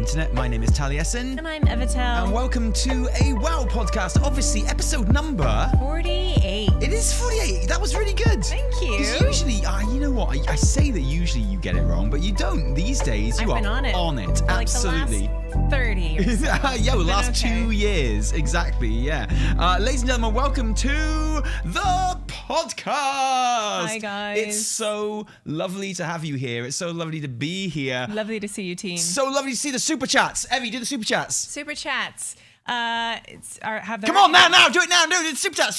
internet. My name is Taliesin. And I'm Evitel. And welcome to a WoW podcast. Obviously, episode number 48. It is 48. That was really good. Thank you. Because usually, you know what? I say that usually you get it wrong, but you don't. These days, you I've been on it. For absolutely. Like the last 30 or so. Yeah, well, last 2 years. Exactly, yeah. Ladies and gentlemen, welcome to the podcast. Hi, guys. It's so lovely to have you here. It's so lovely to be here. Lovely to see you, team. So lovely to see the super chats. Evie, do the super chats. Super chats. Come on, now, do it now. Do it. Super chat.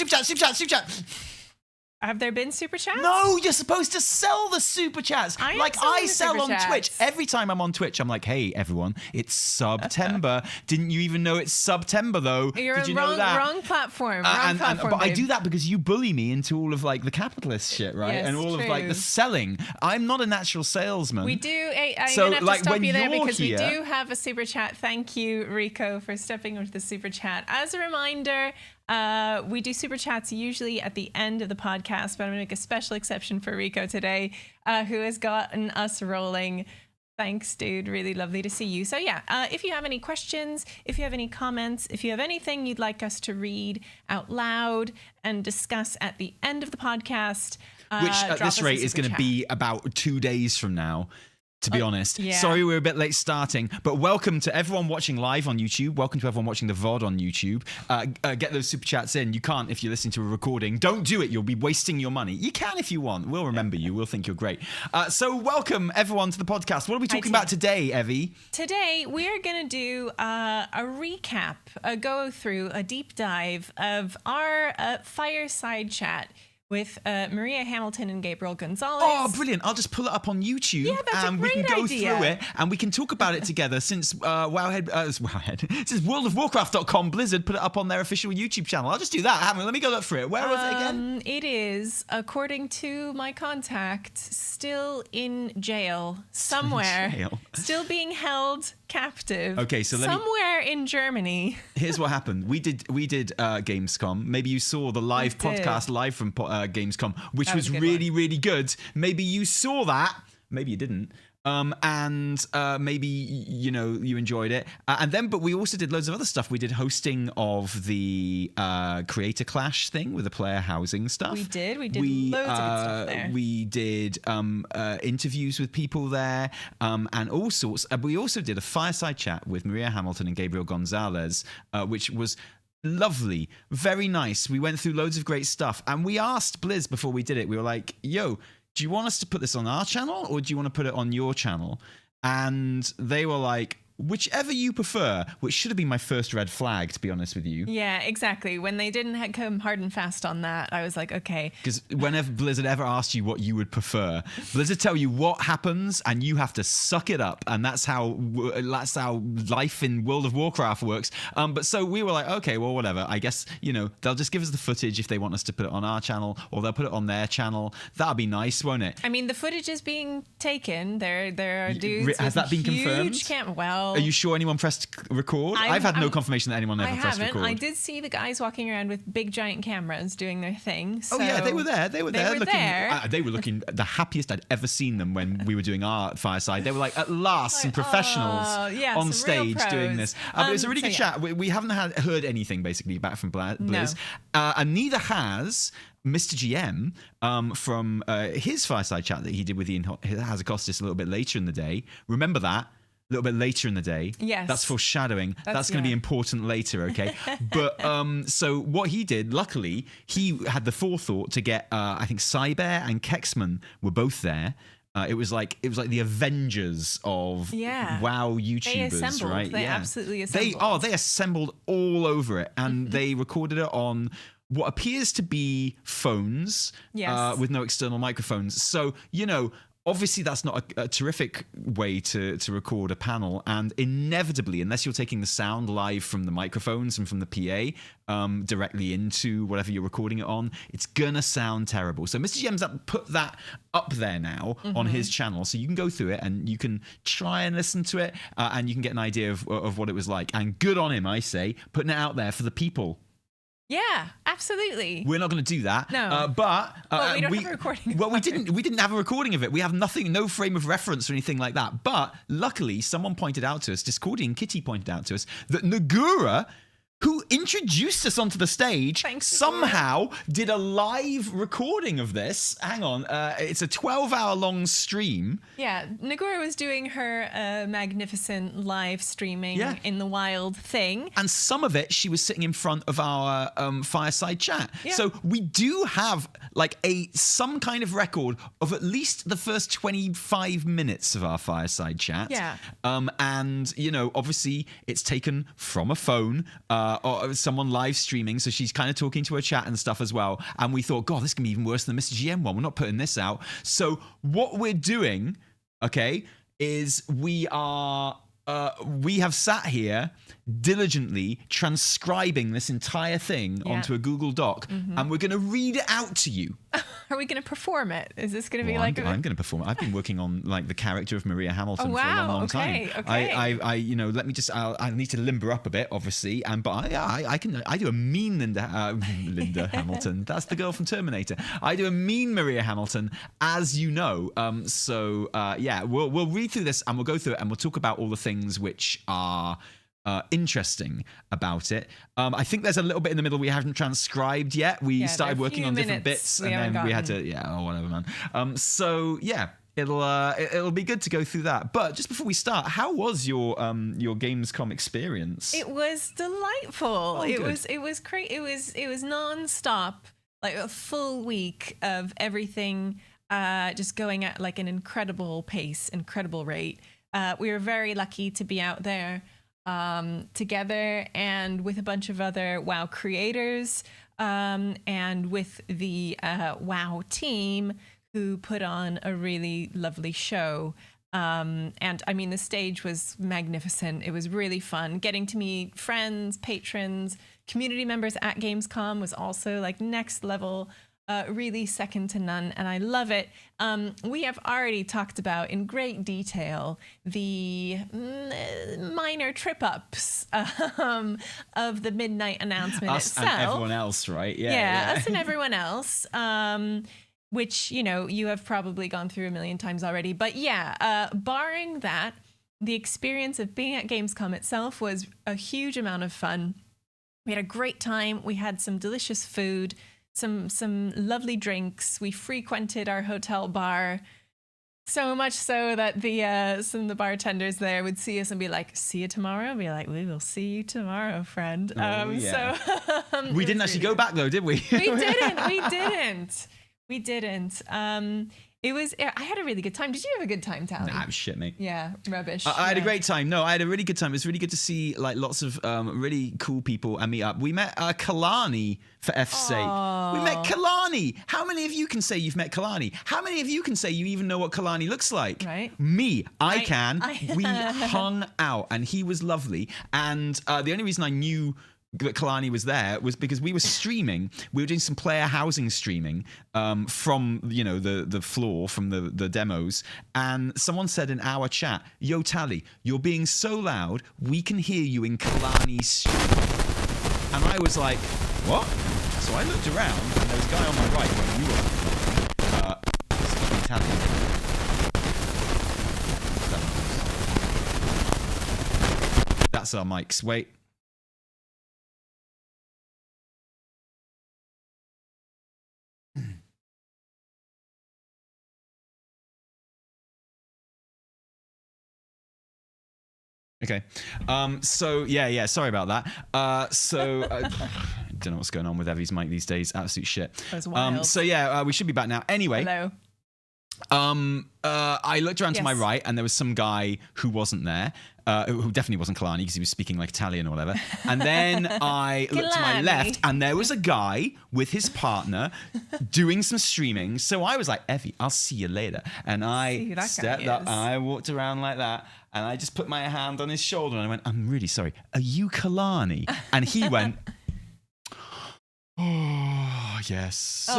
Have there been super chats? No, you're supposed to sell the super chats. I sell on Twitch. Every time I'm on Twitch, I'm like, hey, everyone, it's September. Didn't you even know it's September, though? You're Did you wrong, know that? wrong platform. But I do that because you bully me into all of like the capitalist shit, right? Yes, and all true. of like the selling. I'm not a natural salesman. We do. I'm So, going to have like, to stop when you there you're because here- we do have a super chat. Thank you, Rico, for stepping into the super chat. As a reminder, we do super chats usually at the end of the podcast, but I'm going to make a special exception for Rico today, who has gotten us rolling. Thanks, dude. Really lovely to see you. So yeah, if you have any questions, if you have any comments, if you have anything you'd like us to read out loud and discuss at the end of the podcast, Which at drop this us a rate is super going to chat. be about 2 days from now. To be honest. yeah. Sorry we're a bit late starting, but welcome to everyone watching live on YouTube. Welcome to everyone watching the VOD on YouTube. Get those super chats in. You can't if you're listening to a recording. Don't do it. You'll be wasting your money. You can if you want. We'll remember you. We'll think you're great. So welcome everyone to the podcast. What are we talking about today, Evie? Today, we're going to do a recap, a go through, a deep dive of our fireside chat with Maria Hamilton and Gabriel Gonzales. Oh, brilliant. I'll just pull it up on YouTube. Yeah, that's a and we can great go idea. through it and we can talk about it together since since WorldofWarcraft.com Blizzard put it up on their official YouTube channel. I'll just do that. Let me go look through it. Where was it again? It is, according to my contact, still in jail somewhere. jail. Still being held captive. Okay, so somewhere in Germany. Here's what happened. We did Gamescom. Maybe you saw the live We did. podcast live from Gamescom, which That was was a good really, really good. Maybe you saw that. Maybe you didn't. Maybe you enjoyed it. But we also did loads of other stuff. We did hosting of the Creator Clash thing with the player housing stuff. We did loads of good stuff there. We did interviews with people there, and all sorts. We also did a fireside chat with Maria Hamilton and Gabriel Gonzales, which was lovely, very nice. We went through loads of great stuff, and we asked Blizz before we did it. We were like, "Yo, do you want us to put this on our channel, or do you want to put it on your channel?" And they were like, whichever you prefer, which should have been my first red flag, to be honest with you. Yeah, exactly. When they didn't come hard and fast on that, I was like, okay. Because whenever Blizzard ever asked you what you would prefer, Blizzard tell you what happens, and you have to suck it up, and that's how life in World of Warcraft works. But so we were like, okay, well, whatever. I guess they'll just give us the footage if they want us to put it on our channel, or they'll put it on their channel. That'll be nice, won't it? I mean, the footage is being taken. There are dudes. Has that been huge confirmed? Well, are you sure anyone pressed record? I've had no confirmation that anyone ever pressed record. I did see the guys walking around with big giant cameras doing their thing. So oh yeah, they were there. They were there. They were looking the happiest I'd ever seen them when we were doing our fireside. They were like, at last, some professionals on stage doing this. But it was a really good chat. We haven't heard anything basically back from Blizz, No. And neither has Mr. GM from his fireside chat that he did with Ian Hazakostas a little bit later in the day. Remember that? A little bit later in the day. Yes. That's foreshadowing. That's going to be important later, okay? But so what he did, luckily, he had the forethought to get, I think Cyber and Kexman were both there. It was like the Avengers of WoW YouTubers, right? They absolutely assembled. They assembled all over it, and they recorded it on what appears to be phones with no external microphones. So, obviously, that's not a terrific way to record a panel, and inevitably, unless you're taking the sound live from the microphones and from the PA directly into whatever you're recording it on, it's gonna sound terrible. So Mr. Gem's put that up there now on his channel, so you can go through it and you can try and listen to it, and you can get an idea of what it was like. And good on him, I say, putting it out there for the people. Yeah, absolutely. We're not going to do that. No. But we don't have a recording. Well, we didn't have a recording of it. We have nothing, no frame of reference or anything like that. But luckily, someone pointed out to us, Discordian Kitty pointed out to us, that Nagura, who introduced us onto the stage, somehow did a live recording of this. Hang on, it's a 12-hour-long stream. Yeah, Nagura was doing her magnificent live streaming in the wild thing. And some of it, she was sitting in front of our Fireside chat. Yeah. So we do have like some kind of record of at least the first 25 minutes of our Fireside chat. Yeah. And, you know, obviously it's taken from a phone, or someone live streaming, so she's kind of talking to her chat and stuff as well. And we thought, God, this can be even worse than the Mr. GM one. We're not putting this out. So what we're doing, okay, is we have sat here diligently transcribing this entire thing onto a Google Doc, and we're going to read it out to you. Are we going to perform it? Is this going to be I'm going to perform it. I've been working on like the character of Maria Hamilton for a long time. Okay. I you know, let me just. I need to limber up a bit, obviously, but I can. I do a mean Linda Hamilton. That's the girl from Terminator. I do a mean Maria Hamilton, as you know. So we'll read through this and we'll go through it and we'll talk about all the things which are interesting about it. I think there's a little bit in the middle we haven't transcribed yet. We started working on different bits and then we had to, whatever, man. So yeah, it'll be good to go through that. But just before we start, how was your Gamescom experience? It was delightful. It was great. It was non-stop, like a full week of everything just going at like an incredible pace, incredible rate. We were very lucky to be out there together and with a bunch of other WoW creators and with the WoW team who put on a really lovely show. And I mean, the stage was magnificent. It was really fun. Getting to meet friends, patrons, community members at Gamescom was also like next level. Really second to none, and I love it. We have already talked about in great detail the minor trip-ups of the midnight announcement us itself. And everyone else, right? Yeah, us and everyone else, which, you know, you have probably gone through a million times already. But yeah, barring that, the experience of being at Gamescom itself was a huge amount of fun. We had a great time. We had some delicious food, some lovely drinks. We frequented our hotel bar so much so that some of the bartenders there would see us and be like, "See you tomorrow." I'd be like, "We will see you tomorrow, friend." So we didn't actually go back though, did we? We didn't. I had a really good time. Did you have a good time, Tally? Nah, it was shit, mate. Yeah, rubbish. I had a great time. No, I had a really good time. It was really good to see like lots of really cool people and meet up. We met Kalani, for F's sake. We met Kalani. How many of you can say you've met Kalani? How many of you can say you even know what Kalani looks like? Right. Me, I can. We hung out and he was lovely. And the only reason I knew that Kalani was there was because we were streaming. We were doing some player housing streaming from, you know, the floor from the demos, and someone said in our chat, "Yo, Tally, you're being so loud, we can hear you in Kalani's stream." And I was like, "What?" So I looked around, and there was a guy on my right where you were. Tally. That's our mics. Wait. Okay. So yeah. Sorry about that. I don't know what's going on with Evie's mic these days. Absolute shit. That was wild. So yeah, we should be back now. Anyway. Hello. I looked around to my right, and there was some guy who wasn't there, who definitely wasn't Kalani because he was speaking like Italian or whatever. And then I looked to my left, and there was a guy with his partner doing some streaming. So I was like, "Evie, I'll see you later." And I stepped up, and I walked around like that, and I just put my hand on his shoulder, and I went, "I'm really sorry. Are you Kalani?" And he went, "Oh, yes."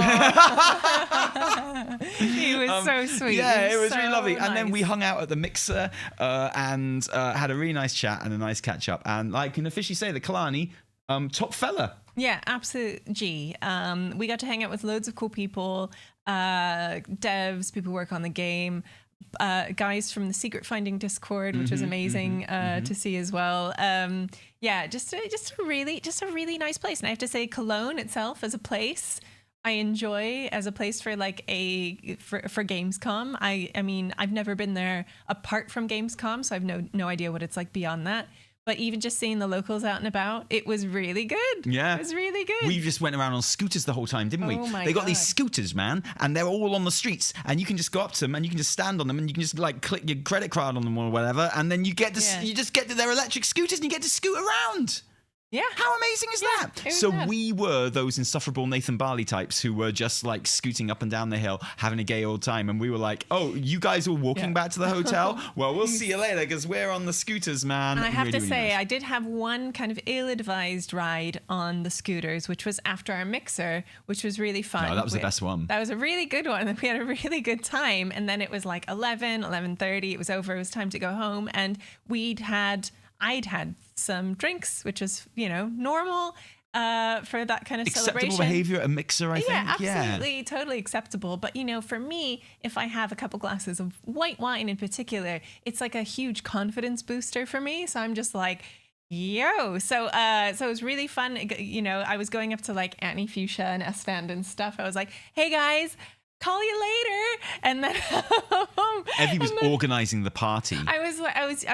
He was so sweet. Yeah, it was really lovely. Nice. And then we hung out at the mixer and had a really nice chat and a nice catch up. And I can officially say that Kalani, top fella. Yeah, absolute G. We got to hang out with loads of cool people, devs, people who work on the game, guys from the Secret Finding Discord, which was amazing to see as well. Just a really nice place. And I have to say, Cologne itself as a place, I enjoy as a place for like for Gamescom. I mean, I've never been there apart from Gamescom, so I've no idea what it's like beyond that. But even just seeing the locals out and about, it was really good. Yeah. It was really good. We just went around on scooters the whole time, didn't we? Oh my They got God. these scooters, man, and they're all on the streets, and you can just go up to them and you can just stand on them and you can just like click your credit card on them or whatever, and then you just get to their electric scooters and you get to scoot around. Yeah. How amazing is that? So we were those insufferable Nathan Barley types who were just like scooting up and down the hill, having a gay old time. And we were like, oh, you guys are walking back to the hotel? Well, we'll see you later because we're on the scooters, man. And I have Really, to really say, nice. I did have one kind of ill-advised ride on the scooters, which was after our mixer, which was really fun. No, that was the best one. That was a really good one. We had a really good time. And then it was like 11:30. It was over. It was time to go home. And I'd had some drinks, which was, normal for that kind of Acceptable celebration. behavior at a mixer, I think. Absolutely, totally acceptable. But, for me, if I have a couple glasses of white wine in particular, it's like a huge confidence booster for me. So I'm just like, yo. So it was really fun. I was going up to like Annie Fuchsia and S-Fand and stuff. I was like, hey guys, call you later. And then Evie was organizing the party. I was it's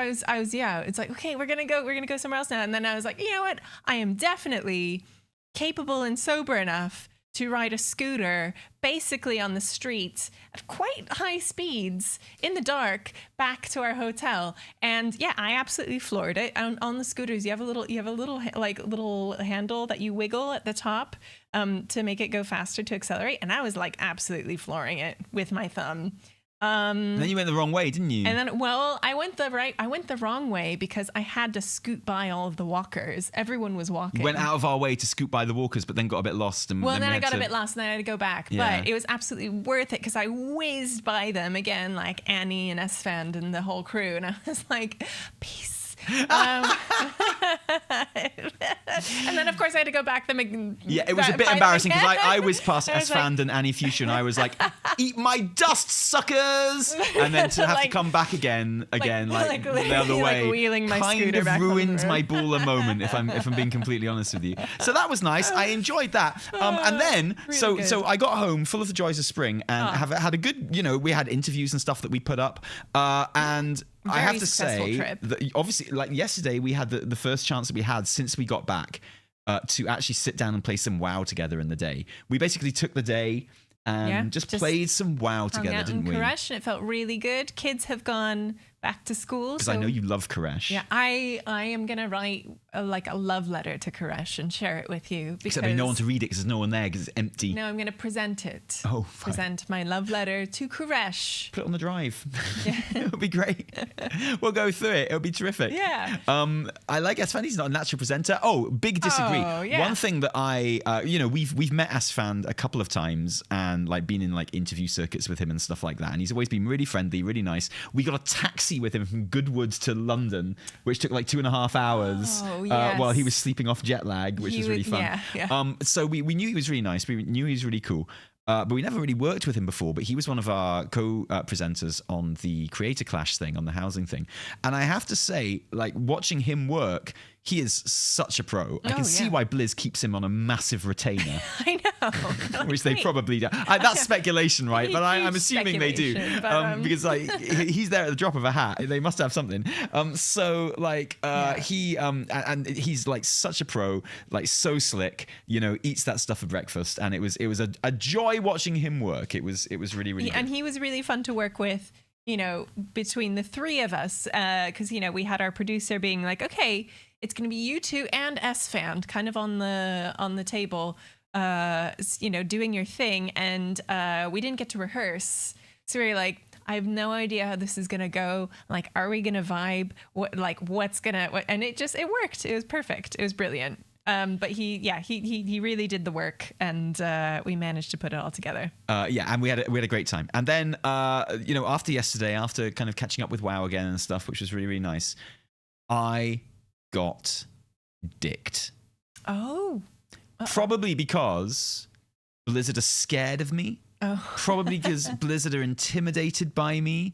like, okay, we're gonna go somewhere else now. And then I was like, you know what, I am definitely capable and sober enough to ride a scooter basically on the streets at quite high speeds in the dark back to our hotel. And yeah, I absolutely floored it. On the scooters, you have a little handle that you wiggle at the top to make it go faster, to accelerate. And I was like absolutely flooring it with my thumb. And then you went the wrong way, didn't you? And then, I went the wrong way because I had to scoot by all of the walkers. Everyone was walking. Went out of our way to scoot by the walkers, but then got a bit lost. And then I got a bit lost, and then I had to go back. Yeah. But it was absolutely worth it because I whizzed by them again, like Annie and S-Fand and the whole crew, and I was like, peace. And then of course I had to go back them again. Yeah, it was a bit embarrassing because I whizzed past S-Fand and Annie Fuchsia, and I was like, eat my dust, suckers! And then to have to come back again the other way, wheeling my kind scooter of back on the ruined road. my baller moment, if I'm being completely honest with you. So that was nice. I enjoyed that. And then really so I got home full of the joys of spring and have had a good, we had interviews and stuff that we put up, and I have to say that obviously, like yesterday, we had the first chance that we had since we got back to actually sit down and play some WoW together in the day. We basically took the day and just played some WoW together, didn't we? Koresh, and it felt really good. Kids have gone back to school. Because I know you love Koresh. Yeah, I am going to write a love letter to Koresh and share it with you. Except there's no one to read it because there's no one there because it's empty. No, I'm going to present it. Oh, fine. Present my love letter to Koresh. Put it on the drive. Yeah. It'll be great. We'll go through it. It'll be terrific. Yeah. I like Asfand. He's not a natural presenter. Oh, big disagree. Oh, yeah. One thing that we've met Asfand a couple of times and like been in like interview circuits with him and stuff like that. And he's always been really friendly, really nice. We got a taxi with him from Goodwood to London, which took like 2.5 hours while he was sleeping off jet lag, which was really fun. Yeah. So we knew he was really nice. We knew he was really cool. But we never really worked with him before, but he was one of our co-presenters on the Creator Clash thing, on the housing thing. And I have to say, like, watching him work, he is such a pro. I can see why Blizz keeps him on a massive retainer. I know. Which they probably do. That's speculation, right? But I'm assuming they do. Because, like, he's there at the drop of a hat. They must have something. He and he's, like, such a pro, like, so slick, eats that stuff for breakfast. And it was a joy watching him work. It was really, really good. And he was really fun to work with, between the three of us. Because, we had our producer being like, okay, it's going to be you two and S-Fand kind of on the table, doing your thing. And we didn't get to rehearse. So we were like, I have no idea how this is going to go. Like, are we going to vibe? And it worked. It was perfect. It was brilliant. But he really did the work, and we managed to put it all together. And we had a great time. And then after yesterday, after kind of catching up with WoW again and stuff, which was really, really nice, I got dicked. Oh. Probably because Blizzard are scared of me. Oh. Probably because Blizzard are intimidated by me.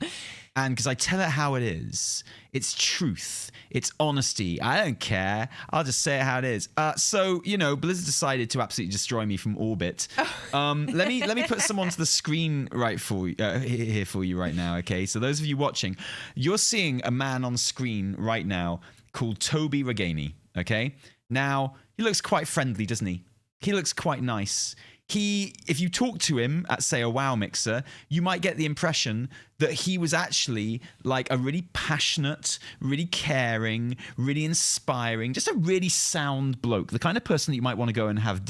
And because I tell it how it is. It's truth. It's honesty. I don't care. I'll just say it how it is. So, Blizzard decided to absolutely destroy me from orbit. Let me put some onto the screen here for you right now, okay? So those of you watching, you're seeing a man on screen right now called Toby Reganey, okay? Now, he looks quite friendly, doesn't he? He looks quite nice. If you talk to him at, say, a WoW mixer, you might get the impression that he was actually like a really passionate, really caring, really inspiring, just a really sound bloke, the kind of person that you might want to go and have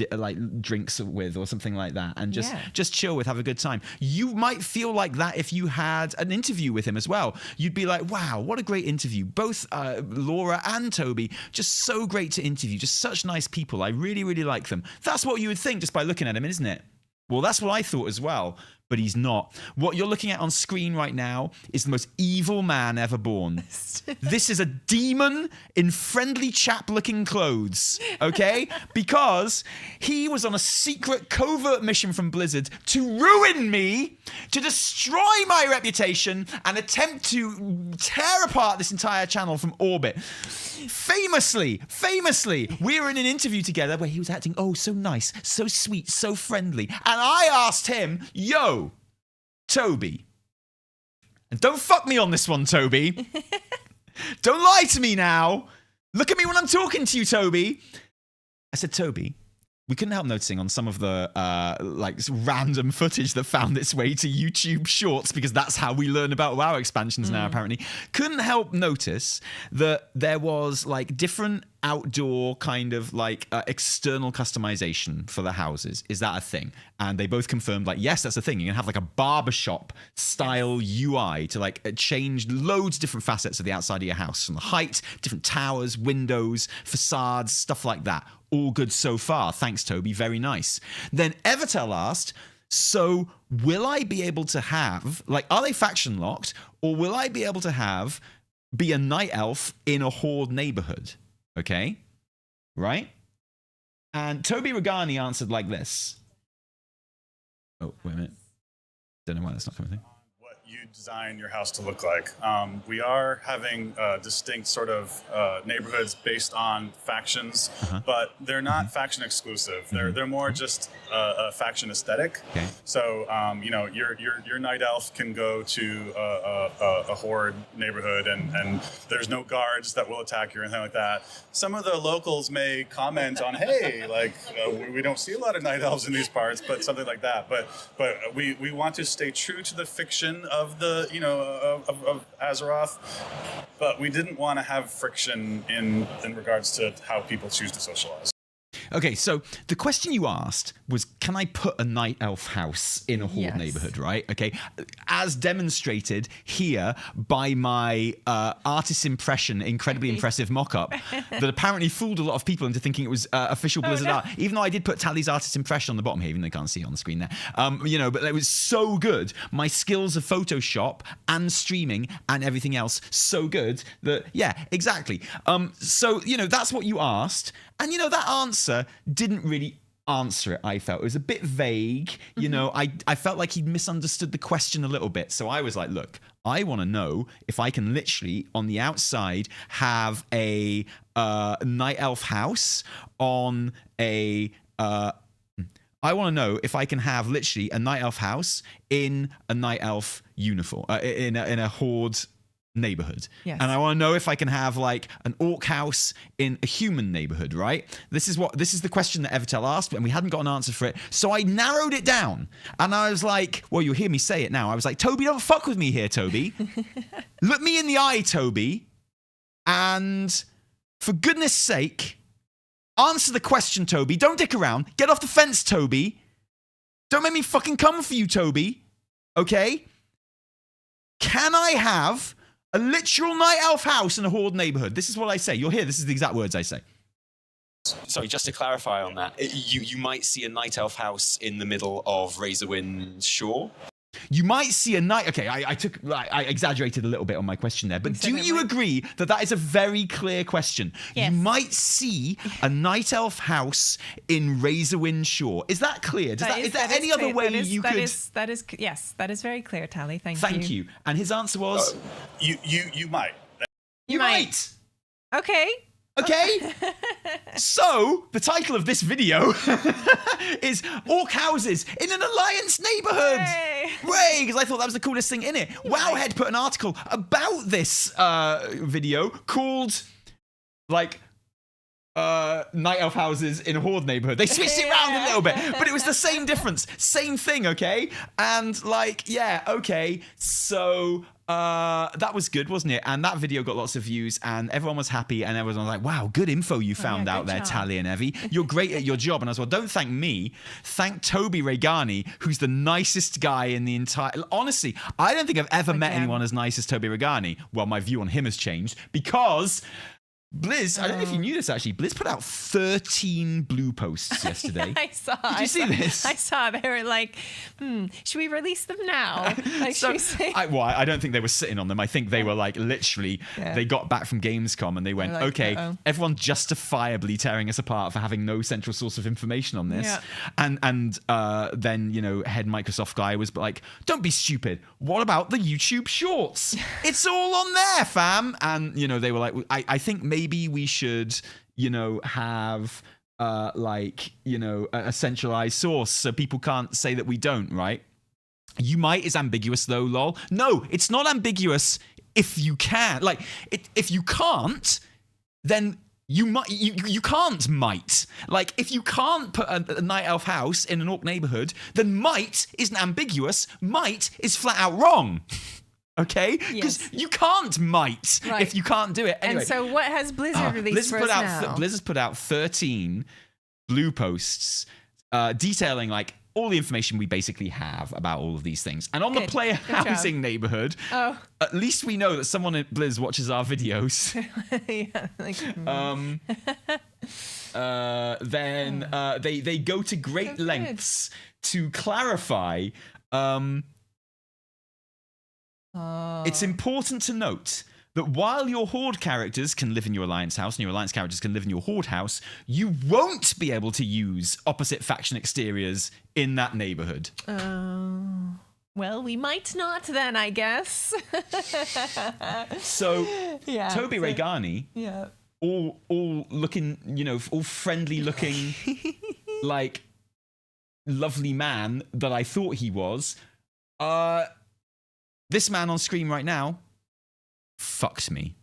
drinks with or something like that, and just chill with, have a good time. You might feel like that if you had an interview with him as well. You'd be like, wow, what a great interview. Both Laura and Toby, just so great to interview, just such nice people. I really, really like them. That's what you would think just by looking at him, isn't it? Well, that's what I thought as well, but he's not. What you're looking at on screen right now is the most evil man ever born. This is a demon in friendly chap-looking clothes, okay? Because he was on a secret covert mission from Blizzard to ruin me, to destroy my reputation, and attempt to tear apart this entire channel from orbit. Famously, we were in an interview together where he was acting, so nice, so sweet, so friendly. And I asked him, yo, Toby, and don't fuck me on this one, Toby. Don't lie to me now. Look at me when I'm talking to you, Toby. I said, Toby, we couldn't help noticing on some of the random footage that found its way to YouTube Shorts, because that's how we learn about WoW expansions now, apparently. Couldn't help notice that there was different outdoor kind of external customization for the houses. Is that a thing? And they both confirmed yes, that's a thing. You can have a barbershop style UI to change loads of different facets of the outside of your house, from the height, different towers, windows, facades, stuff like that. All good so far. Thanks, Toby. Very nice. Then Evertel asked, so will I be able to have, are they faction locked, or will I be able to be a night elf in a horde neighborhood? Okay? Right? And Toby Regani answered like this. Oh, wait a minute. Don't know why that's not coming through. What you design your house to look like. We are having distinct sort of neighborhoods based on factions, but they're not faction exclusive. They're more just a faction aesthetic. Okay. So your night elf can go to a horde neighborhood, and there's no guards that will attack you or anything like that. Some of the locals may comment on, hey, we don't see a lot of night elves in these parts, but something like that. But we want to stay true to the fiction of the of Azeroth, but we didn't want to have friction in regards to how people choose to socialize. Okay, so the question you asked was, can I put a night elf house in a horde neighborhood, right? Okay, as demonstrated here by my artist's impression, incredibly impressive mock-up that apparently fooled a lot of people into thinking it was official Blizzard art, even though I did put Tally's artist's impression on the bottom here, even though they can't see it on the screen there. But it was so good. My skills of Photoshop and streaming and everything else, so good that, yeah, exactly. So, that's what you asked. And, that answer didn't really answer it, I felt. It was a bit vague. I felt like he'd misunderstood the question a little bit. So I was like, look, I want to know if I can literally, on the outside, have a night elf house on a... I want to know if I can have literally a night elf house in a night elf uniform, in a horde neighborhood. Yes. And I want to know if I can have an orc house in a human neighborhood, right? This is the question that Evertel asked, and we hadn't got an answer for it. So I narrowed it down, and I was like, well, you'll hear me say it now. I was like, Toby, don't fuck with me here, Toby. Look me in the eye, Toby, and for goodness sake, answer the question, Toby. Don't dick around. Get off the fence, Toby. Don't make me fucking come for you, Toby. Okay? Can I have a literal night elf house in a horde neighborhood? This is what I say. You'll hear this is the exact words I say. Sorry, just to clarify on that, you might see a night elf house in the middle of Razorwind Shore. You might see a night. Okay, I exaggerated a little bit on my question there, but do you agree that that is a very clear question? Yes. You might see a night elf house in Razorwind Shore. Is that clear? Is there any other way you could? Yes, that is very clear, Tally. Thank you. Thank you. And his answer was, you might. you might. Okay. Okay, so the title of this video is Orc Houses in an Alliance Neighborhood. Hooray, because I thought that was the coolest thing in it. Wowhead put an article about this video called, like, Night Elf Houses in a Horde Neighborhood. They switched it around a little bit, but it was the same difference. Same thing, okay? And, like, yeah, okay, so... that was good, wasn't it? And that video got lots of views and everyone was happy and everyone was like, wow, good info you found out there, job. Tally and Evie. You're great at your job. And I was like, don't thank me. Thank Toby Regani, who's the nicest guy in the entire... Honestly, I don't think I've ever met anyone as nice as Toby Regani. Well, my view on him has changed because... Blizz, I don't know if you knew this actually. Blizz put out 13 blue posts yesterday. I saw. Did you see this? I saw. They were like, should we release them now? Like, So, should we say? I don't think they were sitting on them. I think they were like literally, they got back from Gamescom and they went, They're like, okay, uh-oh. everyone justifiably tearing us apart for having no central source of information on this. Yeah. And then, you know, head Microsoft guy was like, don't be stupid. What about the YouTube shorts? It's all on there, fam. And, you know, they were like, I think maybe we should, you know, have like, you know, a centralized source so people can't say that we don't, right? You might is ambiguous though, lol. No, it's not ambiguous if you can. Like, if you can't, then you might. You can't might. Like, if you can't put a night elf house in an orc neighborhood, then might isn't ambiguous. Might is flat out wrong. Okay? Because you can't might if you can't do it. Anyway, and so what has Blizzard released for us now? Blizzard's put out 13 blue posts detailing, like, all the information we basically have about all of these things. And on the player housing neighborhood, at least we know that someone at Blizz watches our videos. Then they go to great lengths to clarify... It's important to note that while your Horde characters can live in your Alliance house and your Alliance characters can live in your Horde house, you won't be able to use opposite faction exteriors in that neighborhood. Well, we might not then, I guess. So, Toby Regani, all looking, you know, all friendly looking, like, lovely man that I thought he was, this man on screen right now fucks me.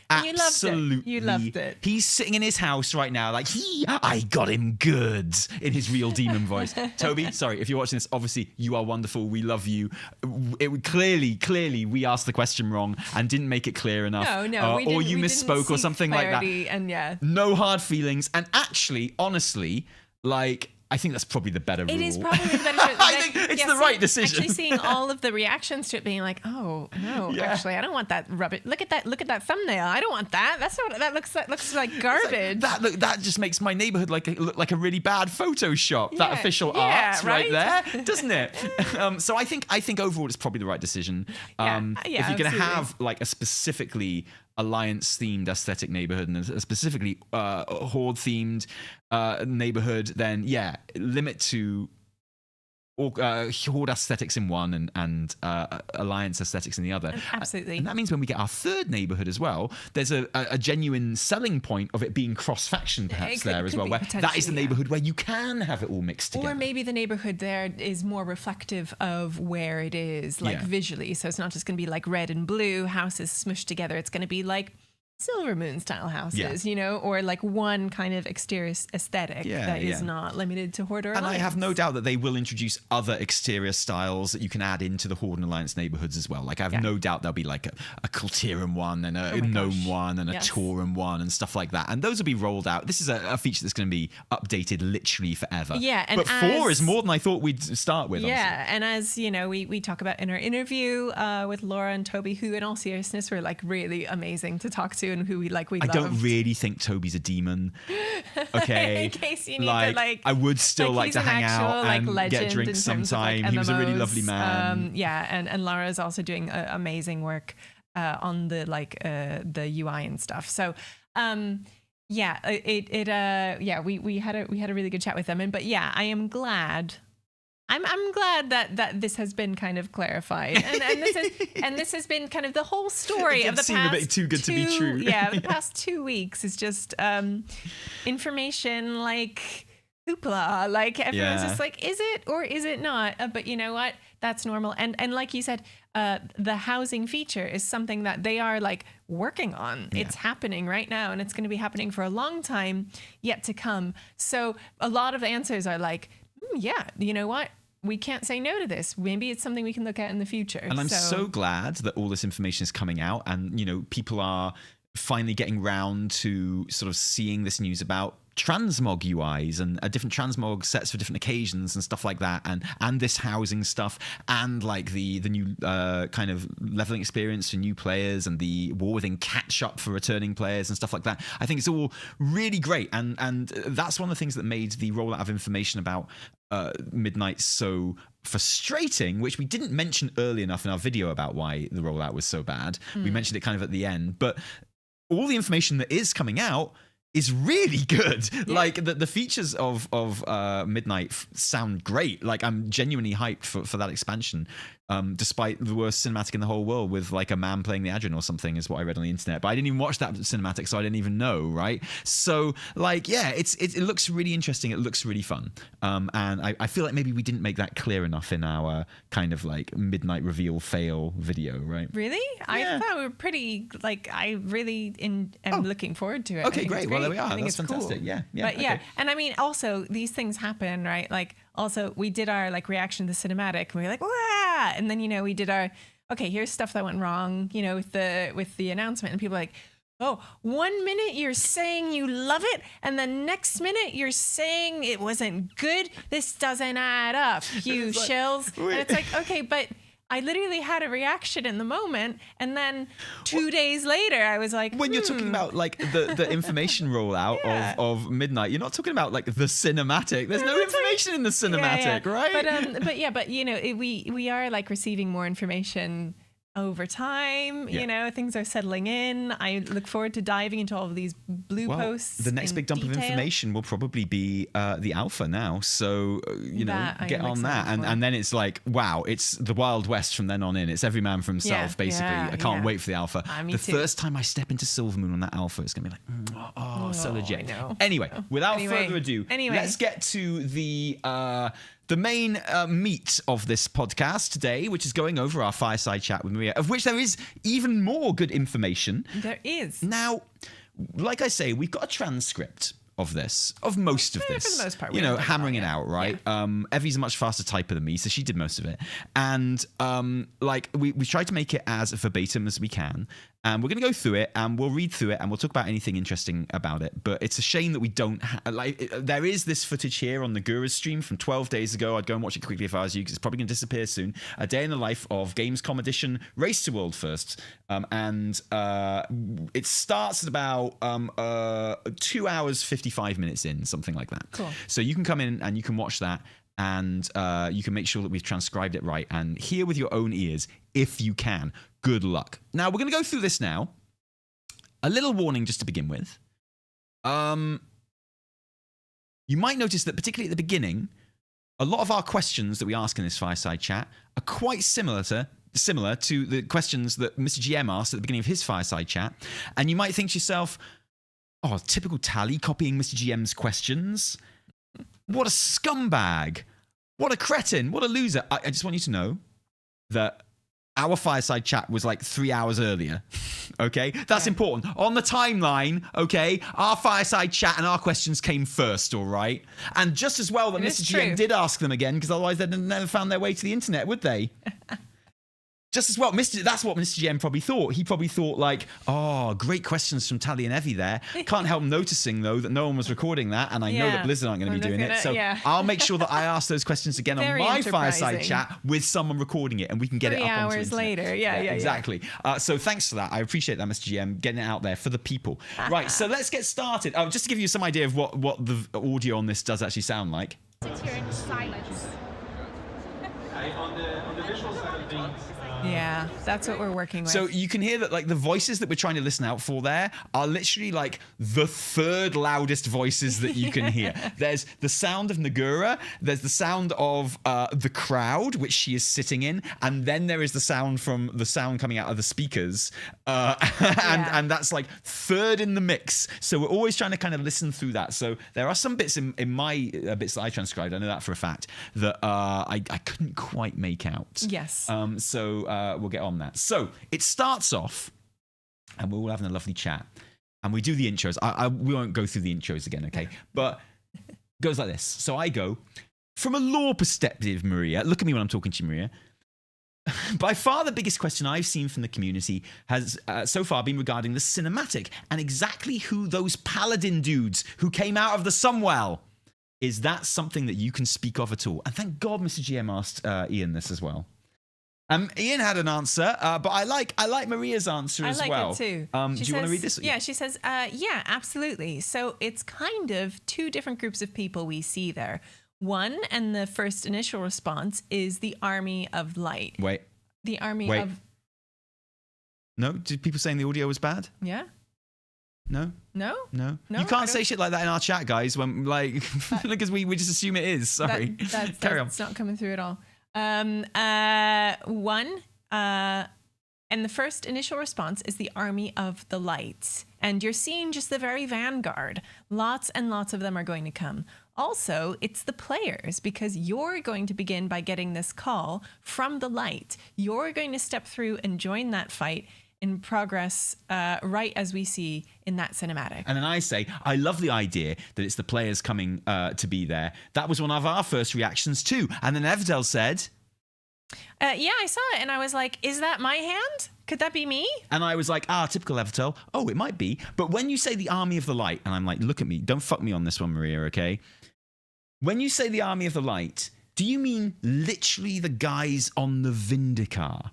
Absolutely. You loved it. He's sitting in his house right now like, I got him good, in his real demon voice. Toby, sorry, if you're watching this, obviously you are wonderful. We love you. It clearly we asked the question wrong and didn't make it clear enough. No, or you misspoke or something like that. And no hard feelings. And actually, honestly, like... I think that's probably the better rule. It is probably the better. I think it's the right decision. Actually, seeing all of the reactions to it, being like, "Oh no, actually, I don't want that rubbish. Look at that thumbnail. I don't want that. That looks like garbage. That just makes my neighborhood look like a really bad Photoshop. That official art right there, doesn't it? So I think overall it's probably the right decision. If you're going to have like a specifically Alliance themed aesthetic neighborhood and a specifically Horde themed neighborhood, then limit to Horde aesthetics in one and Alliance aesthetics in the other. Absolutely. And that means when we get our third neighborhood as well, there's a genuine selling point of it being cross-faction perhaps there as well, where that is the neighborhood where you can have it all mixed together. Or maybe the neighborhood there is more reflective of where it is, like visually. So it's not just going to be like red and blue houses smushed together. It's going to be like Silver Moon style houses, you know, or like one kind of exterior aesthetic that is not limited to Horde or Alliance. And I have no doubt that they will introduce other exterior styles that you can add into the Horde and Alliance neighborhoods as well. Like I have no doubt there'll be like a Kultiran one and a Gnome one and a Tauren one and stuff like that. And those will be rolled out. This is a feature that's going to be updated literally forever. Yeah. And but 4 is more than I thought we'd start with. Yeah. Honestly. And as you know, we talk about in our interview with Laura and Toby, who in all seriousness were like really amazing to talk to to and who we I loved. don't really think Toby's a demon. Okay. In case you need like, I would still like to hang out and get drinks sometime. He was a really lovely man. And Laura's also doing amazing work on the UI and stuff. So we had a really good chat with them. But yeah, I am glad. I'm glad that this has been kind of clarified, and this has been kind of the whole story of the past. A bit too good to be true. The past 2 weeks is just information like hoopla. Like everyone's just like, is it or is it not? But you know what? That's normal. And like you said, the housing feature is something that they are like working on. Yeah. It's happening right now, and it's going to be happening for a long time yet to come. So a lot of the answers are like, you know what? We can't say no to this. Maybe it's something we can look at in the future. And I'm so glad that all this information is coming out, and, you know, people are finally getting round to sort of seeing this news about transmog UIs and different transmog sets for different occasions and stuff like that, and this housing stuff, and like the new kind of leveling experience for new players, and the War Within catch up for returning players and stuff like that. I think it's all really great, and that's one of the things that made the rollout of information about Midnight so frustrating, which we didn't mention early enough in our video about why the rollout was so bad. We mentioned it kind of at the end, but all the information that is coming out is really good. Yeah. Like the features of Midnight sound great. Like I'm genuinely hyped for that expansion, despite the worst cinematic in the whole world with like a man playing the Adrian or something is what I read on the internet. But I didn't even watch that cinematic, so I didn't even know, right? So like, yeah, it looks really interesting. It looks really fun. And I feel like maybe we didn't make that clear enough in our kind of like Midnight reveal fail video, right? Really? Yeah. I thought we were pretty, like, I really am looking forward to it. Okay, great. Well, there we are. I think That's it's fantastic. Cool. Yeah. But okay. yeah, and I mean, also these things happen, right? Like, also we did our like reaction to the cinematic, and we were like, wow, and then we did our here's stuff that went wrong, with the announcement, and people are like, oh, 1 minute you're saying you love it, and the next minute you're saying it wasn't good. This doesn't add up, you shills. And it's like, okay, but I literally had a reaction in the moment, and then 2 days later, I was like, when you're talking about like the information rollout of Midnight, you're not talking about like the cinematic. There's no information in the cinematic, right? But we are like receiving more information over time. Things are settling in. I look forward to diving into all of these blue posts. The next big dump of information will probably be the alpha now. So, get on that. And then it's like, wow, it's the Wild West from then on in. It's every man for himself, basically. I can't wait for the alpha. First time I step into Silvermoon on that alpha, it's going to be like, so legit. Anyway, without further ado, let's get to the main meat of this podcast today, which is going over our fireside chat with Maria, of which there is even more good information. There is. Now, like I say, we've got a transcript of most of this. For the most part. Hammering it out, right? Yeah. Evie's a much faster typer than me, so she did most of it. And we tried to make it as verbatim as we can. And we're going to go through it, and we'll read through it, and we'll talk about anything interesting about it. But it's a shame that we don't there is this footage here on the Gurus stream from 12 days ago. I'd go and watch it quickly if I was you, because it's probably going to disappear soon. A day in the life of Gamescom edition, Race to World First. And it starts at about 2 hours, 55 minutes in, something like that. Cool. So you can come in and you can watch that. And you can make sure that we've transcribed it right and hear with your own ears if you can. Good luck. Now, we're going to go through this now. A little warning just to begin with. You might notice that particularly at the beginning, a lot of our questions that we ask in this fireside chat are quite similar to the questions that Mr. GM asked at the beginning of his fireside chat. And you might think to yourself, oh, typical Tally copying Mr. GM's questions. What a scumbag. What a cretin. What a loser. I just want you to know that our fireside chat was like 3 hours earlier. Okay? That's important. On the timeline, okay, our fireside chat and our questions came first, all right? And just as well that Mr. GM did ask them again, because otherwise they'd never found their way to the internet, would they? Just as well, that's what Mr. GM probably thought. He probably thought like, oh, great questions from Tally and Evie there. Can't help noticing, though, that no one was recording that, and I know that Blizzard aren't going to be doing it. So I'll make sure that I ask those questions again on my Fireside chat with someone recording it, and we can get it up onto 3 hours later. Yeah, exactly. So thanks for that. I appreciate that, Mr. GM, getting it out there for the people. Right, so let's get started. Just to give you some idea of what the audio on this does actually sound like. Sit here in silence. On the visual side of things. Yeah, that's what we're working with. So you can hear that like the voices that we're trying to listen out for there are literally like the third loudest voices that you can hear. There's the sound of Nagura, there's the sound of the crowd, which she is sitting in, and then there is the sound coming out of the speakers. And that's like third in the mix. So we're always trying to kind of listen through that. So there are some bits in my bits that I transcribed, I know that for a fact, that I couldn't quite make out. Yes. So we'll get on that. So it starts off, and we're all having a lovely chat, and we do the intros. We won't go through the intros again, okay? But it goes like this. So I go, from a lore perspective, Maria, look at me when I'm talking to you, Maria. By far the biggest question I've seen from the community has so far been regarding the cinematic and exactly who those paladin dudes who came out of the Sunwell. Is that something that you can speak of at all? And thank God Mr. GM asked Ian this as well. Ian had an answer, but I like Maria's answer as well. I like it too. Do you want to read this? Yeah, she says, yeah, absolutely. So it's kind of two different groups of people we see there. One, and the first initial response, is the Army of Light. Wait. The Army of... No? Did people saying the audio was bad? Yeah. No? No? No? You can't say shit like that in our chat, guys, when like because we just assume it is. Sorry. Carry on. It's not coming through at all. And the first initial response is the Army of the Lights. And you're seeing just the very vanguard. Lots and lots of them are going to come. Also, it's the players, because you're going to begin by getting this call from the light. You're going to step through and join that fight in progress, right as we see in that cinematic. And then I say, I love the idea that it's the players coming to be there. That was one of our first reactions too. And then Evdel said... yeah, I saw it and I was like, is that my hand? Could that be me? And I was like, typical Evdel. Oh, it might be. But when you say the Army of the Light, and I'm like, look at me. Don't fuck me on this one, Maria, okay? When you say the Army of the Light, do you mean literally the guys on the Vindicar?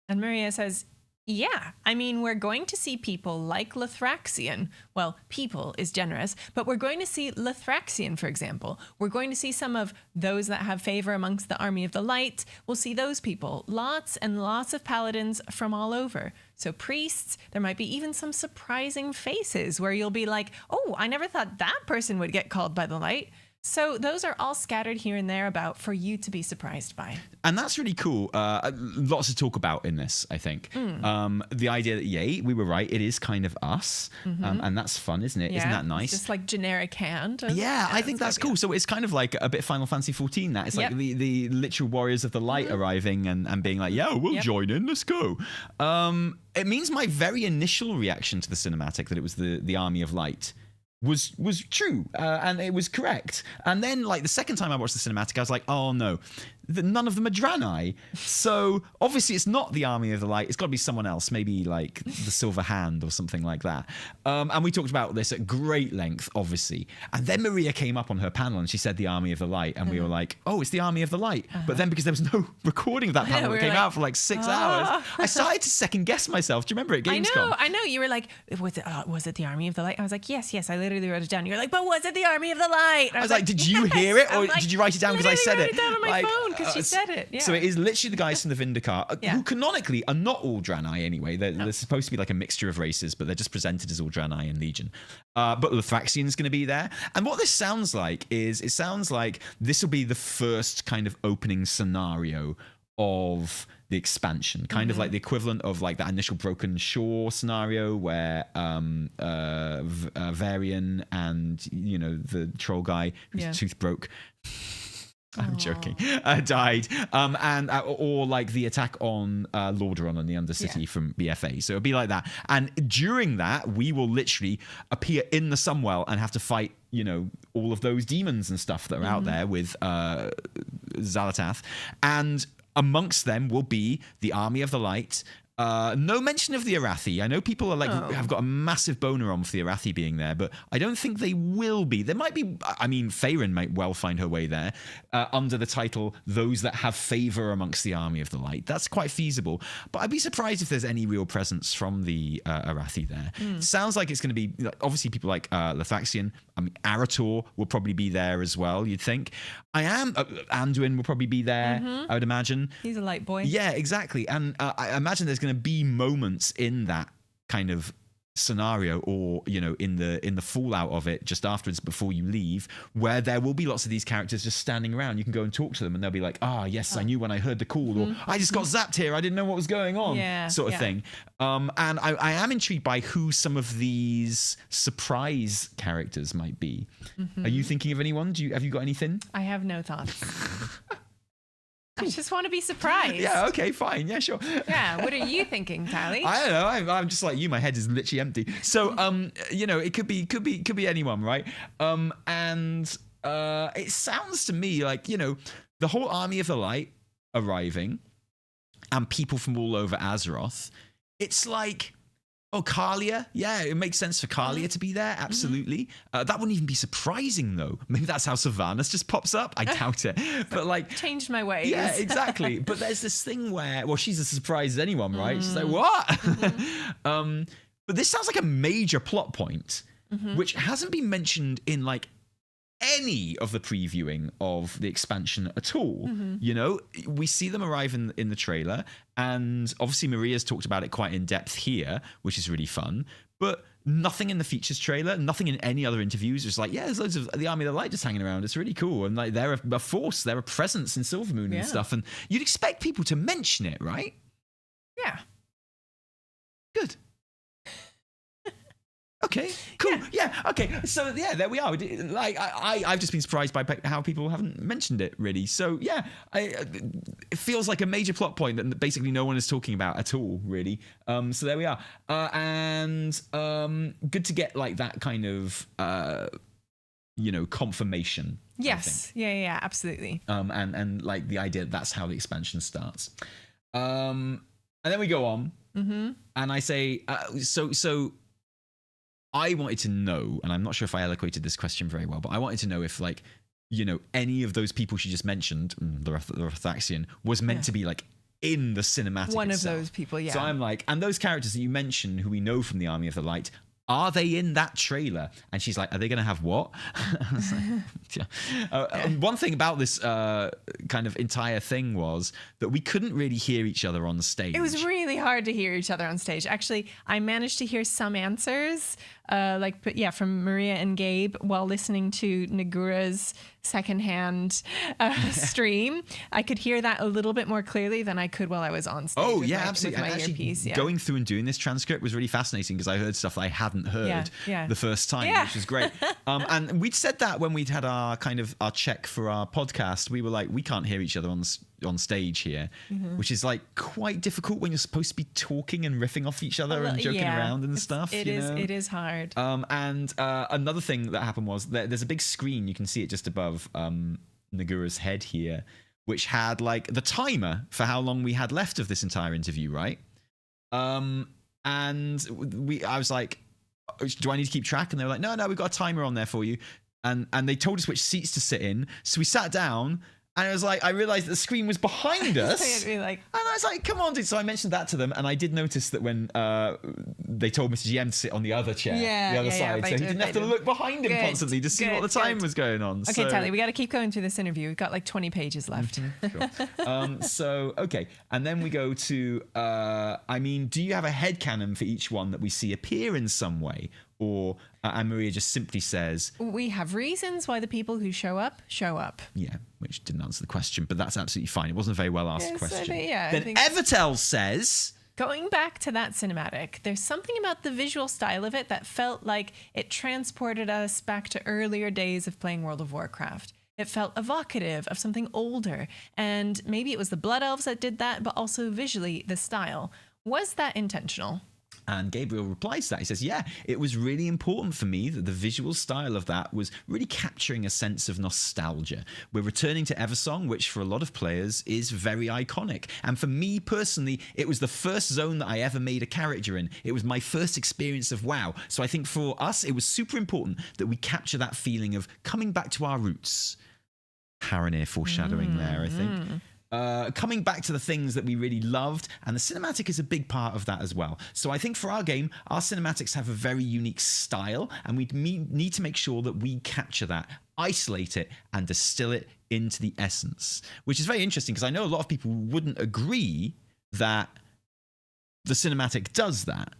And Maria says... Yeah, I mean, we're going to see people like Lithraxian. Well, people is generous, but we're going to see Lithraxian, for example. We're going to see some of those that have favor amongst the Army of the Light. We'll see those people. Lots and lots of paladins from all over. So priests, there might be even some surprising faces where you'll be like, oh, I never thought that person would get called by the light. So those are all scattered here and there about for you to be surprised by. And that's really cool. Lots to talk about in this, I think. The idea that, yay, we were right. It is kind of us. And that's fun, isn't it? Yeah, isn't that nice? Just like generic hand. Yeah, I think that's cool. So it's kind of like a bit Final Fantasy 14. That it's like the literal warriors of the light arriving and being like, yeah, we'll join in. Let's go. It means my very initial reaction to the cinematic that it was the Army of Light was true, and it was correct. And then like the second time I watched the cinematic, I was like, oh no, none of them are Draenei. So obviously it's not the Army of the Light. It's got to be someone else, maybe like the Silver Hand or something like that. And we talked about this at great length, obviously. And then Maria came up on her panel and she said the Army of the Light, and we were like, oh, it's the Army of the Light. But then because there was no recording of that panel, it came out for like 6 hours. I started to second guess myself. Do you remember at Gamescom? I know. You were like, was it the Army of the Light? I was like, yes. I literally wrote it down. You're like, but was it the Army of the Light? I was like, did you hear it, or did you write it down because I said it? I wrote it down on my phone because she said it. Yeah. So it is literally the guys from the Vindicar, who canonically are not all Draenei anyway. They're supposed to be like a mixture of races, but they're just presented as all Draenei and Legion. But Lithraxian's going to be there. And what this sounds like is, it sounds like this will be the first kind of opening scenario of the expansion, kind of like the equivalent of like that initial Broken Shore scenario where Varian and, you know, the troll guy whose tooth broke, I'm joking, died, or like the attack on Lordaeron and the Undercity from BFA. So it'll be like that. And during that, we will literally appear in the Sunwell and have to fight, you know, all of those demons and stuff that are out there with Xalatath. And amongst them will be the Army of the Light. No mention of the Arathi. I know people are have got a massive boner on for the Arathi being there, but I don't think they will be. There might be, I mean, Faerun might well find her way there under the title Those That Have Favor Amongst the Army of the Light. That's quite feasible, but I'd be surprised if there's any real presence from the Arathi there. Sounds like it's going to be, obviously, people like Lithaxian. I mean, Arator will probably be there as well, you'd think. Anduin will probably be there, I would imagine. He's a light boy. Yeah, exactly. And I imagine there's going to be moments in that kind of scenario, or in the fallout of it just afterwards before you leave, where there will be lots of these characters just standing around. You can go and talk to them and they'll be like, yes, I knew when I heard the call, or I just got zapped here, I didn't know what was going on, sort of thing. And I am intrigued by who some of these surprise characters might be. Are you thinking of anyone? Have you got anything? I have no thoughts. I just want to be surprised. Yeah, okay, fine. Yeah, sure. Yeah, what are you thinking, Tally? I don't know. I'm just like you. My head is literally empty. So, it could be anyone, right? And it sounds to me like, the whole Army of the Light arriving and people from all over Azeroth. It's like, Kalia. Yeah, it makes sense for Kalia to be there. Absolutely. That wouldn't even be surprising, though. Maybe that's how Sylvanas just pops up. I doubt it. But changed my ways. Yeah, exactly. But there's this thing where, she's as surprised as anyone, right? She's like, what? But this sounds like a major plot point, which hasn't been mentioned in any of the previewing of the expansion at all. We see them arrive in the trailer, and obviously Maria's talked about it quite in depth here, which is really fun, but nothing in the features trailer, nothing in any other interviews. It's like, there's loads of the Army of the Light just hanging around. It's really cool. And they're a force, they're a presence in Silvermoon and stuff. And you'd expect people to mention it, right? Yeah. Good. Okay, cool. Yeah, okay. So, there we are. I've just been surprised by how people haven't mentioned it, really. So, it feels like a major plot point that basically no one is talking about at all, really. So, there we are. And good to get, that kind of, confirmation. Yes. Yeah, absolutely. And the idea that's how the expansion starts. And then we go on. And I say, so I wanted to know, and I'm not sure if I eloquated this question very well, but I wanted to know if, any of those people she just mentioned, the Lithaxian, was meant to be, in the cinematic One itself. of those people, yeah. So I'm and those characters that you mentioned who we know from the Army of the Light, are they in that trailer? And she's like, are they going to have what? One thing about this kind of entire thing was that we couldn't really hear each other on the stage. It was really hard to hear each other on stage. Actually, I managed to hear some answers, from Maria and Gabe while listening to Nagura's secondhand stream. I could hear that a little bit more clearly than I could while I was on stage. Oh, yeah, absolutely. With my earpiece. Going through and doing this transcript was really fascinating because I heard stuff that I hadn't heard the first time, which was great. And we'd said that when we'd had our check for our podcast. We were like, we can't hear each other on stage here, which is quite difficult when you're supposed to be talking and riffing off each other and joking around and stuff. It is hard. And another thing that happened was there's a big screen, you can see it just above Nagura's head here, which had the timer for how long we had left of this entire interview, right? And I was like, do I need to keep track? And they were like, no, we've got a timer on there for you. And they told us which seats to sit in. So we sat down, and it was I realized that the screen was behind us. And I was like, come on, dude. So I mentioned that to them, and I did notice that when they told Mr. GM to sit on the other chair, the other side, so he didn't have to look behind him constantly to see what the time was going on. Okay, Tally, we got to keep going through this interview. We've got 20 pages left. Sure. Okay. And then we go to, do you have a headcanon for each one that we see appear in some way? Or Maria just simply says, we have reasons why the people who show up. Yeah, which didn't answer the question, but that's absolutely fine. It wasn't a very well asked question. Then Evertel says, going back to that cinematic, there's something about the visual style of it that felt like it transported us back to earlier days of playing World of Warcraft. It felt evocative of something older, and maybe it was the Blood Elves that did that, but also visually the style. Was that intentional? And Gabriel replies to that. He says, yeah, it was really important for me that the visual style of that was really capturing a sense of nostalgia. We're returning to Eversong, which for a lot of players is very iconic. And for me personally, it was the first zone that I ever made a character in. It was my first experience of WoW. So I think for us, it was super important that we capture that feeling of coming back to our roots. Haranir foreshadowing there, I think. Coming back to the things that we really loved, and the cinematic is a big part of that as well. So I think for our game, our cinematics have a very unique style, and we need to make sure that we capture that, isolate it, and distill it into the essence, which is very interesting because I know a lot of people wouldn't agree that the cinematic does that.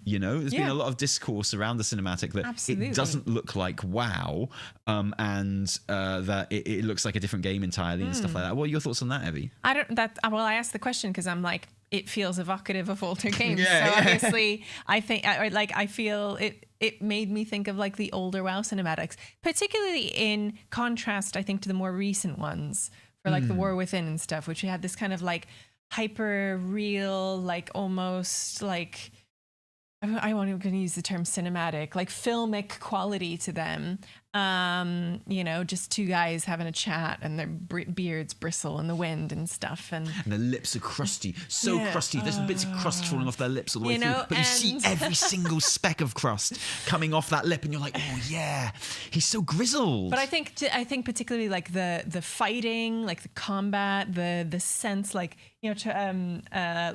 You know, there's been a lot of discourse around the cinematic that it doesn't look like WoW, and that it looks like a different game entirely and stuff like that. What are your thoughts on that, Evie? Well, I asked the question because I'm like, it feels evocative of older games. Obviously, I feel it made me think of like the older WoW cinematics, particularly in contrast, I think, to the more recent ones for like the War Within and stuff, which had this kind of like hyper real, like almost like, I won't even use the term cinematic, like filmic quality to them. You know, just two guys having a chat and their beards bristle in the wind and stuff. And their lips are crusty, crusty. There's bits of crust falling off their lips all the way through. But you see every single speck of crust coming off that lip and you're like, oh yeah, he's so grizzled. But I think particularly like the fighting, like the combat, the sense, like, you know, to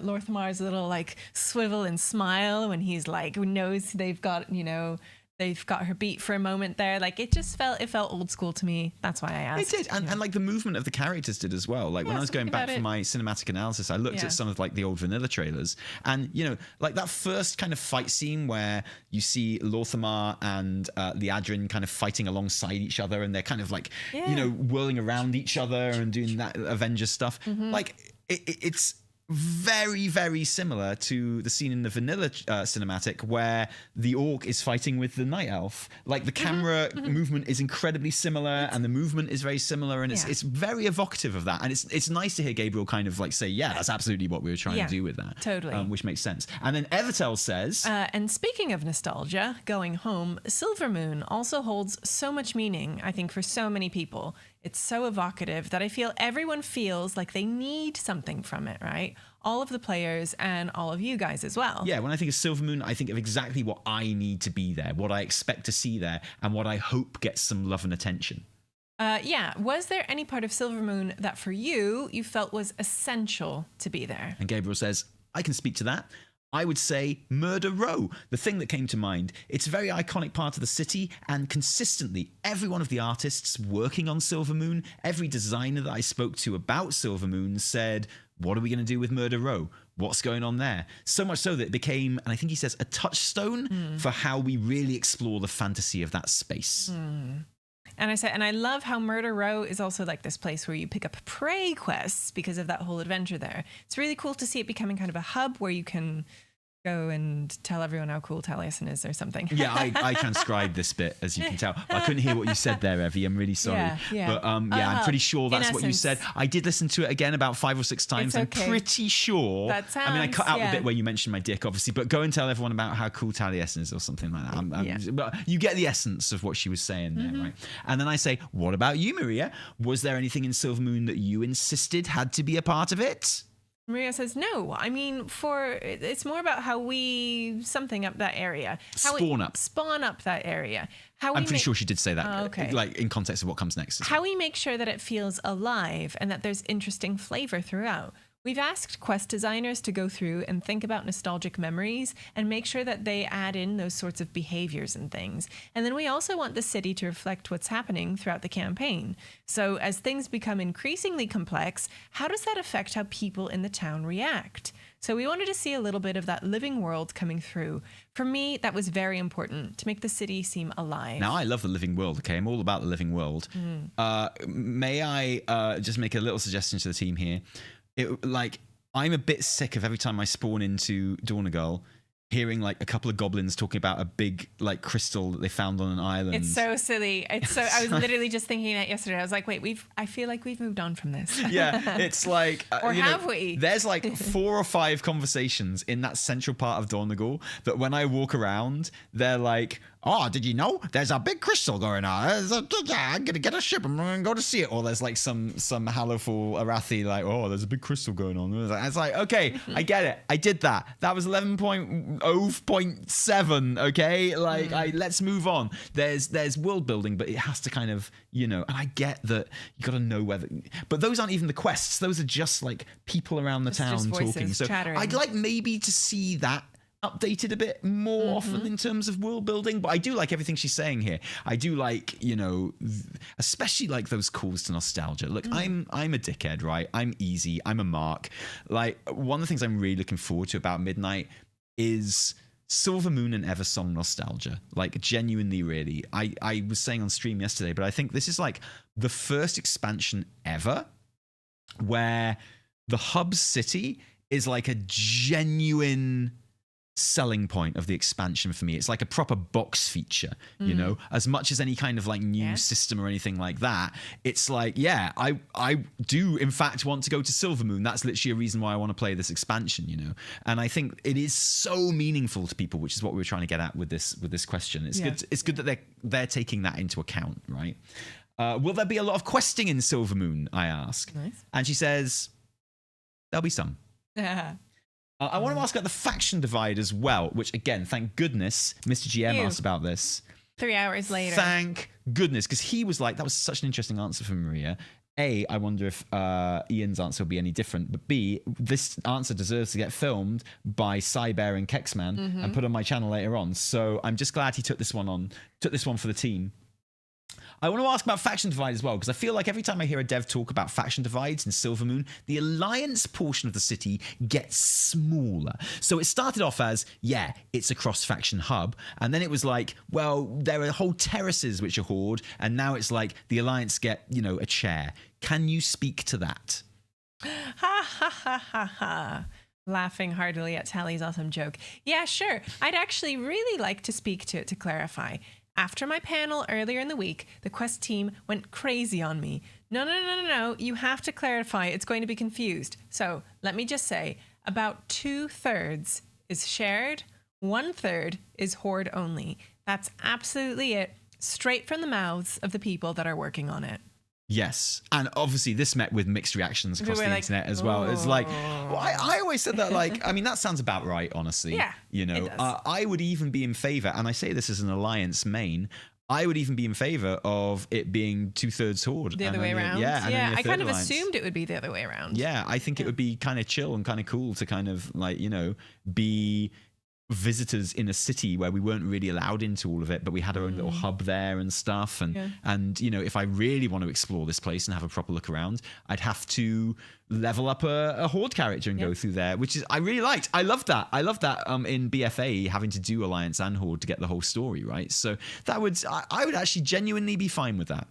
Lorthamar's little like swivel and smile when he's like knows they've got her beat for a moment there. Like it felt old school to me. That's why I asked. It did, and like the movement of the characters did as well. Like when I was going back for my cinematic analysis, I looked at some of like the old vanilla trailers, and you know, like that first kind of fight scene where you see Lorthamar and Liadrin kind of fighting alongside each other, and they're kind of like you know whirling around each other and doing that Avengers stuff. Like it's very, very similar to the scene in the vanilla cinematic where the orc is fighting with the night elf. Like the camera movement is incredibly similar, and the movement is very similar, and it's very evocative of that. And it's nice to hear Gabriel kind of like say, yeah, that's absolutely what we were trying to do with that. Totally. Which makes sense. And then Evertel says... and speaking of nostalgia, going home, Silvermoon also holds so much meaning, I think, for so many people. It's so evocative that I feel everyone feels like they need something from it, right? All of the players and all of you guys as well. Yeah, when I think of Silvermoon, I think of exactly what I need to be there, what I expect to see there, and what I hope gets some love and attention. Was there any part of Silvermoon that for you felt was essential to be there? And Gabriel says, I can speak to that. I would say Murder Row, the thing that came to mind. It's a very iconic part of the city, and consistently, every one of the artists working on Silvermoon, every designer that I spoke to about Silvermoon said, what are we going to do with Murder Row? What's going on there? So much so that it became, and I think he says, a touchstone for how we really explore the fantasy of that space. And I love how Murder Row is also like this place where you pick up prey quests because of that whole adventure there. It's really cool to see it becoming kind of a hub where you can go and tell everyone how cool Taliesin is or something. Yeah, I transcribed this bit, as you can tell. I couldn't hear what you said there, Evie. I'm really sorry. But I'm pretty sure that's what you said. I did listen to it again about 5 or 6 times. I'm pretty sure. That sounds, I cut out the bit where you mentioned my dick, obviously, but go and tell everyone about how cool Taliesin is or something like that. But you get the essence of what she was saying there, right? And then I say, what about you, Maria? Was there anything in Silvermoon that you insisted had to be a part of it? Maria says, no. I mean, it's more about how we something up that area. Spawn up that area. I'm pretty sure she did say that, like in context of what comes next. How we make sure that it feels alive and that there's interesting flavor throughout. We've asked quest designers to go through and think about nostalgic memories and make sure that they add in those sorts of behaviors and things. And then we also want the city to reflect what's happening throughout the campaign. So as things become increasingly complex, how does that affect how people in the town react? So we wanted to see a little bit of that living world coming through. For me, that was very important to make the city seem alive. Now, I love the living world, okay? I'm all about the living world. May I just make a little suggestion to the team here? I'm a bit sick of every time I spawn into Dornagal, hearing like a couple of goblins talking about a big like crystal that they found on an island. It's so silly. It's so. I was literally just thinking that yesterday. I was like, wait, I feel like we've moved on from this. Yeah, it's like, or have we? There's like 4 or 5 conversations in that central part of Dornagal that when I walk around, they're like, oh, did you know there's a big crystal going on? I'm gonna get a ship. I'm gonna go to see it. Or there's like some Hallofull Arathi like, oh, there's a big crystal going on. It's like, okay, I get it. I did that. That was 11.0.7. Okay, like let's move on. There's world building, but it has to kind of, and I get that you got to know whether. But those aren't even the quests. Those are just like people around the town talking. So chattering. I'd like maybe to see that updated a bit more often in terms of world building, but I do like everything she's saying here. I do like, especially like those calls to nostalgia. Look, I'm a dickhead, right? I'm easy. I'm a mark. Like, one of the things I'm really looking forward to about Midnight is Silver Moon and Eversong nostalgia. Like, genuinely, really. I was saying on stream yesterday, but I think this is like the first expansion ever where the hub city is like a genuine selling point of the expansion for me. It's like a proper box feature, as much as any kind of like new system or anything like that. It's like, I do in fact want to go to Silver Moon. That's literally a reason why I want to play this expansion, and I think it is so meaningful to people, which is what we were trying to get at with this question. It's good that they're taking that into account, right? Will there be a lot of questing in Silver Moon, I ask. Nice. And she says there'll be some. I want to ask about the faction divide as well, which, again, thank goodness Mr. GM asked about this. 3 hours later. Thank goodness, because he was like, that was such an interesting answer from Maria. A, I wonder if Ian's answer will be any different. But B, this answer deserves to get filmed by Cybear and Kexman and put on my channel later on. So I'm just glad he took this one for the team. I want to ask about faction divide as well, because I feel like every time I hear a dev talk about faction divides in Silver Moon, the alliance portion of the city gets smaller. So it started off as, it's a cross-faction hub, and then it was like, well, there are whole terraces which are Horde, and now it's like the alliance get, a chair. Can you speak to that? Ha ha ha ha ha. Laughing heartily at Tally's awesome joke. Yeah, sure. I'd actually really like to speak to it to clarify. After my panel earlier in the week, the Quest team went crazy on me. No. You have to clarify. It's going to be confused. So let me just say, about 2/3 is shared, 1/3 is Horde only. That's absolutely it. Straight from the mouths of the people that are working on it. Yes. And obviously this met with mixed reactions across the internet as well. It's like, I always said that, like, I mean, that sounds about right, honestly. Yeah, it does. I would even be in favor, and I say this as an alliance main, I would even be in favor of it being 2/3 Horde. The other way around? Yeah. I kind of assumed it would be the other way around. Yeah, I think it would be kind of chill and kind of cool to kind of like, be visitors in a city where we weren't really allowed into all of it, but we had our own little hub there and stuff. And if I really want to explore this place and have a proper look around, I'd have to level up a Horde character and go through there, which is I really liked. I love that in BFA having to do Alliance and Horde to get the whole story right. So that would I would actually genuinely be fine with that.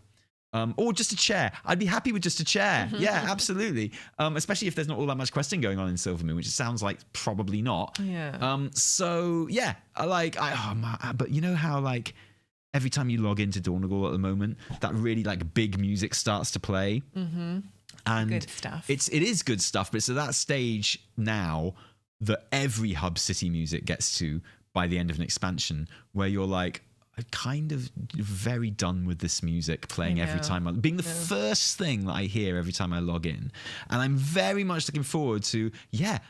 Or just a chair. I'd be happy with just a chair. Yeah, absolutely. Especially if there's not all that much questing going on in Silver Moon, which it sounds like probably not. Yeah. So yeah, but you know how like every time you log into Dornagal at the moment, that really like big music starts to play. And good stuff. It is good stuff, but it's at that stage now that every hub city music gets to by the end of an expansion, where you're like, I'm kind of very done with this music playing every time, being the first thing that I hear every time I log in. And I'm very much looking forward to,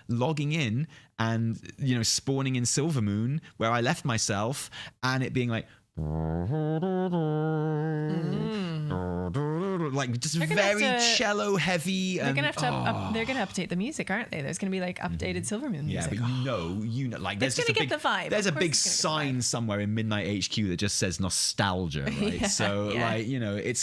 logging in and, spawning in Silver Moon where I left myself and it being like, like just very cello heavy. They're gonna have to. They're gonna update the music, aren't they? There's gonna be like updated Silver Moon music. Yeah, but you know, like there's it's just gonna get the vibe. There's a big sign somewhere in Midnight HQ that just says nostalgia, right? Like it's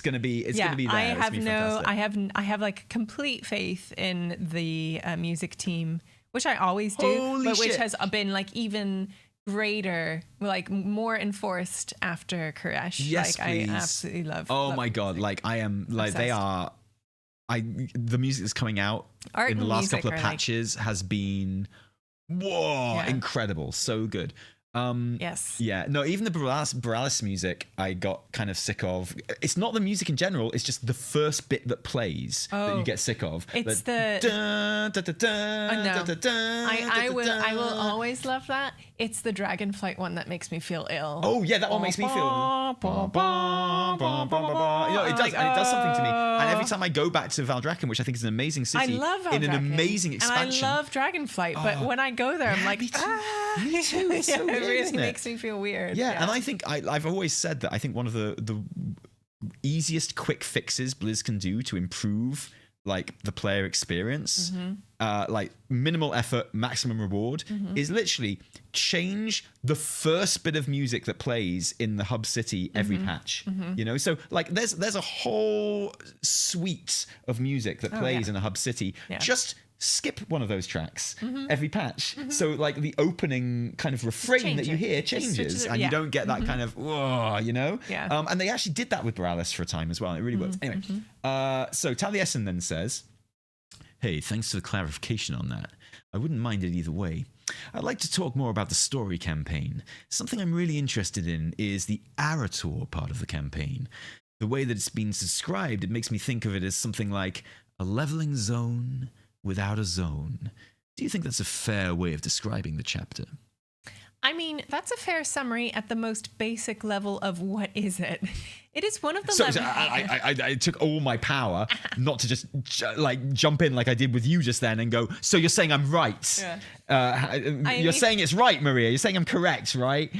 gonna be. It's gonna be there. I have like complete faith in the music team, which I always do, which has been like even greater, like more enforced after Koresh. Yes, like please. I absolutely love. Oh my god! Music. Like I am, like Obsessed. they are. The music that's coming out Art in the and last music couple of are, patches has been Whoa, Yeah. incredible. So good. Yes. Yeah, no, even the Borealis music I got kind of sick of. It's not the music in general, it's just the first bit that plays that you get sick of. It's I I will always love that. It's the Dragonflight one that makes me feel ill. Oh yeah, that one makes me feel. You know, it does, and it does something to me. And every time I go back to Valdrakken, which I think is an amazing city, I love in an Valdrakken, amazing expansion. And I love Dragonflight, but when I go there, I'm like, me too. Me too. It's so it weird, really isn't it? makes me feel weird. Yeah, and I think I've always said that I think one of the easiest quick fixes Blizz can do to improve like the player experience, like minimal effort, maximum reward, is literally change the first bit of music that plays in the hub city every patch. You know, so like there's a whole suite of music that plays in a hub city. Yeah. Just skip one of those tracks every patch. So like the opening kind of refrain that you hear changes, and you don't get that kind of, whoa, you know? Yeah. And they actually did that with Borealis for a time as well. It really worked. Anyway, so Taliesin then says, hey, thanks for the clarification on that. I wouldn't mind it either way. I'd like to talk more about the story campaign. Something I'm really interested in is the Arator part of the campaign. The way that it's been described, it makes me think of it as something like a leveling zone without a zone. Do you think that's a fair way of describing the chapter? I mean, that's a fair summary at the most basic level of what is it. It is one of the levels. I took all my power not to just like jump in like I did with you just then and go, so you're saying I'm right. Yeah. You're saying it's right, Maria. You're saying I'm correct, right?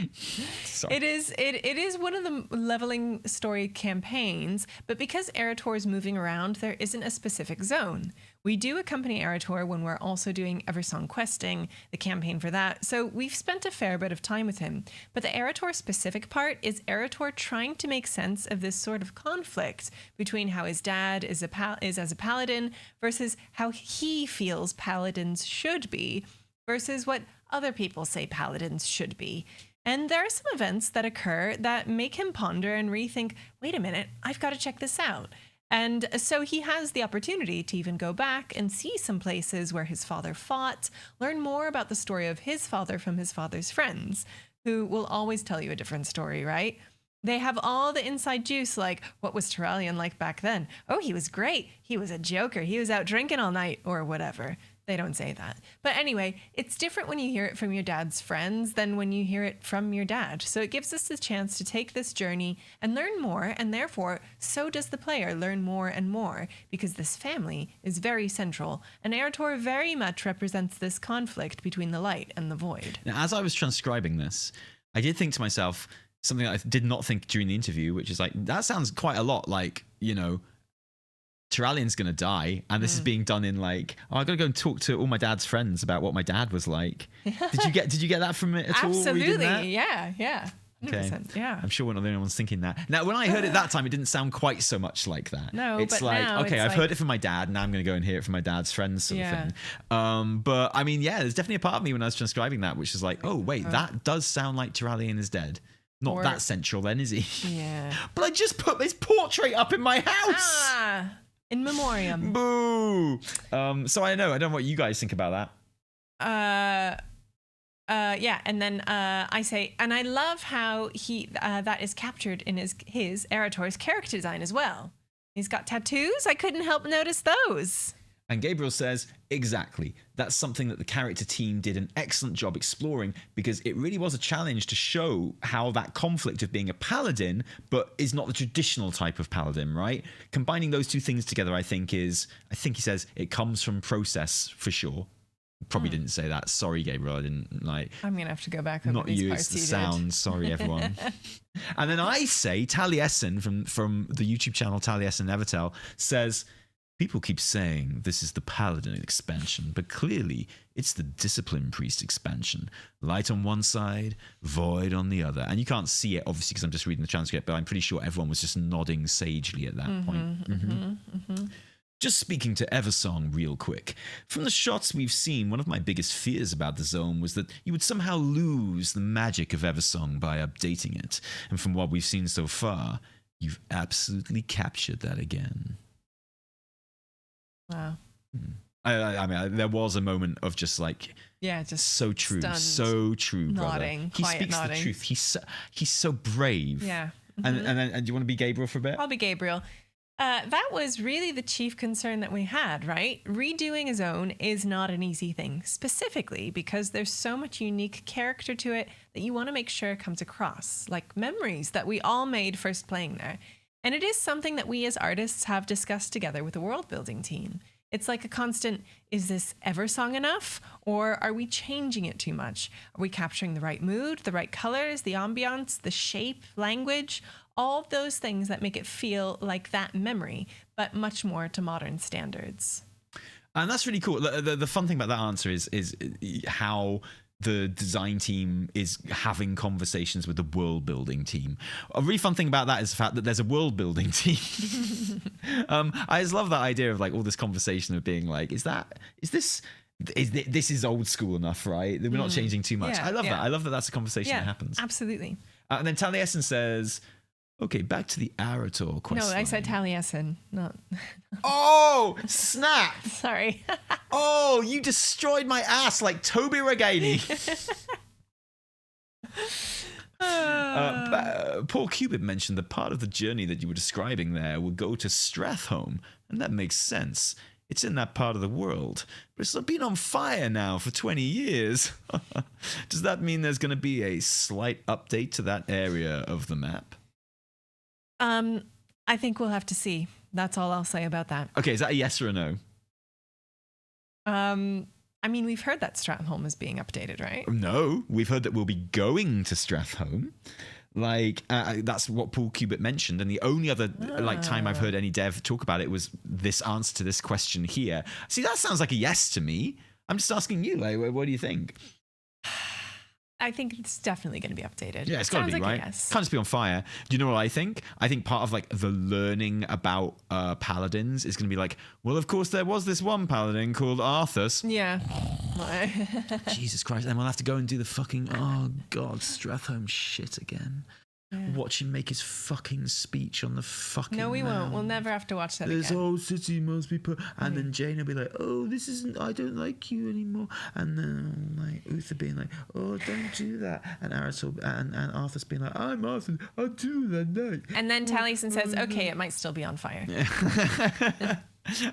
Sorry. It is one of the leveling story campaigns, but because Arator is moving around, there isn't a specific zone. We do accompany Arator when we're also doing Eversong questing, the campaign for that, so we've spent a fair bit of time with him. But the Arator specific part is Arator trying to make sense of this sort of conflict between how his dad is as a paladin versus how he feels paladins should be versus what other people say paladins should be. And there are some events that occur that make him ponder and rethink, wait a minute, I've got to check this out. And so he has the opportunity to even go back and see some places where his father fought, learn more about the story of his father from his father's friends, who will always tell you a different story, right? They have all the inside juice, like, what was Tyrellian like back then? Oh, he was great. He was a joker. He was out drinking all night or whatever. They don't say that. But anyway, it's different when you hear it from your dad's friends than when you hear it from your dad. So it gives us the chance to take this journey and learn more, and therefore, so does the player learn more and more, because this family is very central, and Arator very much represents this conflict between the light and the void. Now, as I was transcribing this, I did think to myself something that I did not think during the interview, which is like, that sounds quite a lot like, you know, Tyrellian's gonna die, and this is being done in like, oh, I gotta go and talk to all my dad's friends about what my dad was like. Did you get that from it at all? Absolutely, yeah. 100%, Okay. yeah. I'm sure we're not the only ones thinking that. Now, when I heard it that time, it didn't sound quite so much like that. No, it's but like, now okay, it's I've like, heard it from my dad, now I'm going to go and hear it from my dad's friends, sort of thing. But I mean, yeah, there's definitely a part of me when I was transcribing that, which is like, oh wait, that does sound like Tyrellian is dead. Not that central, then, is he? Yeah. But I just put this portrait up in my house. In memoriam. Boo. So I don't know what you guys think about that. Yeah, and then I say, and I love how he that is captured in his Arator's character design as well. He's got tattoos. I couldn't help notice those. And Gabriel says, exactly. That's something that the character team did an excellent job exploring, because it really was a challenge to show how that conflict of being a paladin, but is not the traditional type of paladin, right? Combining those two things together, I think he says, it comes from process for sure. Probably didn't say that. Sorry, Gabriel. I didn't like. I'm gonna have to go back over not these you. parts It's the sound. Sorry, everyone. And then I say Taliesin from the YouTube channel Taliesin Evertel says, people keep saying this is the Paladin expansion, but clearly it's the Discipline Priest expansion. Light on one side, void on the other. And you can't see it, obviously, because I'm just reading the transcript, but I'm pretty sure everyone was just nodding sagely at that point. Just speaking to Eversong real quick. From the shots we've seen, one of my biggest fears about the zone was that you would somehow lose the magic of Eversong by updating it. And from what we've seen so far, you've absolutely captured that again. Wow. I mean, there was a moment of just like, just so true, stunned, so true, brother. nodding, He quiet speaks nodding. the truth. He's so brave. Yeah. And do you want to be Gabriel for a bit? I'll be Gabriel. That was really the chief concern that we had, right? Redoing a zone is not an easy thing, specifically because there's so much unique character to it that you want to make sure it comes across, like memories that we all made first playing there. And it is something that we as artists have discussed together with the world building team. It's like a constant, is this Eversong enough? Or are we changing it too much? Are we capturing the right mood, the right colors, the ambiance, the shape, language? All of those things that make it feel like that memory, but much more to modern standards. And that's really cool. The fun thing about that answer is how the design team is having conversations with the world building team. A really fun thing about that is the fact that there's a world building team. I just love that idea of like all this conversation of being like, this is old school enough, right? We're not changing too much. Yeah, I love that. I love that that's a conversation that happens. Absolutely. And then Taliesin says, okay, back to the Arator question. No, I said Taliesin, not. Oh, snap. Sorry. Oh, you destroyed my ass like Toby Regaini. Paul Cubitt mentioned that part of the journey that you were describing there would go to Strathholm, and that makes sense. It's in that part of the world, but it's been on fire now for 20 years. Does that mean there's going to be a slight update to that area of the map? I think we'll have to see. That's all I'll say about that. Okay, is that a yes or a no? I mean, we've heard that Stratholme is being updated, right? No, we've heard that we'll be going to Strathholme. Like, that's what Paul Cubitt mentioned. And the only other time I've heard any dev talk about it was this answer to this question here. See, that sounds like a yes to me. I'm just asking you, like, what do you think? I think it's definitely going to be updated. Yeah, it's got to be, like right? Yes. Can't just be on fire. Do you know what I think? I think part of like the learning about paladins is going to be like, well, of course there was this one paladin called Arthas. Yeah. Jesus Christ. And we'll have to go and do the fucking, oh God, Strathholme shit again. Yeah. Watch him make his fucking speech on the fucking No, we mound. won't. We'll never have to watch that This again. whole city must be put. And then Jane will be like, oh, this isn't, I don't like you anymore. And then like Uther being like, oh, don't do that. And Arator and Arthur's being like, I'm Arthur, I'll do that night. And then Taliesin says, okay, it might still be on fire.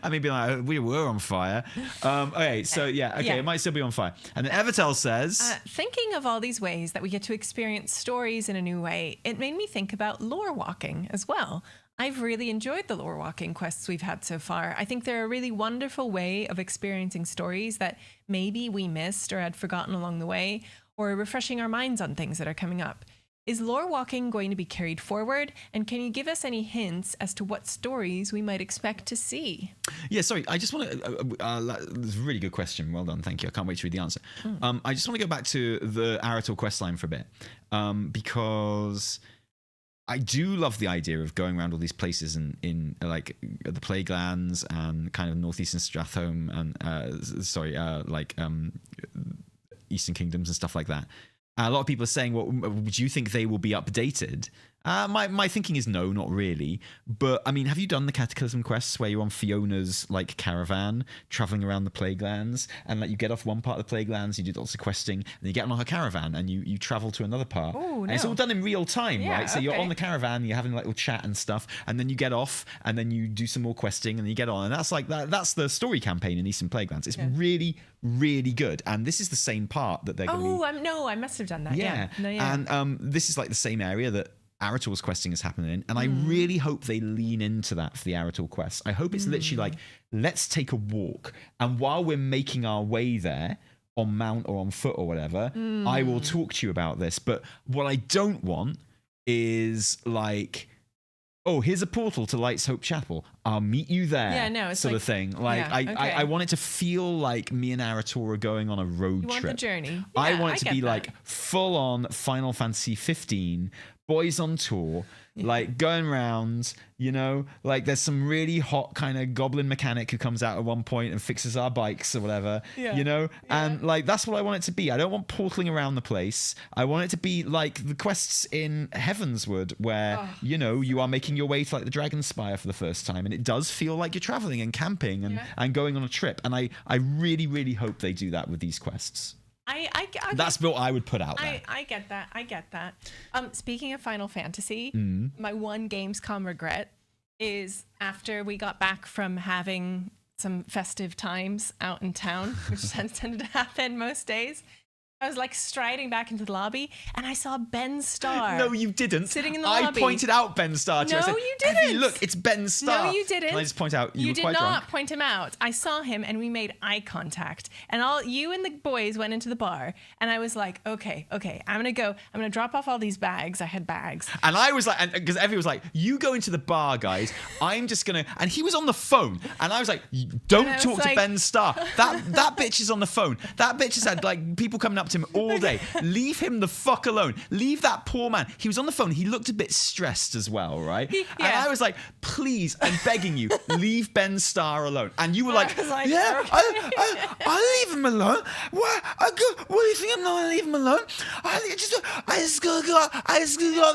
I mean, be like, we were on fire. Okay, so it might still be on fire. And then Evertel says, thinking of all these ways that we get to experience stories in a new way, it made me think about lore walking as well. I've really enjoyed the lore walking quests we've had so far. I think they're a really wonderful way of experiencing stories that maybe we missed or had forgotten along the way, or refreshing our minds on things that are coming up. Is lore walking going to be carried forward? And can you give us any hints as to what stories we might expect to see? Yeah, sorry. I just want to... that's a really good question. Well done. Thank you. I can't wait to read the answer. I just want to go back to the Arator questline for a bit. Because I do love the idea of going around all these places in like the Plaguelands and kind of northeastern Stratholme and Eastern Kingdoms and stuff like that. A lot of people are saying, well, do you think they will be updated? My thinking is no, not really. But, I mean, have you done the Cataclysm quests where you're on Fiona's, like, caravan, traveling around the Plaguelands, and, like, you get off one part of the Plaguelands, you do lots of questing, and you get on her caravan, and you travel to another part. Oh, no. And it's all done in real time, Yeah, right? So you're on the caravan, you're having, like, little chat and stuff, and then you get off, and then you do some more questing, and then you get on. And that's, like, that's the story campaign in Eastern Plaguelands. It's really, really good. And this is the same part that they're going to be... I must have done that. Yeah. No, yeah. And this is, like, the same area that Arator's questing is happening in, and I really hope they lean into that for the Arator quest. I hope it's literally like, let's take a walk, and while we're making our way there on mount or on foot or whatever, I will talk to you about this. But what I don't want is like, oh, here's a portal to Light's Hope Chapel, I'll meet you there. Yeah, no, it's sort like, of thing. Like, I want it to feel like me and Arator are going on a road trip. You want the journey. I Yeah, want it to be get that. like full on Final Fantasy 15, boys on tour, like going around, you know, like there's some really hot kind of goblin mechanic who comes out at one point and fixes our bikes or whatever, you know, and like that's what I want it to be. I don't want portaling around the place. I want it to be like the quests in Heavensward where, you know, you are making your way to like the Dragon Spire for the first time, and it does feel like you're traveling and camping and going on a trip. And I really, really hope they do that with these quests. That's what I would put out there. I get that. Speaking of Final Fantasy, my one Gamescom regret is after we got back from having some festive times out in town, which tended to happen most days. I was like striding back into the lobby and I saw Ben Starr. No, you didn't. Sitting in the lobby. I pointed out Ben Starr to you. No, I said, you didn't. Evie, look, it's Ben Starr. No, you didn't. And I just point out you were did quite not drunk. point him out. I saw him and we made eye contact. And you and the boys went into the bar and I was like, okay, I'm gonna drop off all these bags. I had bags. And I was like, because Evie was like, you go into the bar, guys. I'm just gonna, and he was on the phone. And I was like, don't talk to Ben Starr. That bitch is on the phone. That bitch has had like people coming up to him all day. Leave him the fuck alone. Leave that poor man. He was on the phone. He looked a bit stressed as well, right? And I was like, please, I'm begging you, leave Ben Starr alone. And you were like, yeah, okay. I'll leave him alone. What do you think I'm not going to leave him alone? I just gotta go up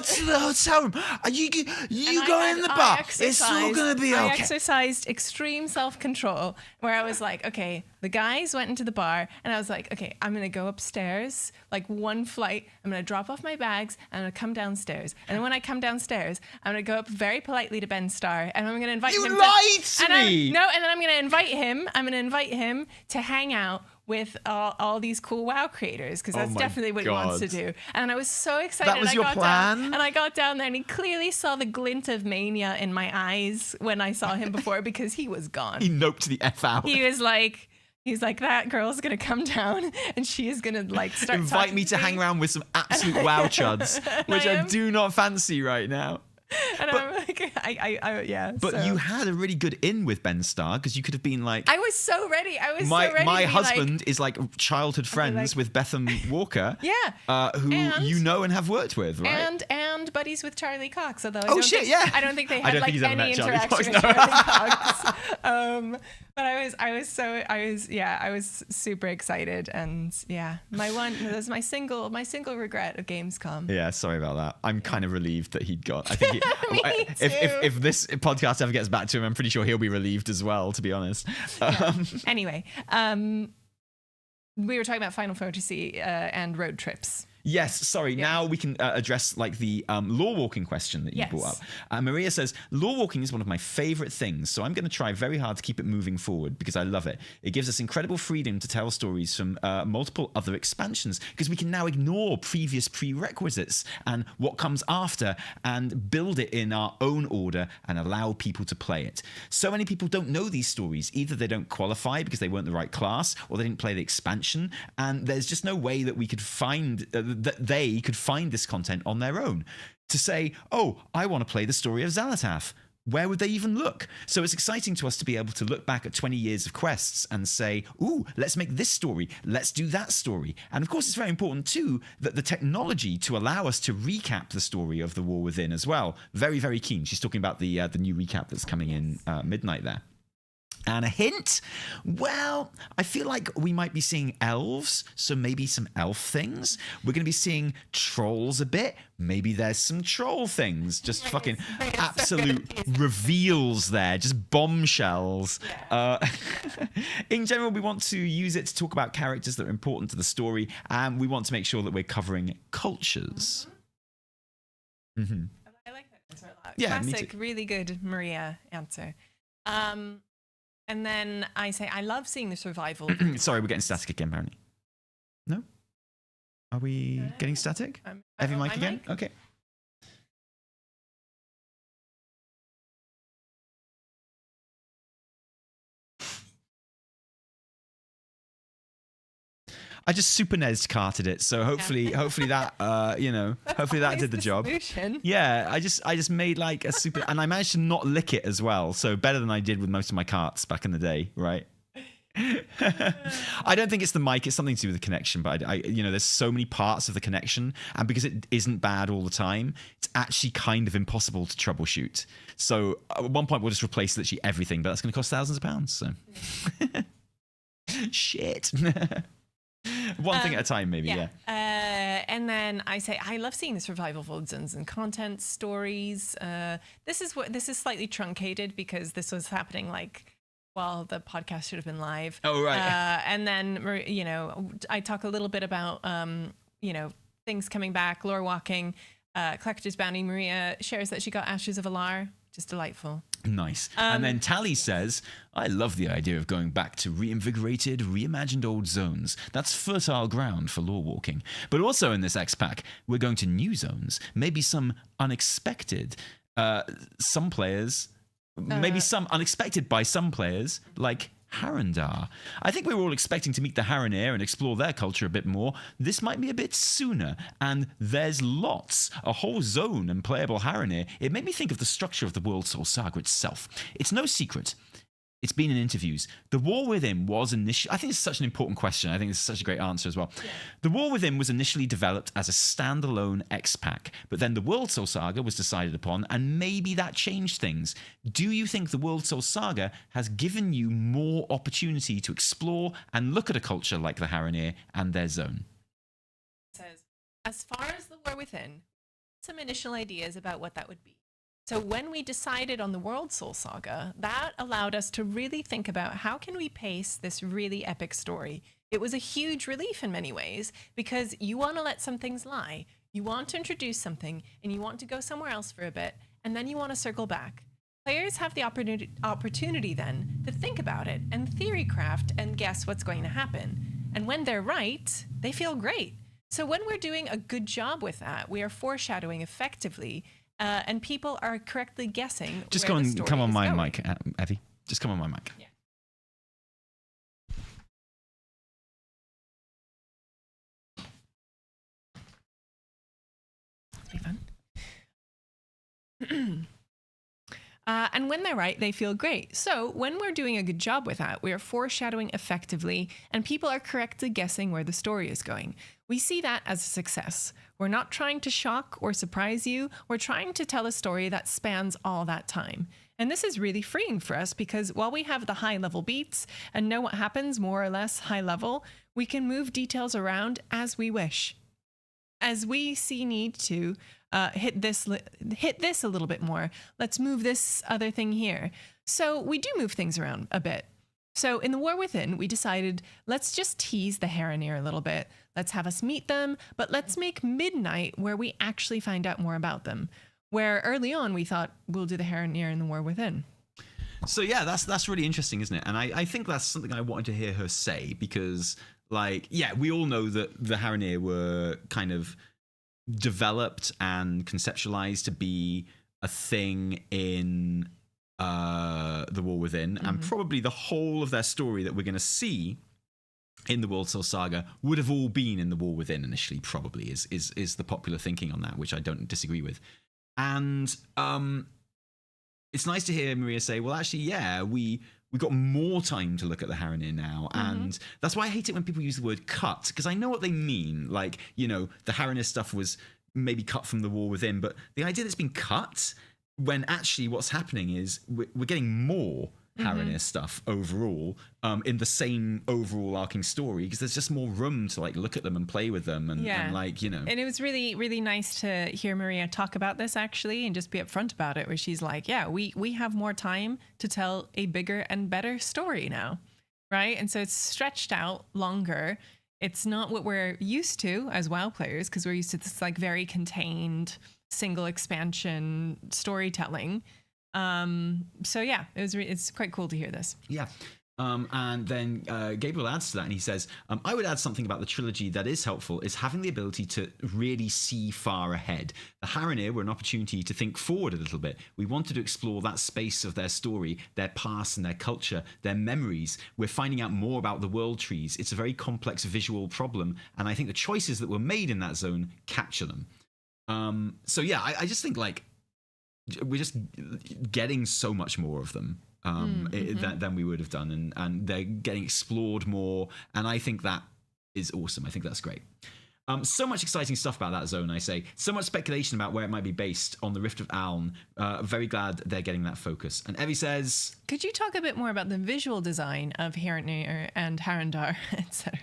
to the hotel room. You go in the bar. It's all going to be okay. I exercised extreme self-control where I was like, okay, the guys went into the bar and I was like, okay, I'm going to go upstairs, like one flight. I'm going to drop off my bags and I'm going to come downstairs. And then when I come downstairs, I'm going to go up very politely to Ben Starr and I'm going to invite him. You lied to me! And then I'm going to invite him. I'm going to invite him to hang out with all these cool WoW creators because that's definitely what he wants to do. And I was so excited. That was your plan? And I got down there and he clearly saw the glint of mania in my eyes when I saw him before because he was gone. He noped the F out. He's like, that girl's going to come down and she is going to like start invite me to hang around with some absolute WoW chuds, which I do not fancy right now. And I'm like, yeah. But you had a really good in with Ben Starr because you could have been like, I was so ready. My husband is like childhood friends with Betham Walker. Yeah. Who you know and have worked with, right? And buddies with Charlie Cox. Although I don't think they had like any interaction with Charlie Cox. But I was super excited, and that's my single regret of Gamescom. Yeah, sorry about that. I'm kind of relieved that he'd got. I think if this podcast ever gets back to him, I'm pretty sure he'll be relieved as well. To be honest. Anyway, we were talking about Final Fantasy and road trips. Yes, sorry. Yeah. Now we can address like the lore walking question that you brought up. Maria says, lore walking is one of my favorite things, so I'm going to try very hard to keep it moving forward because I love it. It gives us incredible freedom to tell stories from multiple other expansions because we can now ignore previous prerequisites and what comes after and build it in our own order and allow people to play it. So many people don't know these stories. Either they don't qualify because they weren't the right class or they didn't play the expansion, and there's just no way that we could find that they could find this content on their own. To say, oh, I want to play the story of Xalatath. Where would they even look? So it's exciting to us to be able to look back at 20 years of quests and say, ooh, let's make this story. Let's do that story. And of course, it's very important too that the technology to allow us to recap the story of the War Within as well. Very, very keen. She's talking about the new recap that's coming in midnight there. And a hint? Well, I feel like we might be seeing elves, so maybe some elf things. We're going to be seeing trolls a bit. Maybe there's some troll things. Just fucking absolute reveals there. Just bombshells. In general, we want to use it to talk about characters that are important to the story, and we want to make sure that we're covering cultures. Mm-hmm. I like that answer a lot. Yeah, classic, really good Maria answer. And then I say, I love seeing the survival. Sorry, we're getting static again, apparently. No? Are we getting static? Heavy mic again? Mic? Okay. I just super NES carted it, so hopefully that hopefully that did the job. Solution. Yeah, I just made like a super, and I managed to not lick it as well, so better than I did with most of my carts back in the day, right? I don't think it's the mic. It's something to do with the connection. But there's so many parts of the connection, and because it isn't bad all the time, it's actually kind of impossible to troubleshoot. So at one point, we'll just replace literally everything, but that's going to cost thousands of pounds. So shit. One thing at a time, maybe. Yeah. And then I say I love seeing the survival zones and content stories. This is slightly truncated because this was happening while the podcast should have been live. Oh, right. And then, I talk a little bit about, things coming back, lore walking, Collector's Bounty. Maria shares that she got Ashes of Alar. Just delightful. Nice. And then Tally says, I love the idea of going back to reinvigorated, reimagined old zones. That's fertile ground for lore walking. But also in this X-Pack, we're going to new zones. Maybe some unexpected. Some players... Maybe some unexpected by some players, like Harrendar. I think we were all expecting to meet the Harrenir and explore their culture a bit more. This might be a bit sooner, and there's lots. A whole zone and playable Harrenir. It made me think of the structure of the World Soul Saga itself. It's no secret. It's been in interviews. The War Within was initially... I think it's such an important question. I think it's such a great answer as well. Yeah. The War Within was initially developed as a standalone X-Pack, but then the World Soul Saga was decided upon, and maybe that changed things. Do you think the World Soul Saga has given you more opportunity to explore and look at a culture like the Harrenir and their zone? It says, as far as the War Within, some initial ideas about what that would be. So when we decided on the World Soul Saga, that allowed us to really think about how can we pace this really epic story. It was a huge relief in many ways because you want to let some things lie. You want to introduce something and you want to go somewhere else for a bit and then you want to circle back. Players have the opportunity then to think about it and theory craft and guess what's going to happen. And when they're right, they feel great. So when we're doing a good job with that, we are foreshadowing effectively. And people are correctly guessing. Just come on my mic, Evie. Just come on my mic. Yeah. It'll be fun. And when they're right, they feel great. So when we're doing a good job with that, we are foreshadowing effectively, and people are correctly guessing where the story is going. We see that as a success. We're not trying to shock or surprise you. We're trying to tell a story that spans all that time. And this is really freeing for us because while we have the high level beats and know what happens more or less high level, we can move details around as we wish. As we see need to hit this a little bit more. Let's move this other thing here. So we do move things around a bit. So in the War Within, we decided, let's just tease the Harrenir a little bit. Let's have us meet them, but let's make midnight where we actually find out more about them. Where early on we thought we'll do the Harrenir in the War Within. So yeah, that's really interesting, isn't it? And I think that's something I wanted to hear her say because, we all know that the Harrenir were kind of developed and conceptualized to be a thing in the War Within, and probably the whole of their story that we're going to see in the World Soul Saga would have all been in the War Within initially. Probably is the popular thinking on that, which I don't disagree with. And it's nice to hear Maria say, well, actually, yeah, we got more time to look at the Harrenir now. And that's why I hate it when people use the word cut, because I know what they mean. Like, the Harrenir stuff was maybe cut from the War Within, but the idea that it's been cut when actually what's happening is we're getting more Harrenir stuff overall in the same overall arcing story because there's just more room to look at them and play with them and And it was really, really nice to hear Maria talk about this actually and just be upfront about it, where she's like, yeah, we have more time to tell a bigger and better story now, right? And so it's stretched out longer. It's not what we're used to as WoW players because we're used to this very contained single expansion storytelling. So yeah, it's quite cool to hear this. Yeah. And then Gabriel adds to that and he says, I would add something about the trilogy that is helpful is having the ability to really see far ahead. The Harrenir were an opportunity to think forward a little bit. We wanted to explore that space of their story, their past and their culture, their memories. We're finding out more about the world trees. It's a very complex visual problem, and I think the choices that were made in that zone capture them. So yeah, I just think we're just getting so much more of them. than we would have done, and they're getting explored more, and I think that is awesome. I think that's great. So much exciting stuff about that zone, I say. So much speculation about where it might be based on the Rift of Aln. Very glad they're getting that focus. And Evie says... Could you talk a bit more about the visual design of Haranir and Harandar, etc.?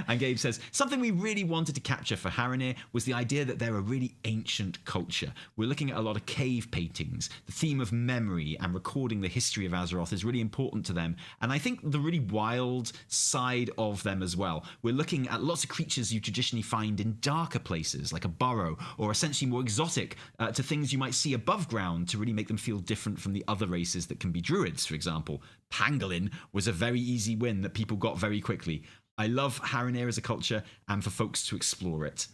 And Gabe says, something we really wanted to capture for Haranir was the idea that they're a really ancient culture. We're looking at a lot of cave paintings. The theme of memory and recording the history of Azeroth is really important to them. And I think the really wild side of them as well. We're looking at lots of creatures you traditionally find in darker places, like a burrow, or essentially more exotic, to things you might see above ground to really make them feel different from the other races that can be druids, for example. Pangolin was a very easy win that people got very quickly. I love Haranir as a culture and for folks to explore it.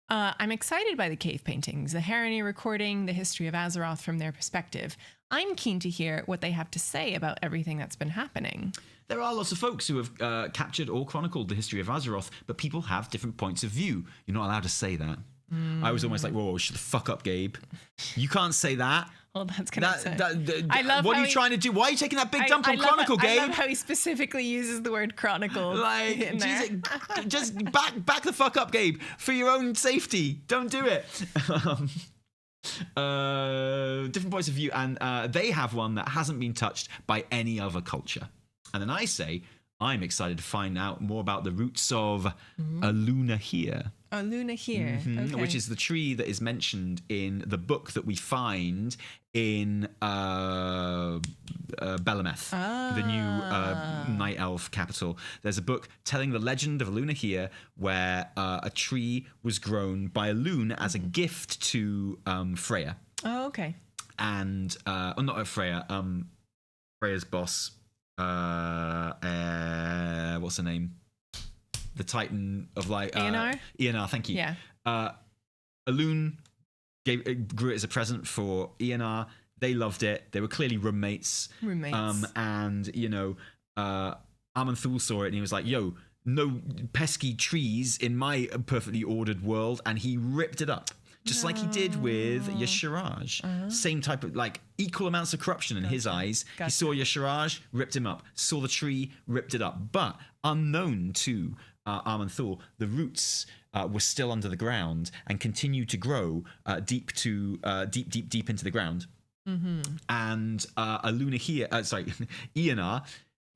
I'm excited by the cave paintings, the Haranir recording the history of Azeroth from their perspective. I'm keen to hear what they have to say about everything that's been happening. There are lots of folks who have captured or chronicled the history of Azeroth, but people have different points of view. You're not allowed to say that. I was almost like, whoa, shut the fuck up, Gabe. You can't say that. Well, that's going to say. I love what are you trying to do? Why are you taking that big dump on Chronicle, Gabe? I love how he specifically uses the word Chronicle. Like, in there. just back the fuck up, Gabe. For your own safety. Don't do it. Different points of view, and they have one that hasn't been touched by any other culture. And then I say, I'm excited to find out more about the roots of Aluna here. Aluna here, okay. Which is the tree that is mentioned in the book that we find in Belemeth, the new Night Elf capital. There's a book telling the legend of Aluna here, where a tree was grown by Alun as a gift to Freya. Oh, okay. And, not Freya, Freya's boss. What's her name? The Titan of Light. Eonar? Eonar, thank you. Yeah. Alun grew it as a present for Eonar. They loved it. They were clearly roommates. And, you know, Amanthul saw it and he was like, yo, no pesky trees in my perfectly ordered world. And he ripped it up. Just like he did with Yasharaj. Same type of, like, equal amounts of corruption in his eyes. He saw Yasharaj, ripped him up. Saw the tree, ripped it up. But unknown to Amanthul, the roots were still under the ground and continued to grow deep into the ground. And Aluna here, Eonar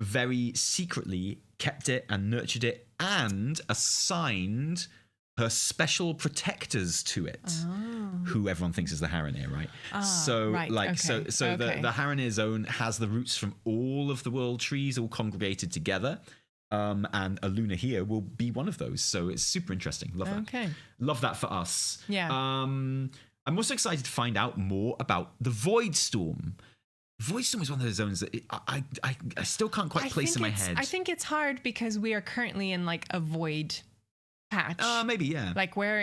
very secretly kept it and nurtured it and assigned her special protectors to it, who everyone thinks is the Haranir, right? The Haranir zone has the roots from all of the world trees all congregated together, and Aluna here will be one of those. So it's super interesting. Love that. Okay. Love that for us. Yeah. I'm also excited to find out more about the Void Storm. Void Storm is one of those zones that I still can't quite place in my head. I think it's hard because we are currently in like a void patch. Maybe, yeah. Like we're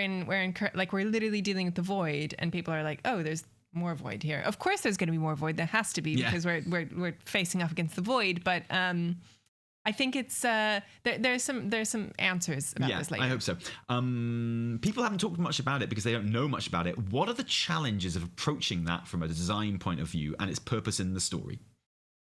literally dealing with the void, and people are like, oh, there's more void here. Of course, there's going to be more void. There has to be because we're facing off against the void. But I think it's there's some answers about this later. I hope so. People haven't talked much about it because they don't know much about it. What are the challenges of approaching that from a design point of view and its purpose in the story?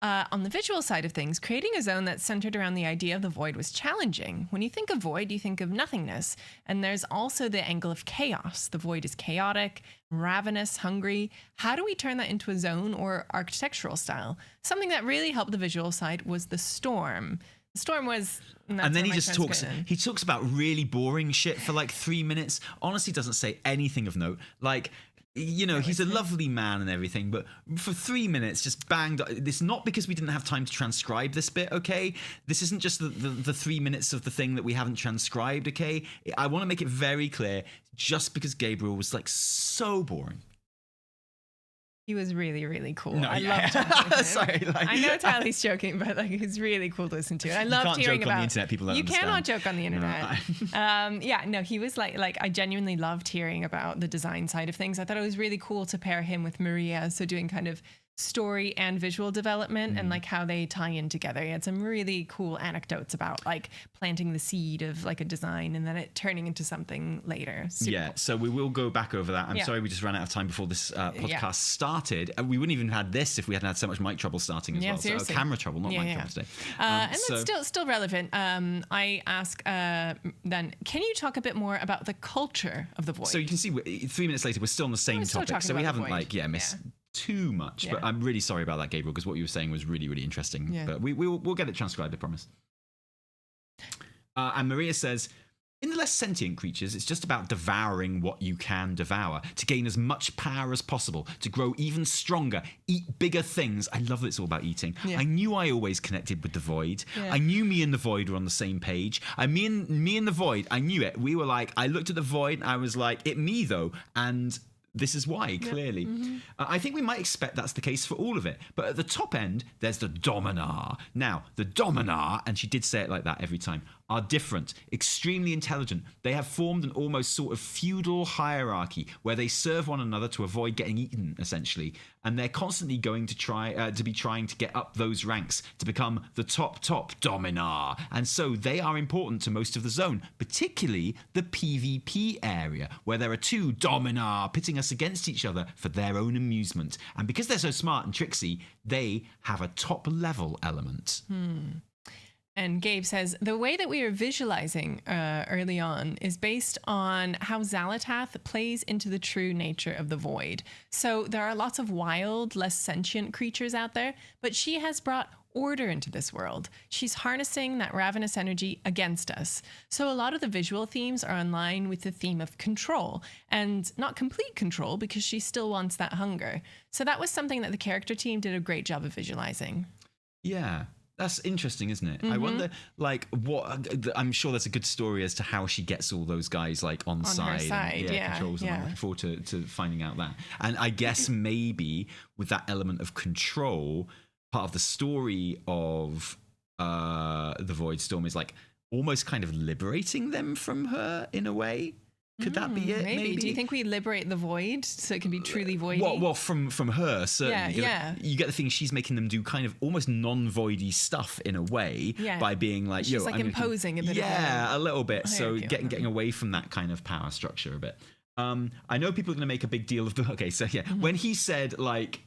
On the visual side of things, creating a zone that's centered around the idea of the void was challenging. When you think of void, you think of nothingness. And there's also the angle of chaos. The void is chaotic, ravenous, hungry. How do we turn that into a zone or architectural style? Something that really helped the visual side was the storm. The storm was... And then he talks about really boring shit for like 3 minutes. Honestly, doesn't say anything of note. Like... You know, he's a lovely man and everything, but for 3 minutes, just banged. It's not because we didn't have time to transcribe this bit, okay? This isn't just the 3 minutes of the thing that we haven't transcribed, okay? I want to make it very clear, just because Gabriel was, like, so boring. He was really, really cool. No, I loved talking to him. Sorry, I know Tally's joking, but like he's really cool to listen to. I loved hearing about. You can't joke on the internet. People don't understand. You cannot joke on the internet. He was like I genuinely loved hearing about the design side of things. I thought it was really cool to pair him with Maria, so doing kind of story and visual development and like how they tie in together. He had some really cool anecdotes about like planting the seed of like a design and then it turning into something later. Super cool. So we will go back over that. I'm sorry we just ran out of time before this podcast started. We wouldn't even have had this if we hadn't had so much mic trouble starting as well. Seriously. So camera trouble, not mic trouble today. And that's still relevant. I ask then, can you talk a bit more about the culture of the Void? So you can see 3 minutes later, we're still on the same topic. So we haven't missed too much. But I'm really sorry about that, Gabriel, because what you were saying was really, really interesting. Yeah. But we'll get it transcribed, I promise. And Maria says, in the less sentient creatures, it's just about devouring what you can devour, to gain as much power as possible, to grow even stronger, eat bigger things. I love that it's all about eating. I knew I always connected with the Void. I knew me and the Void were on the same page. Me and the Void, I knew it. We were like, I looked at the Void and I was like, it me though. And this is why, clearly. I think we might expect that's the case for all of it. But at the top end, there's the Dominar. Now, the Dominar, and she did say it like that every time, are different, extremely intelligent. They have formed an almost sort of feudal hierarchy where they serve one another to avoid getting eaten, essentially. And they're constantly going to trying to get up those ranks to become the top Dominar. And so they are important to most of the zone, particularly the PvP area, where there are two Dominar pitting us against each other for their own amusement. And because they're so smart and tricksy, they have a top level element. And Gabe says, the way that we are visualizing early on is based on how Xalatath plays into the true nature of the Void. So there are lots of wild, less sentient creatures out there, but she has brought order into this world. She's harnessing that ravenous energy against us. So a lot of the visual themes are in line with the theme of control, and not complete control because she still wants that hunger. So that was something that the character team did a great job of visualizing. Yeah. That's interesting, isn't it? I wonder, like, what? I'm sure there's a good story as to how she gets all those guys like on side. Her side, and, controls. And I'm looking forward to finding out that. And I guess maybe with that element of control, part of the story of the Void Storm is like almost kind of liberating them from her in a way. Could that be it? Maybe. Do you think we liberate the Void so it can be truly voidy? Well, from her, certainly. You get the thing she's making them do kind of almost non-voidy stuff in a way by being like, she's like imposing a bit. Yeah, a little bit. So getting away from that kind of power structure a bit. I know people are going to make a big deal of the... Okay, so when he said, like,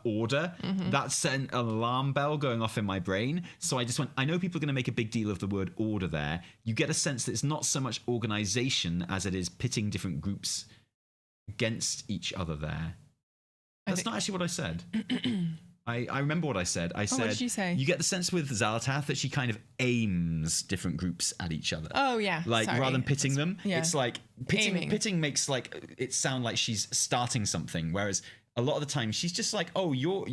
order, that sent an alarm bell going off in my brain. So I just went, I know people are going to make a big deal of the word order there. You get a sense that it's not so much organization as it is pitting different groups against each other there. That's not actually what I said. I remember what I said. I said, what did you say? You get the sense with Xalatath that she kind of aims different groups at each other. Oh, yeah. Like, rather than pitting them, it's like pitting makes like it sound like she's starting something, whereas a lot of the time she's just like, oh, you're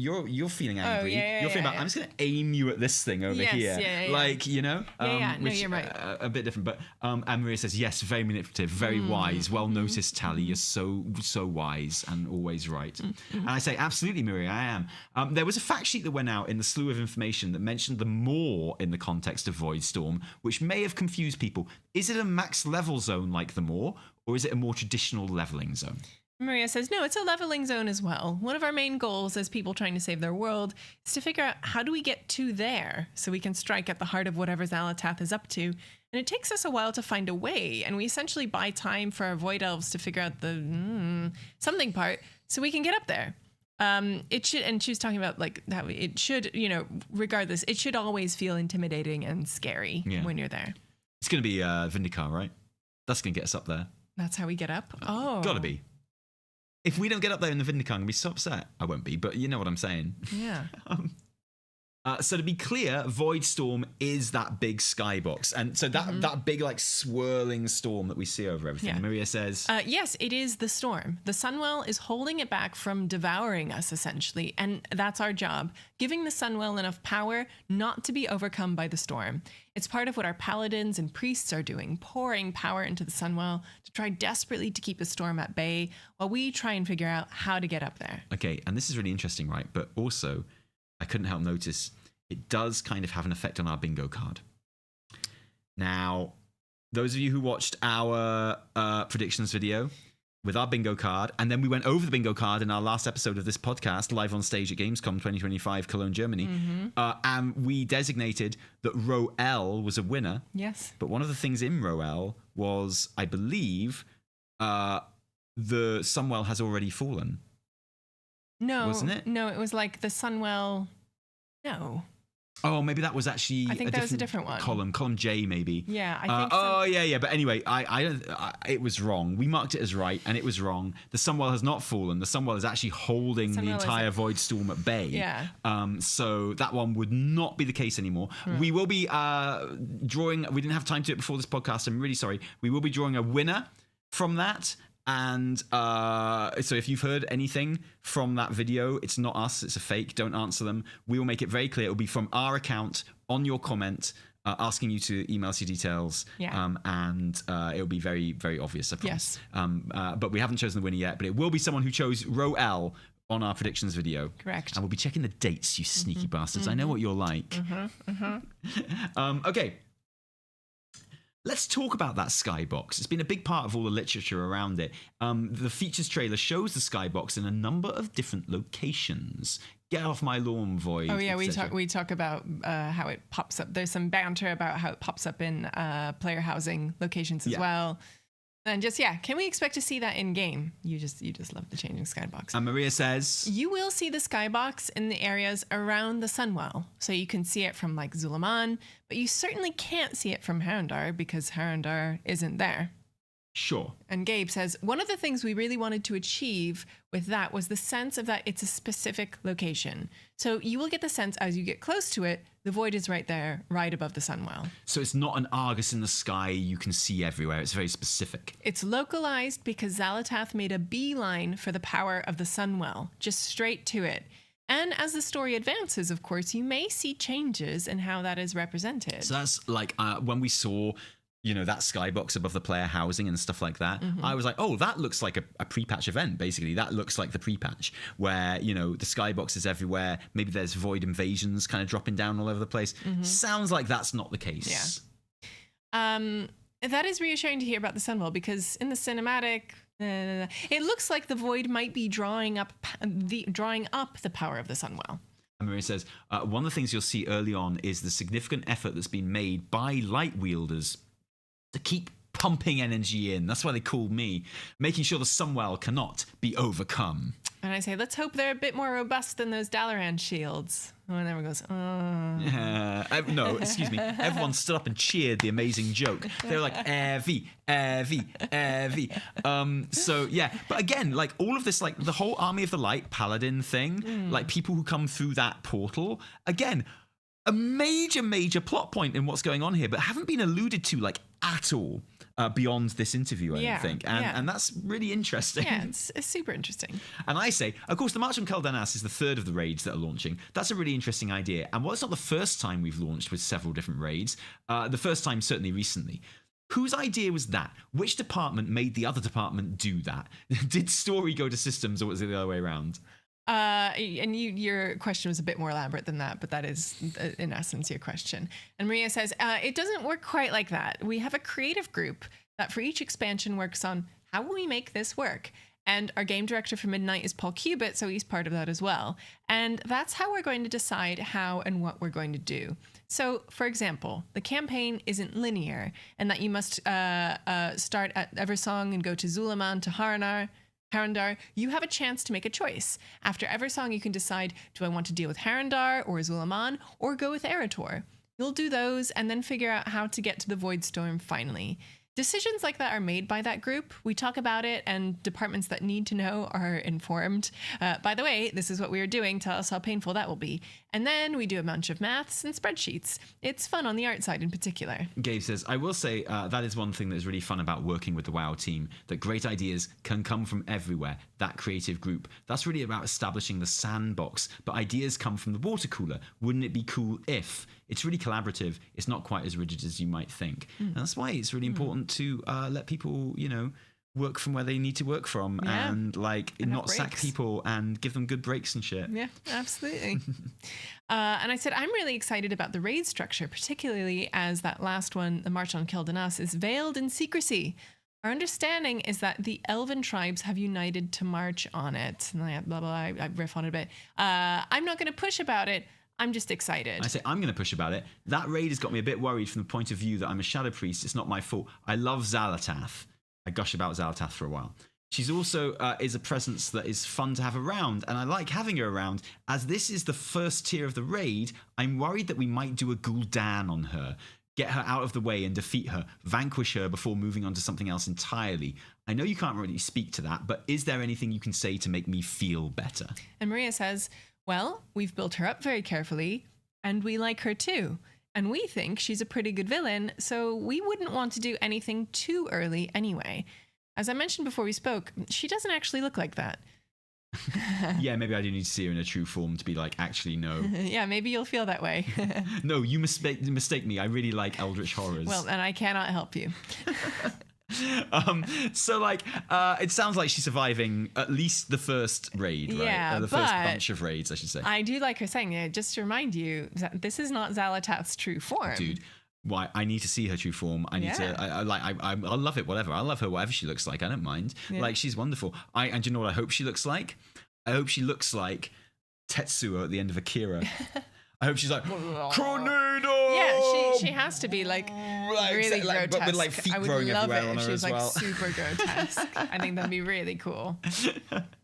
feeling angry. You're feeling I'm just going to aim you at this thing over here. Like, you know? No, you're right. A bit different. But Anne Maria says, yes, very manipulative, very wise. Well noticed, Tally. You're so wise and always right. And I say, absolutely, Maria, I am. There was a fact sheet that went out in the slew of information that mentioned the Maw in the context of Void Storm, which may have confused people. Is it a max level zone like the Maw, or is it a more traditional leveling zone? Maria says, no, it's a leveling zone as well. One of our main goals as people trying to save their world is to figure out how do we get to there so we can strike at the heart of whatever Xalatath is up to. And it takes us a while to find a way. And we essentially buy time for our Void Elves to figure out the something part so we can get up there. It should, and she was talking about like how it should, regardless, it should always feel intimidating and scary when you're there. It's going to be Vindicar, right? That's going to get us up there. That's how we get up? Oh. Gotta be. If we don't get up there in the Vindicar, I'm going to be so upset. I won't be, but you know what I'm saying. Yeah. So to be clear, Void Storm is that big skybox. And so that big, like, swirling storm that we see over everything. Yeah. Maria says... yes, it is the storm. The Sunwell is holding it back from devouring us, essentially. And that's our job, giving the Sunwell enough power not to be overcome by the storm. It's part of what our paladins and priests are doing, pouring power into the Sunwell to try desperately to keep the storm at bay while we try and figure out how to get up there. Okay, and this is really interesting, right? But also, I couldn't help notice... it does kind of have an effect on our bingo card. Now, those of you who watched our predictions video, with our bingo card, and then we went over the bingo card in our last episode of this podcast, live on stage at Gamescom 2025, Cologne, Germany. And we designated that row L was a winner. Yes. But one of the things in row L was, I believe, the Sunwell has already fallen. No. Wasn't it? No, it was like the Sunwell. No. Oh, maybe that was actually I think that was a different one. Column J, maybe. Yeah, I think so. Oh, yeah. But anyway, it was wrong. We marked it as right, and it was wrong. The Sunwell has not fallen. The Sunwell is actually holding the entire Void Storm at bay. Yeah. So that one would not be the case anymore. We will be drawing. We didn't have time to do it before this podcast. I'm really sorry. We will be drawing a winner from that. And so if you've heard anything from that video, it's not us, it's a fake. Don't answer them. We will make it very clear. It will be from our account on your comment, asking you to email us your details. Yeah. And it will be very, very obvious, I promise. Yes. But we haven't chosen the winner yet, but it will be someone who chose row L on our predictions video. Correct. And we'll be checking the dates, you sneaky bastards. I know what you're like. Okay. Let's talk about that skybox. It's been a big part of all the literature around it. The features trailer shows the skybox in a number of different locations. Get off my lawn, Void. Oh yeah, we talk about how it pops up. There's some banter about how it pops up in player housing locations as well. And just, can we expect to see that in game? You just love the changing skybox. And Maria says, you will see the skybox in the areas around the Sunwell. So you can see it from like Zulaman, but you certainly can't see it from Harandar because Harandar isn't there. Sure. And Gabe says, one of the things we really wanted to achieve with that was the sense of that it's a specific location. So you will get the sense as you get close to it, the void is right there, right above the Sunwell. So it's not an Argus in the sky you can see everywhere. It's very specific. It's localized because Xalatath made a beeline for the power of the Sunwell, just straight to it. And as the story advances, of course, you may see changes in how that is represented. So that's like when we saw, that skybox above the player housing and stuff like that. I was like, oh, that looks like a pre-patch event, basically. That looks like the pre-patch where, the skybox is everywhere. Maybe there's void invasions kind of dropping down all over the place. Sounds like that's not the case. Yeah. That is reassuring to hear about the Sunwell because in the cinematic, it looks like the void might be drawing up the power of the Sunwell. Maria says, one of the things you'll see early on is the significant effort that's been made by light wielders to keep pumping energy in. That's why they call me, making sure the Sunwell cannot be overcome. And I say, let's hope they're a bit more robust than those Dalaran shields. Oh, and everyone goes, oh. No, excuse me. Everyone stood up and cheered the amazing joke. They were like, Evie. So, yeah. But again, like all of this, like the whole Army of the Light Paladin thing, like people who come through that portal, again, a major plot point in what's going on here, but haven't been alluded to like at all beyond this interview, I don't think. And that's really interesting. Yeah, it's super interesting. And I say, of course, the March on Keldanas is the third of the raids that are launching. That's a really interesting idea. And while it's not the first time we've launched with several different raids, the first time certainly recently. Whose idea was that? Which department made the other department do that? Did story go to systems or was it the other way around? And your question was a bit more elaborate than that, but that is, in essence, your question. And Maria says, it doesn't work quite like that. We have a creative group that for each expansion works on how will we make this work? And our game director for Midnight is Paul Cubitt, so he's part of that as well. And that's how we're going to decide how and what we're going to do. So, for example, the campaign isn't linear, and that you must start at Eversong and go to Zulaman to Harandar, you have a chance to make a choice. After Eversong, you can decide, do I want to deal with Harandar or Zulaman or go with Eretor? You'll do those and then figure out how to get to the Void Storm finally. Decisions like that are made by that group. We talk about it and departments that need to know are informed. By the way, this is what we are doing. Tell us how painful that will be. And then we do a bunch of maths and spreadsheets. It's fun on the art side in particular. Gabe says, I will say that is one thing that is really fun about working with the WoW team, that great ideas can come from everywhere, that creative group. That's really about establishing the sandbox, but ideas come from the water cooler. Wouldn't it be cool if? It's really collaborative. It's not quite as rigid as you might think. And that's why it's really important to let people, work from where they need to work from and not sack people and give them good breaks and shit. Yeah, absolutely. And I said, I'm really excited about the raid structure, particularly as that last one, the March on Keldanas, is veiled in secrecy. Our understanding is that the elven tribes have united to march on it. And blah, blah, I riff on it a bit. I'm not going to push about it. I'm just excited. I say I'm going to push about it. That raid has got me a bit worried from the point of view that I'm a Shadow Priest. It's not my fault. I love Xalatath. I gush about Xalatath for a while. She's also is a presence that is fun to have around, and I like having her around. As this is the first tier of the raid, I'm worried that we might do a Gul'dan on her. Get her out of the way and defeat her, vanquish her before moving on to something else entirely. I know you can't really speak to that, but is there anything you can say to make me feel better? And Maria says, well, we've built her up very carefully, and we like her too. And we think she's a pretty good villain, so we wouldn't want to do anything too early anyway. As I mentioned before we spoke, she doesn't actually look like that. Yeah, maybe I do need to see her in a true form to be like, actually, no. Yeah, maybe you'll feel that way. No, you mistake me. I really like Eldritch Horrors. Well, and I cannot help you. So like it sounds like she's surviving at least the first raid, right? Yeah, The first bunch of raids, I should say. I do like her saying, just to remind you, this is not Xalatath's true form. Dude, why? I need to see her true form. I need to. I'll love it. Whatever. I'll love her. Whatever she looks like. I don't mind. Yeah. Like, she's wonderful. And you know what I hope she looks like? I hope she looks like Tetsuo at the end of Akira. I hope she's like, Tornado! Yeah, she has to be like really grotesque. But with like feet I would growing love everywhere it on if her she was as well. like super grotesque. I think that'd be really cool.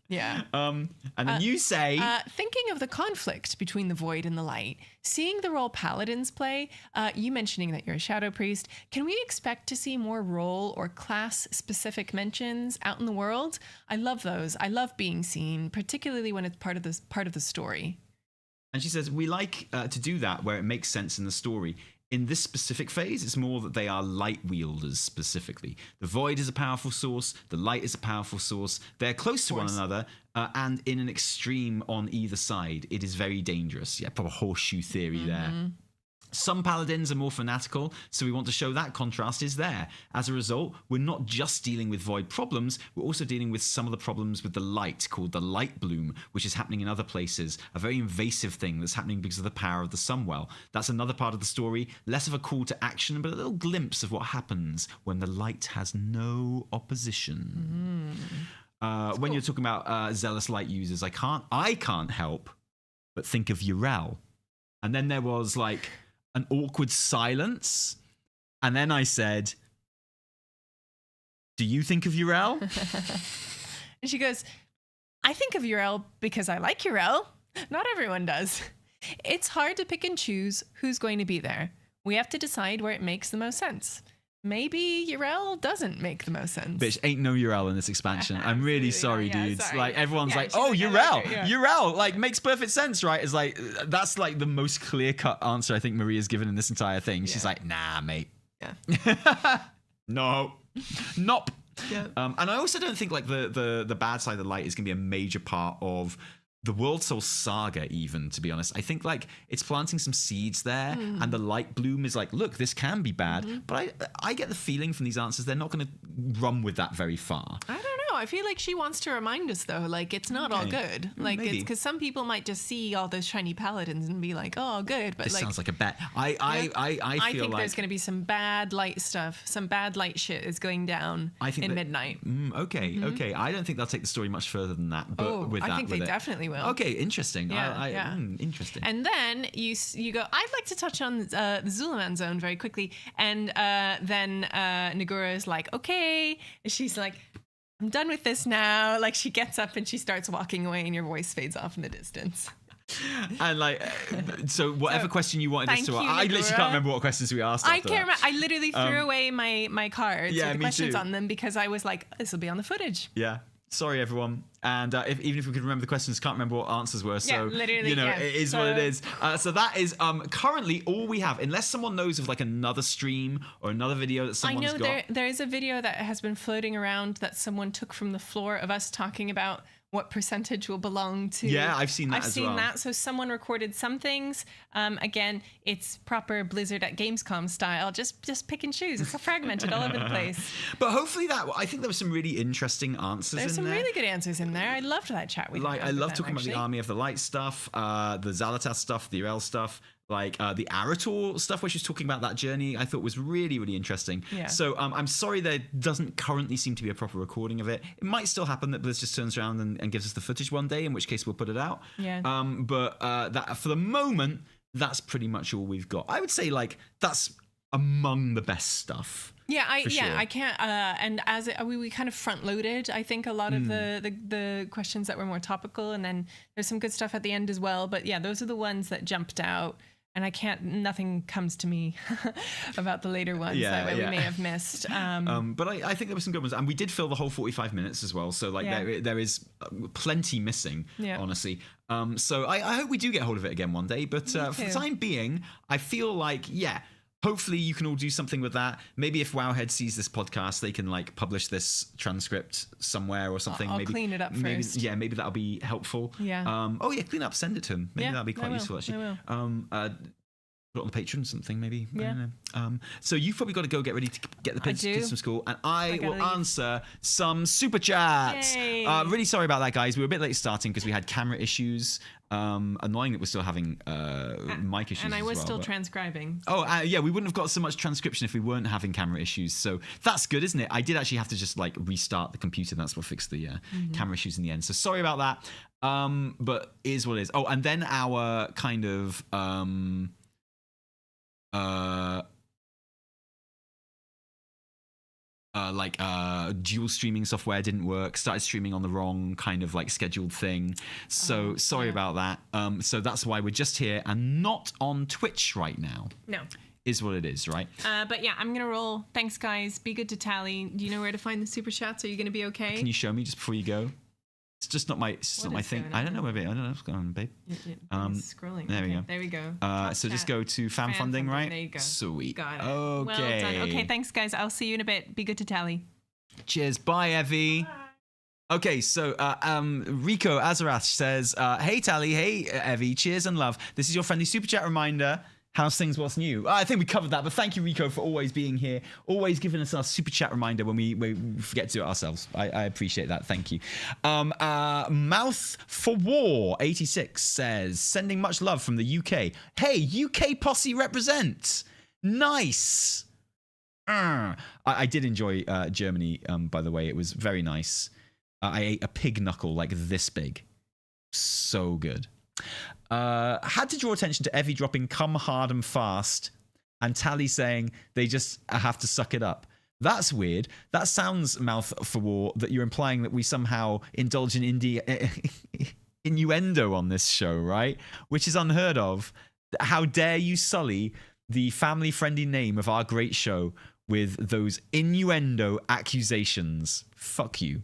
Yeah. And then you say, thinking of the conflict between the void and the light, seeing the role paladins play, you mentioning that you're a shadow priest, can we expect to see more role or class specific mentions out in the world? I love those. I love being seen, particularly when it's part of the story. and she says, we like to do that where it makes sense in the story. In this specific phase, it's more that they are light wielders specifically. The void is a powerful source. The light is a powerful source. They're close to one another, and in an extreme on either side. It is very dangerous. Yeah, proper horseshoe theory there. Some paladins are more fanatical, so we want to show that contrast is there. As a result, we're not just dealing with void problems, we're also dealing with some of the problems with the light, called the light bloom, which is happening in other places, a very invasive thing that's happening because of the power of the Sunwell. That's another part of the story, less of a call to action, but a little glimpse of what happens when the light has no opposition. When you're talking about zealous light users, I can't help but think of Yrel. And then there was like an awkward silence. And then I said, do you think of Yrel? And she goes, I think of Yrel because I like Yrel. Not everyone does. It's hard to pick and choose who's going to be there. We have to decide where it makes the most sense. Maybe Yrel doesn't make the most sense. Bitch, ain't no Yrel in this expansion. I'm really sorry, dudes. Sorry. Like, everyone's like, she's oh, like, Yrel. I like her, Yrel, like, makes perfect sense, right? It's like, that's like the most clear-cut answer I think Maria's given in this entire thing. She's like, nah, mate. Yeah. No. Nope. Yeah. And I also don't think like the bad side of the light is going to be a major part of the World Soul saga, even, to be honest. I think like it's planting some seeds there, and the light bloom is like, look, this can be bad. But I get the feeling from these answers they're not going to run with that very far. I don't know. I feel like she wants to remind us, though, like it's not all good. Like maybe. it's because some people might just see all those shiny paladins and be like, oh, good. But This like, sounds like a bet. I I feel think like there's going to be some bad light stuff. Some bad light shit is going down in midnight. Okay. I don't think they'll take the story much further than that. But I think they definitely will. Okay, interesting. Yeah. Interesting. And then you go, I'd like to touch on the Zulaman zone very quickly. And then Nagura is like, okay. And she's like, I'm done with this now. Like she gets up and she starts walking away and your voice fades off in the distance. And like, so whatever question you wanted us to ask, I literally Nagura. can't remember what questions we asked. I can't remember. I literally threw away my cards with the me questions too. on them because I was like, this will be on the footage. Yeah. Sorry, everyone. And even if we could remember the questions, can't remember what answers were. So, literally, it is what it is. So that is currently all we have. Unless someone knows of like another stream or another video that someone's got. I know there is a video that has been floating around that someone took from the floor of us talking about what percentage will belong to. Yeah, I've seen that I've as seen well. that. So someone recorded some things. Again, it's proper Blizzard at Gamescom style. Just pick and choose. It's fragmented all over the place. But hopefully I think there were some really interesting answers There's in some there. really good answers in there. I loved that chat we had. I love talking about actually. the Army of the Light stuff, the Xalatath stuff, the Yrel stuff. like the Arator stuff where she was talking about that journey. I thought was really, really interesting. Yeah. So I'm sorry there doesn't currently seem to be a proper recording of it. It might still happen that Blizz just turns around and gives us the footage one day, in which case we'll put it out. Yeah. But that for the moment, that's pretty much all we've got. I would say like that's among the best stuff. Yeah, For sure. I can't. And as we kind of front loaded, I think a lot of the questions that were more topical, and then there's some good stuff at the end as well. But yeah, those are the ones that jumped out, and nothing comes to me about the later ones that we may have missed. But I think there were some good ones, and we did fill the whole 45 minutes as well. So like there is plenty missing, honestly. So I hope we do get hold of it again one day. But for the time being, I feel like hopefully you can all do something with that. Maybe if Wowhead sees this podcast, they can like publish this transcript somewhere or something. I'll clean it up first. Yeah, maybe that'll be helpful. Yeah. Clean up, send it to him. Maybe that'll be quite useful actually. I will. Put it on the Patreon or something maybe. Yeah. I don't know. So you've probably got to go get ready to get the kids from school, and I will answer some super chats. Really sorry about that, guys. We were a bit late starting because we had camera issues. Annoying that we're still having mic issues. And I was still transcribing. We wouldn't have got so much transcription if we weren't having camera issues. So that's good, isn't it? I did actually have to just like restart the computer. That's what fixed the camera issues in the end. So sorry about that. But it is what it is. Oh, and then our kind of dual streaming software didn't work, started streaming on the wrong kind of like scheduled thing, so sorry about that. So that's why we're just here and not on Twitch right now. No, is what it is, right? But yeah, I'm gonna roll. Thanks, guys. Be good to Tally. Do you know where to find the super chats? Are you gonna be okay? Can you show me just before you go? It's just not my thing. I don't know, babe. I don't know what's going on, babe. Scrolling. There we go. So just go to fan funding, right? There you go. Sweet. Got it. Okay. Well done. Okay, thanks, guys. I'll see you in a bit. Be good to Tally. Cheers. Bye, Evie. Bye. Okay, so Rico Azarath says, hey, Tally. Hey, Evie. Cheers and love. This is your friendly super chat reminder. How's things? What's new? I think we covered that, but thank you, Rico, for always being here, always giving us our super chat reminder when we forget to do it ourselves. I appreciate that. Thank you. Mouth for War 86 says, sending much love from the UK. Hey, UK posse represent. Nice. I did enjoy Germany, by the way. It was very nice. I ate a pig knuckle like this big. So good. Had to draw attention to Evie dropping come hard and fast and Tally saying they just have to suck it up. That's weird. That sounds, Mouth for War, that you're implying that we somehow indulge in innuendo on this show, right? Which is unheard of. How dare you sully the family-friendly name of our great show with those innuendo accusations? Fuck you.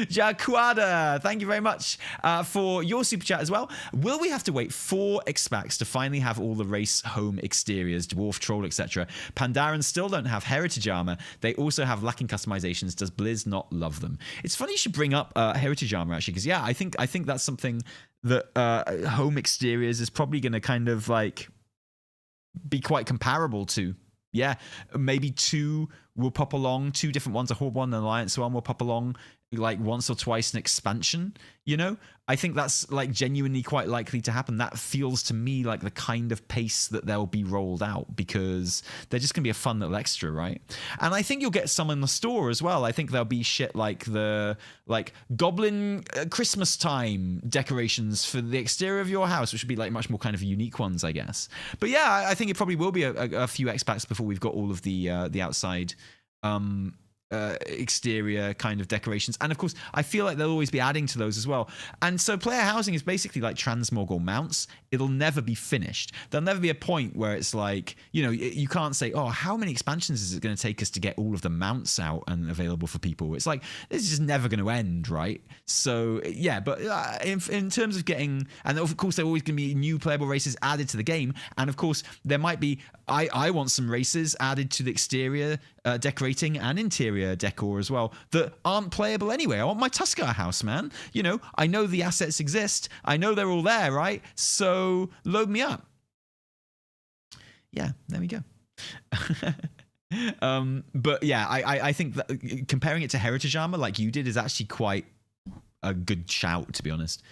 Jaquada, thank you very much for your super chat as well. Will we have to wait 4 expats to finally have all the race home exteriors, dwarf, troll, etc.? Pandaren still don't have heritage armor. They also have lacking customizations. Does Blizz not love them? It's funny you should bring up heritage armor actually, because I think that's something that home exteriors is probably going to kind of like be quite comparable to. Yeah, maybe 2 will pop along, 2 different ones, a Horde one and an Alliance one will pop along like once or twice an expansion, you know? I think that's like genuinely quite likely to happen. That feels to me like the kind of pace that they'll be rolled out because they're just gonna be a fun little extra, right? And I think you'll get some in the store as well. I think there'll be shit like the Goblin Christmas time decorations for the exterior of your house, which would be like much more kind of unique ones, I guess. But yeah, I think it probably will be a few expats before we've got all of the outside exterior kind of decorations, and of course I feel like they'll always be adding to those as well. And so player housing is basically like transmog mounts. It'll never be finished. There'll never be a point where it's like, you know, you can't say, oh, how many expansions is it going to take us to get all of the mounts out and available for people? It's like, this is just never going to end, right? So yeah, but in terms of getting, and of course there are always going to be new playable races added to the game, and of course there might be, I want some races added to the exterior decorating and interior decor as well that aren't playable anyway. I want my Tuscar house, man. You know, I know the assets exist. I know they're all there, right? So load me up. Yeah, there we go. But yeah, I think that comparing it to heritage armor like you did is actually quite a good shout, to be honest.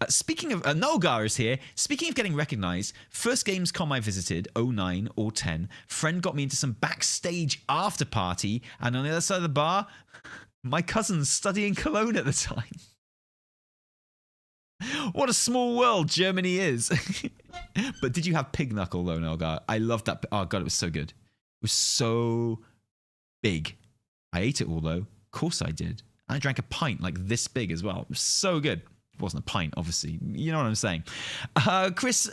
Speaking of, Nolgar is here. Speaking of getting recognized, first Gamescom I visited, 09 or 10, friend got me into some backstage after party, and on the other side of the bar, my cousin's studying Cologne at the time. What a small world Germany is. But did you have pig knuckle though, Nolgar? I loved that. Oh god, it was so good. It was so big. I ate it all though. Of course I did. I drank a pint like this big as well. It was so good. It wasn't a pint, obviously. You know what I'm saying. Chris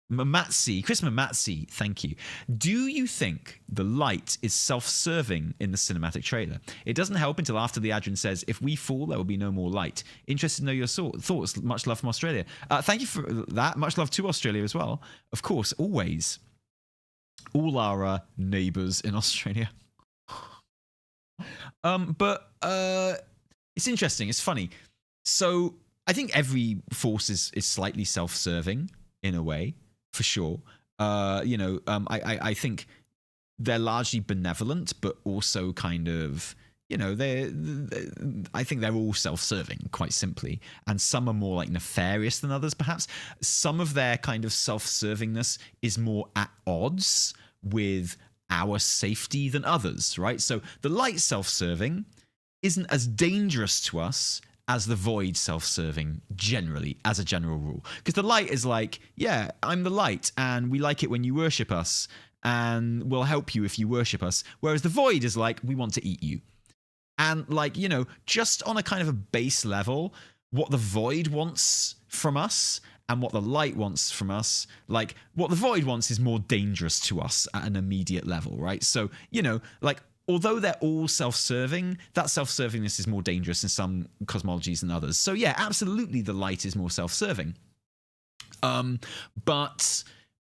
Mamatsi, thank you. Do you think the light is self-serving in the cinematic trailer? It doesn't help until after the Adrian says, if we fall, there will be no more light. Interested to know your thoughts. Much love from Australia. Thank you for that. Much love to Australia as well. Of course, always. All our neighbours in Australia. But it's interesting. It's funny. So I think every force is slightly self-serving in a way, for sure. I think they're largely benevolent, but also kind of, I think they're all self-serving, quite simply. And some are more like nefarious than others, perhaps. Some of their kind of self-servingness is more at odds with our safety than others, right? So the light self-serving isn't as dangerous to us as the void self-serving, generally, as a general rule. Because the light is like, yeah, I'm the light, and we like it when you worship us, and we'll help you if you worship us. Whereas the void is like, we want to eat you. And just on a kind of a base level, what the void wants from us and what the light wants from us, like what the void wants is more dangerous to us at an immediate level, right? So, although they're all self-serving, that self-servingness is more dangerous in some cosmologies than others. So yeah, absolutely the light is more self-serving. But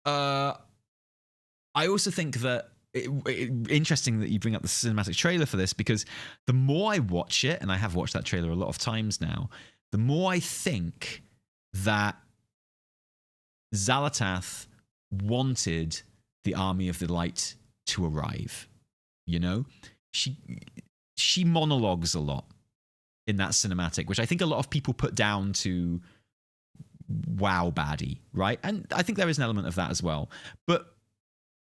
I also think that interesting that you bring up the cinematic trailer for this, because the more I watch it, and I have watched that trailer a lot of times now, the more I think that Xal'atath wanted the Army of the Light to arrive. She monologues a lot in that cinematic, which I think a lot of people put down to WoW baddie, right? And I think there is an element of that as well. But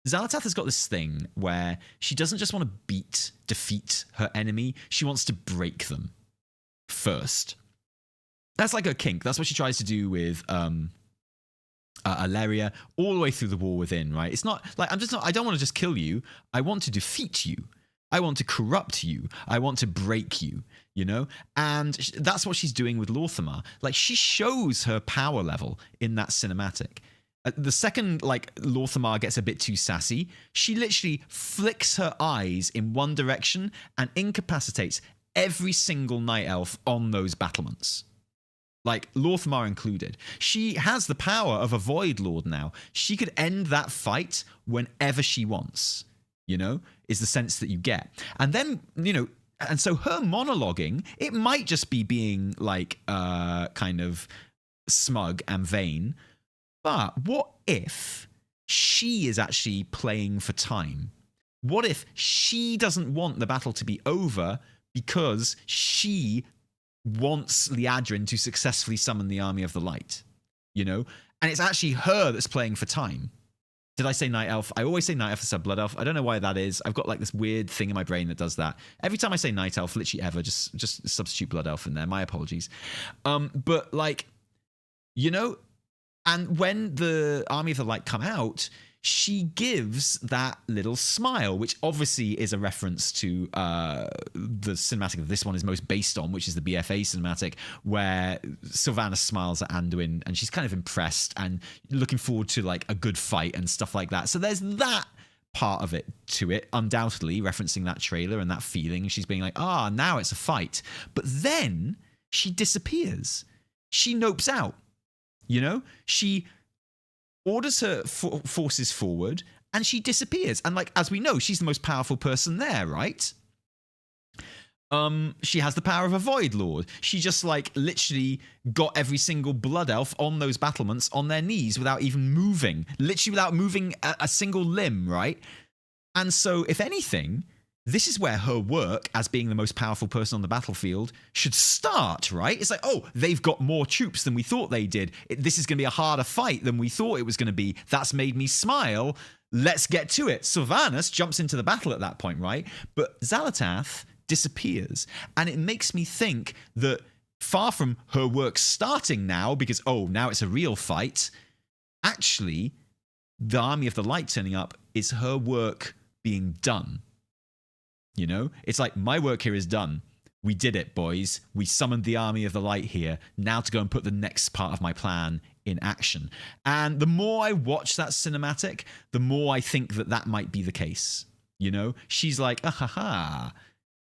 Xal'atath has got this thing where she doesn't just want to defeat her enemy, she wants to break them first. That's like her kink. That's what she tries to do with Alleria all the way through the War Within, right? It's not like I don't want to just kill you. I want to defeat you. I want to corrupt you. I want to break you, And that's what she's doing with Lorthamar. Like, she shows her power level in that cinematic. The second, Lorthamar gets a bit too sassy, she literally flicks her eyes in one direction and incapacitates every single night elf on those battlements. Like, Lorthamar included. She has the power of a Void Lord now. She could end that fight whenever she wants, is the sense that you get. And then, and so her monologuing, it might just be being, kind of smug and vain. But what if she is actually playing for time? What if she doesn't want the battle to be over because she wants Liadrin to successfully summon the Army of the Light, And it's actually her that's playing for time. Did I say Night Elf? I always say Night Elf instead of Blood Elf. I don't know why that is. I've got this weird thing in my brain that does that. Every time I say Night Elf, literally ever, just substitute Blood Elf in there. My apologies. But and when the Army of the Light come out, she gives that little smile, which obviously is a reference to the cinematic that this one is most based on, which is the BFA cinematic, where Sylvanas smiles at Anduin and she's kind of impressed and looking forward to a good fight and stuff like that. So there's that part of it to it, undoubtedly referencing that trailer and that feeling. She's being like, now it's a fight. But then she disappears. She nopes out. She orders her forces forward and she disappears. And as we know, she's the most powerful person there, right? She has the power of a Void Lord. She just literally got every single Blood Elf on those battlements on their knees without even moving. Literally without moving a single limb, right? And so, if anything, this is where her work as being the most powerful person on the battlefield should start, right? It's like, oh, they've got more troops than we thought they did. This is going to be a harder fight than we thought it was going to be. That's made me smile. Let's get to it. Sylvanas jumps into the battle at that point, right? But Xal'atath disappears. And it makes me think that far from her work starting now, because, oh, now it's a real fight, actually, the Army of the Light turning up is her work being done. You know, it's like, my work here is done. We did it, boys. We summoned the Army of the Light here. Now to go and put the next part of my plan in action. And the more I watch that cinematic, the more I think that that might be the case. You know, she's like, ha,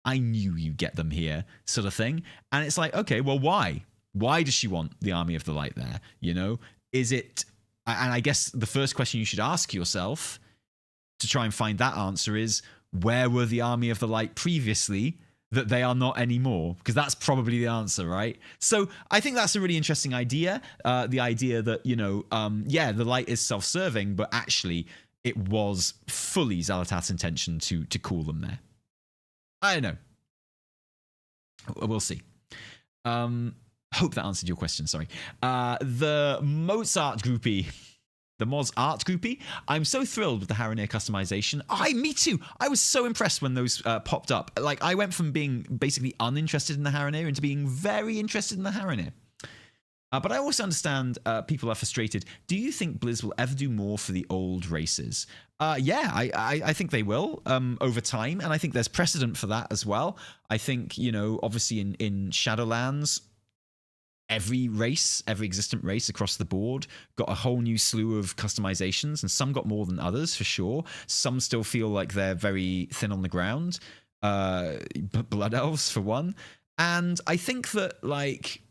I knew you'd get them here, sort of thing. And it's like, okay, well, why? Why does she want the Army of the Light there? You know, is it, and I guess the first question you should ask yourself to try and find that answer is, where were the Army of the Light previously that they are not anymore? Because that's probably the answer, right? So I think that's a really interesting idea. The idea that, you know, the light is self-serving, but actually it was fully Xal'atath's intention to call them there. I don't know. We'll see. Hope that answered your question, sorry. The Mozart groupie. The Moz Art groupie. I'm so thrilled with the Haranir customization. Me too. I was so impressed when those popped up. Like, I went from being basically uninterested in the Haranir into being very interested in the Haranir. But I also understand people are frustrated. Do you think Blizz will ever do more for the old races? I think they will over time. And I think there's precedent for that as well. I think, you know, obviously in Shadowlands, every existent race across the board got a whole new slew of customizations, and some got more than others for sure. Some still feel like they're very thin on the ground. Blood Elves for one. And I think that, like,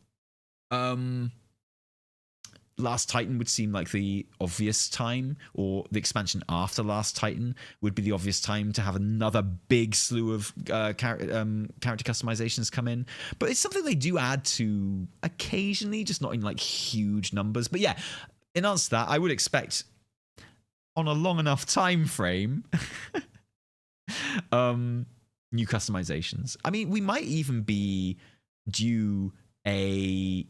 Last Titan would seem like the obvious time, or the expansion after Last Titan would be the obvious time to have another big slew of character customizations come in. But it's something they do add to occasionally, just not in like huge numbers. But yeah, in answer to that, I would expect on a long enough time frame new customizations. I mean, we might even be due a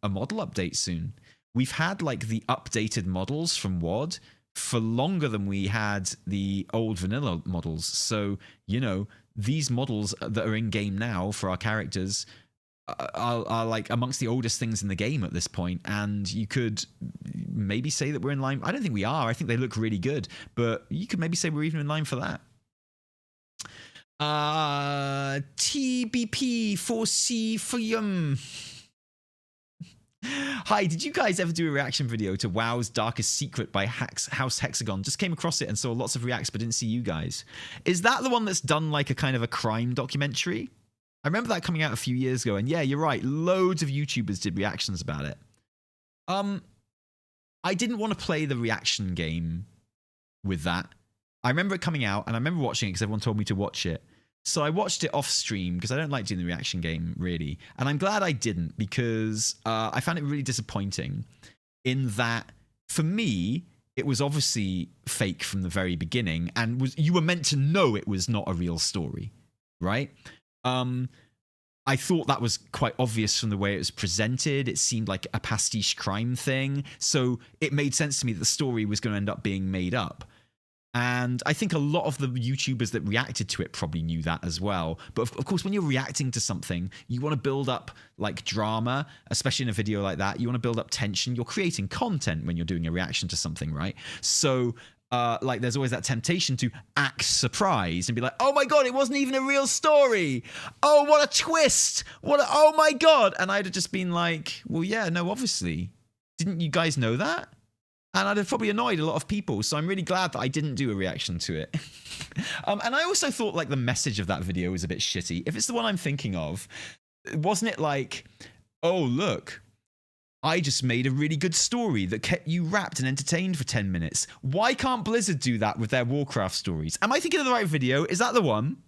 model update soon. We've had like the updated models from WoD for longer than we had the old vanilla models. So, you know, these models that are in game now for our characters are like amongst the oldest things in the game at this point. And you could maybe say that we're in line. I don't think we are. I think they look really good, but you could maybe say we're even in line for that. TBP 4C Freedom. Hi, did you guys ever do a reaction video to WoW's Darkest Secret by House Hexagon? Just came across it and saw lots of reacts, but didn't see you guys. Is that the one that's done like a kind of a crime documentary? I remember that coming out a few years ago, and yeah, you're right. Loads of YouTubers did reactions about it. I didn't want to play the reaction game with that. I remember it coming out, and I remember watching it because everyone told me to watch it. So I watched it off stream because I don't like doing the reaction game, really. And I'm glad I didn't, because I found it really disappointing in that, for me, it was obviously fake from the very beginning, and you were meant to know it was not a real story, right? I thought that was quite obvious from the way it was presented. It seemed like a pastiche crime thing. So it made sense to me that the story was going to end up being made up. And I think a lot of the YouTubers that reacted to it probably knew that as well. But of course, when you're reacting to something, you want to build up like drama, especially in a video like that. You want to build up tension. You're creating content when you're doing a reaction to something, right? So like there's always that temptation to act surprised and be like, oh my God, it wasn't even a real story. Oh, what a twist. Oh my God. And I'd have just been like, well, yeah, no, obviously. Didn't you guys know that? And I'd have probably annoyed a lot of people. So I'm really glad that I didn't do a reaction to it. And I also thought like the message of that video was a bit shitty. If it's the one I'm thinking of, wasn't it like, oh, look, I just made a really good story that kept you wrapped and entertained for 10 minutes. Why can't Blizzard do that with their Warcraft stories? Am I thinking of the right video? Is that the one?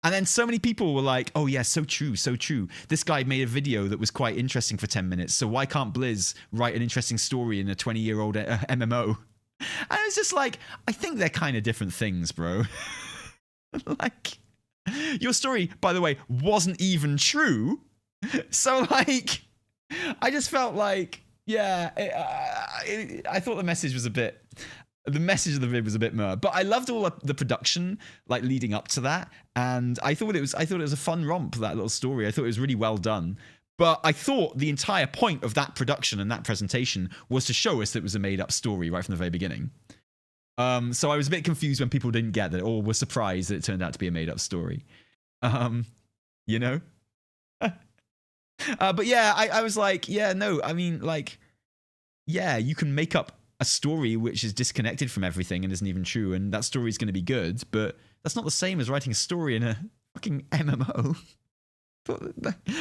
And then so many people were like, oh yeah, so true, so true. This guy made a video that was quite interesting for 10 minutes. So why can't Blizz write an interesting story in a 20-year-old MMO? And it's just like, I think they're kind of different things, bro. Like, your story, by the way, wasn't even true. So, like, I just felt like, yeah, I thought the message of the vid was a bit meh, but I loved all the production, like, leading up to that, and I thought it was a fun romp, that little story. I thought it was really well done. But I thought the entire point of that production and that presentation was to show us that it was a made-up story right from the very beginning. So I was a bit confused when people didn't get that or were surprised that it turned out to be a made-up story. You know? But yeah, I was like, yeah, no, I mean, like, yeah, you can make up a story which is disconnected from everything and isn't even true, and that story is going to be good, but that's not the same as writing a story in a fucking MMO.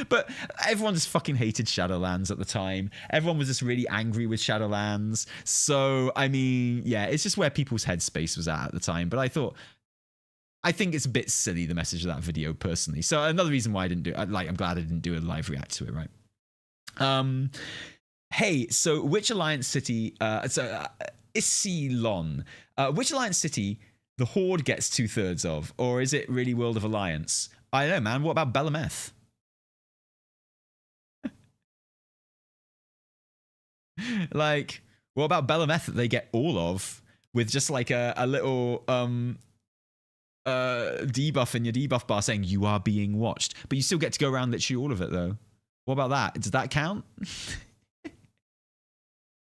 But everyone just fucking hated Shadowlands at the time. Everyone was just really angry with Shadowlands. So, I mean, yeah, it's just where people's headspace was at the time. But I think it's a bit silly, the message of that video, personally. So another reason why I didn't do it, like, I'm glad I didn't do a live react to it, right? Hey, so which Alliance city, Isilon, which Alliance city the Horde gets 2/3 of? Or is it really World of Alliance? I don't know, man. What about Belemeth? Like, what about Belemeth that they get all of with just like a little debuff in your debuff bar saying you are being watched, but you still get to go around literally all of it though? What about that? Does that count?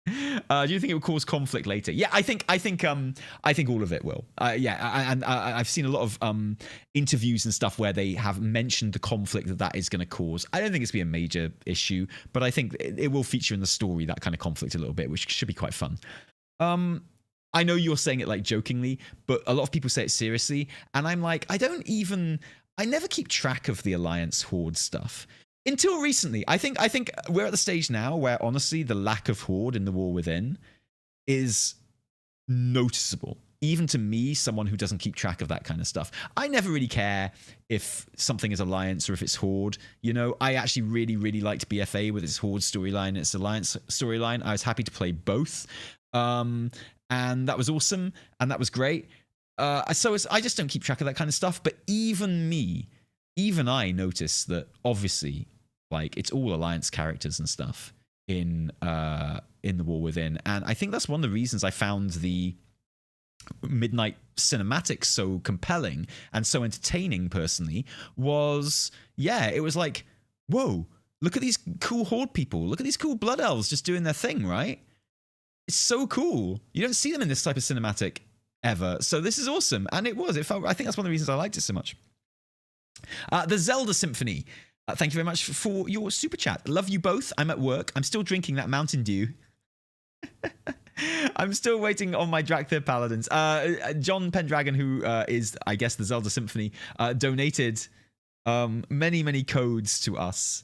Do you think it will cause conflict later? Yeah, I think all of it will. Yeah, and I've seen a lot of interviews and stuff where they have mentioned the conflict that is going to cause. I don't think it's going to be a major issue, but I think it will feature in the story, that kind of conflict a little bit, which should be quite fun. I know you're saying it like jokingly, but a lot of people say it seriously, and I'm like, I never keep track of the Alliance Horde stuff. Until recently, I think we're at the stage now where, honestly, the lack of Horde in the War Within is noticeable. Even to me, someone who doesn't keep track of that kind of stuff. I never really care if something is Alliance or if it's Horde. You know, I actually really, really liked BFA with its Horde storyline and its Alliance storyline. I was happy to play both. And that was awesome. And that was great. So I just don't keep track of that kind of stuff. But even I notice that, obviously, like, it's all Alliance characters and stuff in the War Within, and I think that's one of the reasons I found the Midnight cinematics so compelling and so entertaining. Personally, was it was like, whoa, look at these cool Horde people, look at these cool Blood Elves just doing their thing, right? It's so cool. You don't see them in this type of cinematic ever, so this is awesome, and it felt. I think that's one of the reasons I liked it so much. The Zelda Symphony. Thank you very much for your super chat. Love you both. I'm at work. I'm still drinking that Mountain Dew. I'm still waiting on my Drakthir Paladins. John Pendragon, who is, I guess, the Zelda Symphony, donated many, many codes to us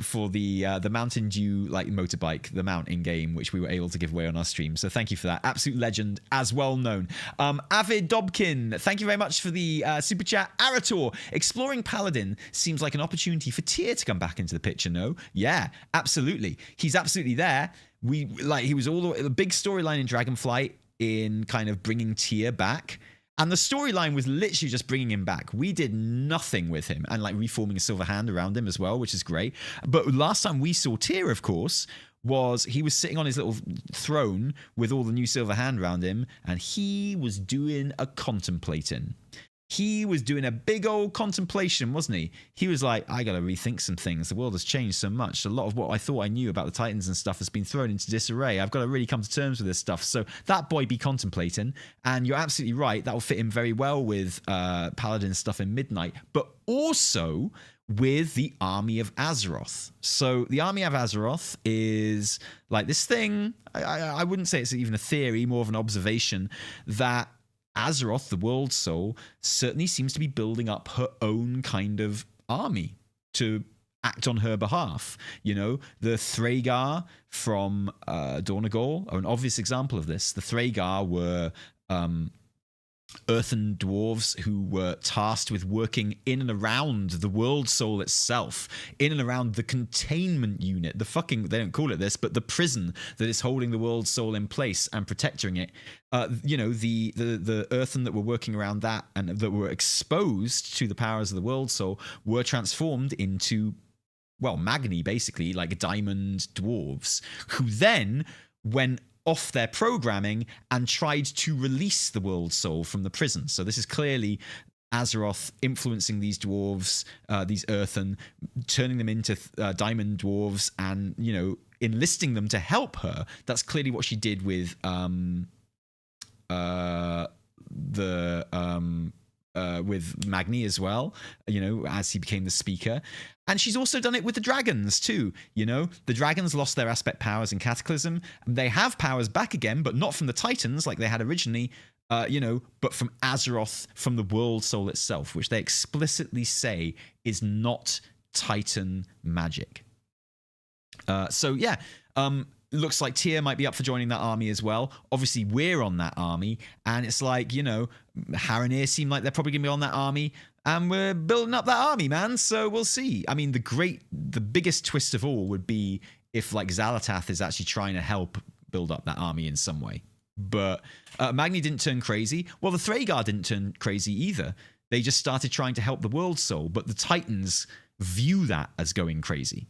for the Mountain Dew like motorbike, the mount in game, which we were able to give away on our stream. So thank you for that. Absolute legend, as well known. Avid Dobkin, thank you very much for the super chat. Arator, exploring Paladin seems like an opportunity for Tyr to come back into the picture. No, yeah, absolutely. He's absolutely there. He was all the big storyline in Dragonflight in kind of bringing Tyr back. And the storyline was literally just bringing him back. We did nothing with him, and like reforming a silver hand around him as well, which is great. But last time we saw Tyr, of course, he was sitting on his little throne with all the new silver hand around him, and he was doing a contemplating. He was doing a big old contemplation, wasn't he? He was like, I got to rethink some things. The world has changed so much. A lot of what I thought I knew about the Titans and stuff has been thrown into disarray. I've got to really come to terms with this stuff. So that boy be contemplating. And you're absolutely right. That will fit in very well with Paladin stuff in Midnight, but also with the Army of Azeroth. So the Army of Azeroth is like this thing. I wouldn't say it's even a theory, more of an observation that Azeroth, the World Soul, certainly seems to be building up her own kind of army to act on her behalf. You know, the Thragar from Dornagol are an obvious example of this. The Thragar were earthen dwarves who were tasked with working in and around the world soul itself, in and around the containment unit, they don't call it this, but the prison that is holding the world soul in place and protecting it. The earthen that were working around that and that were exposed to the powers of the world soul were transformed into, well, Magni, basically, like diamond dwarves, who then went off their programming and tried to release the world soul from the prison. So this is clearly Azeroth influencing these dwarves, these earthen, turning them into diamond dwarves, and enlisting them to help her. That's clearly what she did with with Magni as well, as he became the speaker. And she's also done it with the dragons too. The dragons lost their aspect powers in Cataclysm. They have powers back again, but not from the Titans like they had originally, but from Azeroth, from the world soul itself, which they explicitly say is not Titan magic. Looks like Tyr might be up for joining that army as well. Obviously, we're on that army, and it's like, Haranir seem like they're probably going to be on that army, and we're building up that army, man, so we'll see. I mean, the biggest twist of all would be if, like, Xalatath is actually trying to help build up that army in some way. But Magni didn't turn crazy. Well, the Thragar didn't turn crazy either. They just started trying to help the World Soul, but the Titans view that as going crazy,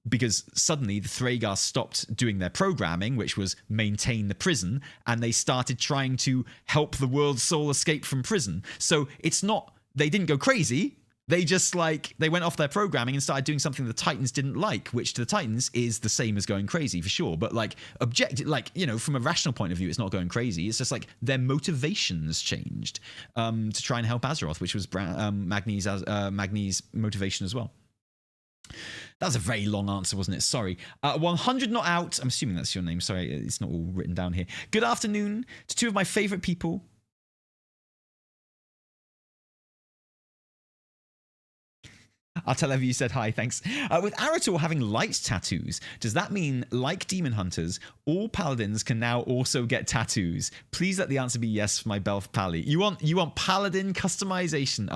because suddenly the Thragar stopped doing their programming, which was maintain the prison, and they started trying to help the world soul escape from prison. So it's not, they didn't go crazy. They just they went off their programming and started doing something the Titans didn't like, which to the Titans is the same as going crazy for sure. But from a rational point of view, it's not going crazy. It's just their motivations changed to try and help Azeroth, which was Magni's motivation as well. That was a very long answer, wasn't it? Sorry. 100 not out. I'm assuming that's your name. Sorry, it's not all written down here. Good afternoon to two of my favorite people. I'll tell Evie you said hi, thanks. With Arator having light tattoos, does that mean, like Demon Hunters, all paladins can now also get tattoos? Please let the answer be yes for my Belf Pally. You want paladin customization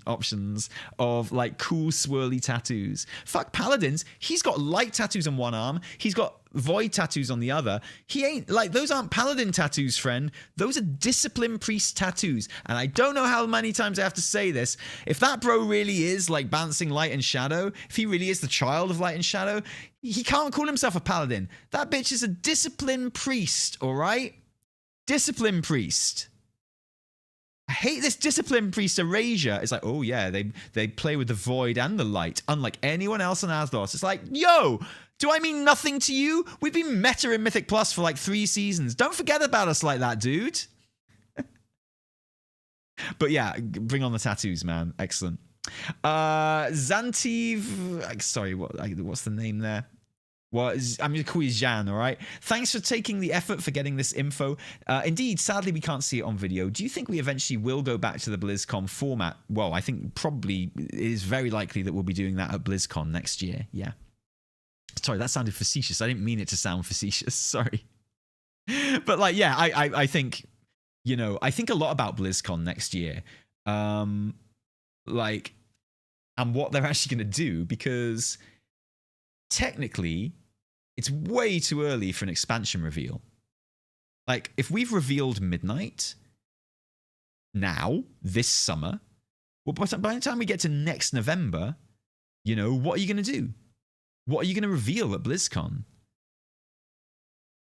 options of cool swirly tattoos. Fuck paladins. He's got light tattoos on one arm. He's got void tattoos on the other. He ain't those aren't paladin tattoos, friend. Those are discipline priest tattoos. And I don't know how many times I have to say this. If that bro really is balancing light and shadow, if he really is the child of light and shadow, he can't call himself a paladin. That bitch is a discipline priest, all right? Discipline priest. I hate this discipline priest erasure. It's oh yeah, they play with the void and the light, unlike anyone else on Azeroth. It's yo, do I mean nothing to you? We've been meta in Mythic Plus for 3 seasons. Don't forget about us like that, dude. But yeah, bring on the tattoos, man. Excellent. Zantiv, sorry, what's the name there? Well, I'm going to call you Jan, all right? Thanks for taking the effort for getting this info. Indeed, sadly, we can't see it on video. Do you think we eventually will go back to the BlizzCon format? Well, I think probably it is very likely that we'll be doing that at BlizzCon next year. Yeah. Sorry, that sounded facetious. I didn't mean it to sound facetious. Sorry. But I think, I think a lot about BlizzCon next year. And what they're actually going to do, because technically it's way too early for an expansion reveal. If we've revealed Midnight now, this summer, well, by the time we get to next November, what are you going to do? What are you going to reveal at BlizzCon?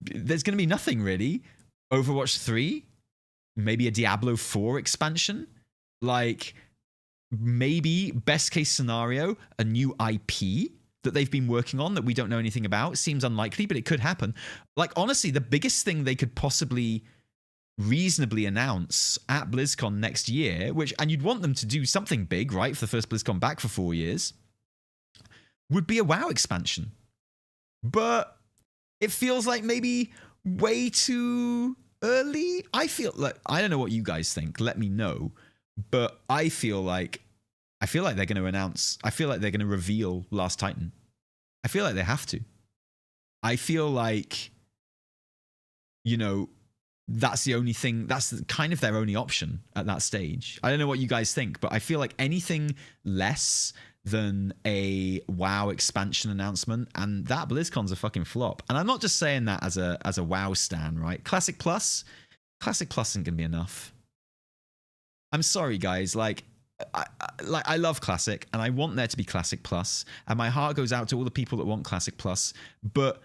There's going to be nothing really. Overwatch 3? Maybe a Diablo 4 expansion? Maybe, best case scenario, a new IP that they've been working on that we don't know anything about. Seems unlikely, but it could happen. Honestly, the biggest thing they could possibly reasonably announce at BlizzCon next year, and you'd want them to do something big, right, for the first BlizzCon back for 4 years, would be a WoW expansion. But it feels maybe way too early. I feel I don't know what you guys think. Let me know. But I feel like they're going to announce. I feel like they're going to reveal Last Titan. I feel like they have to. I feel like, that's the only thing, that's kind of their only option at that stage. I don't know what you guys think, but I feel like anything less than a WoW expansion announcement, and that BlizzCon's a fucking flop. And I'm not just saying that as a WoW stan, right? Classic Plus isn't gonna be enough. I'm sorry, guys. Like I love Classic, and I want there to be Classic Plus, and my heart goes out to all the people that want Classic Plus, but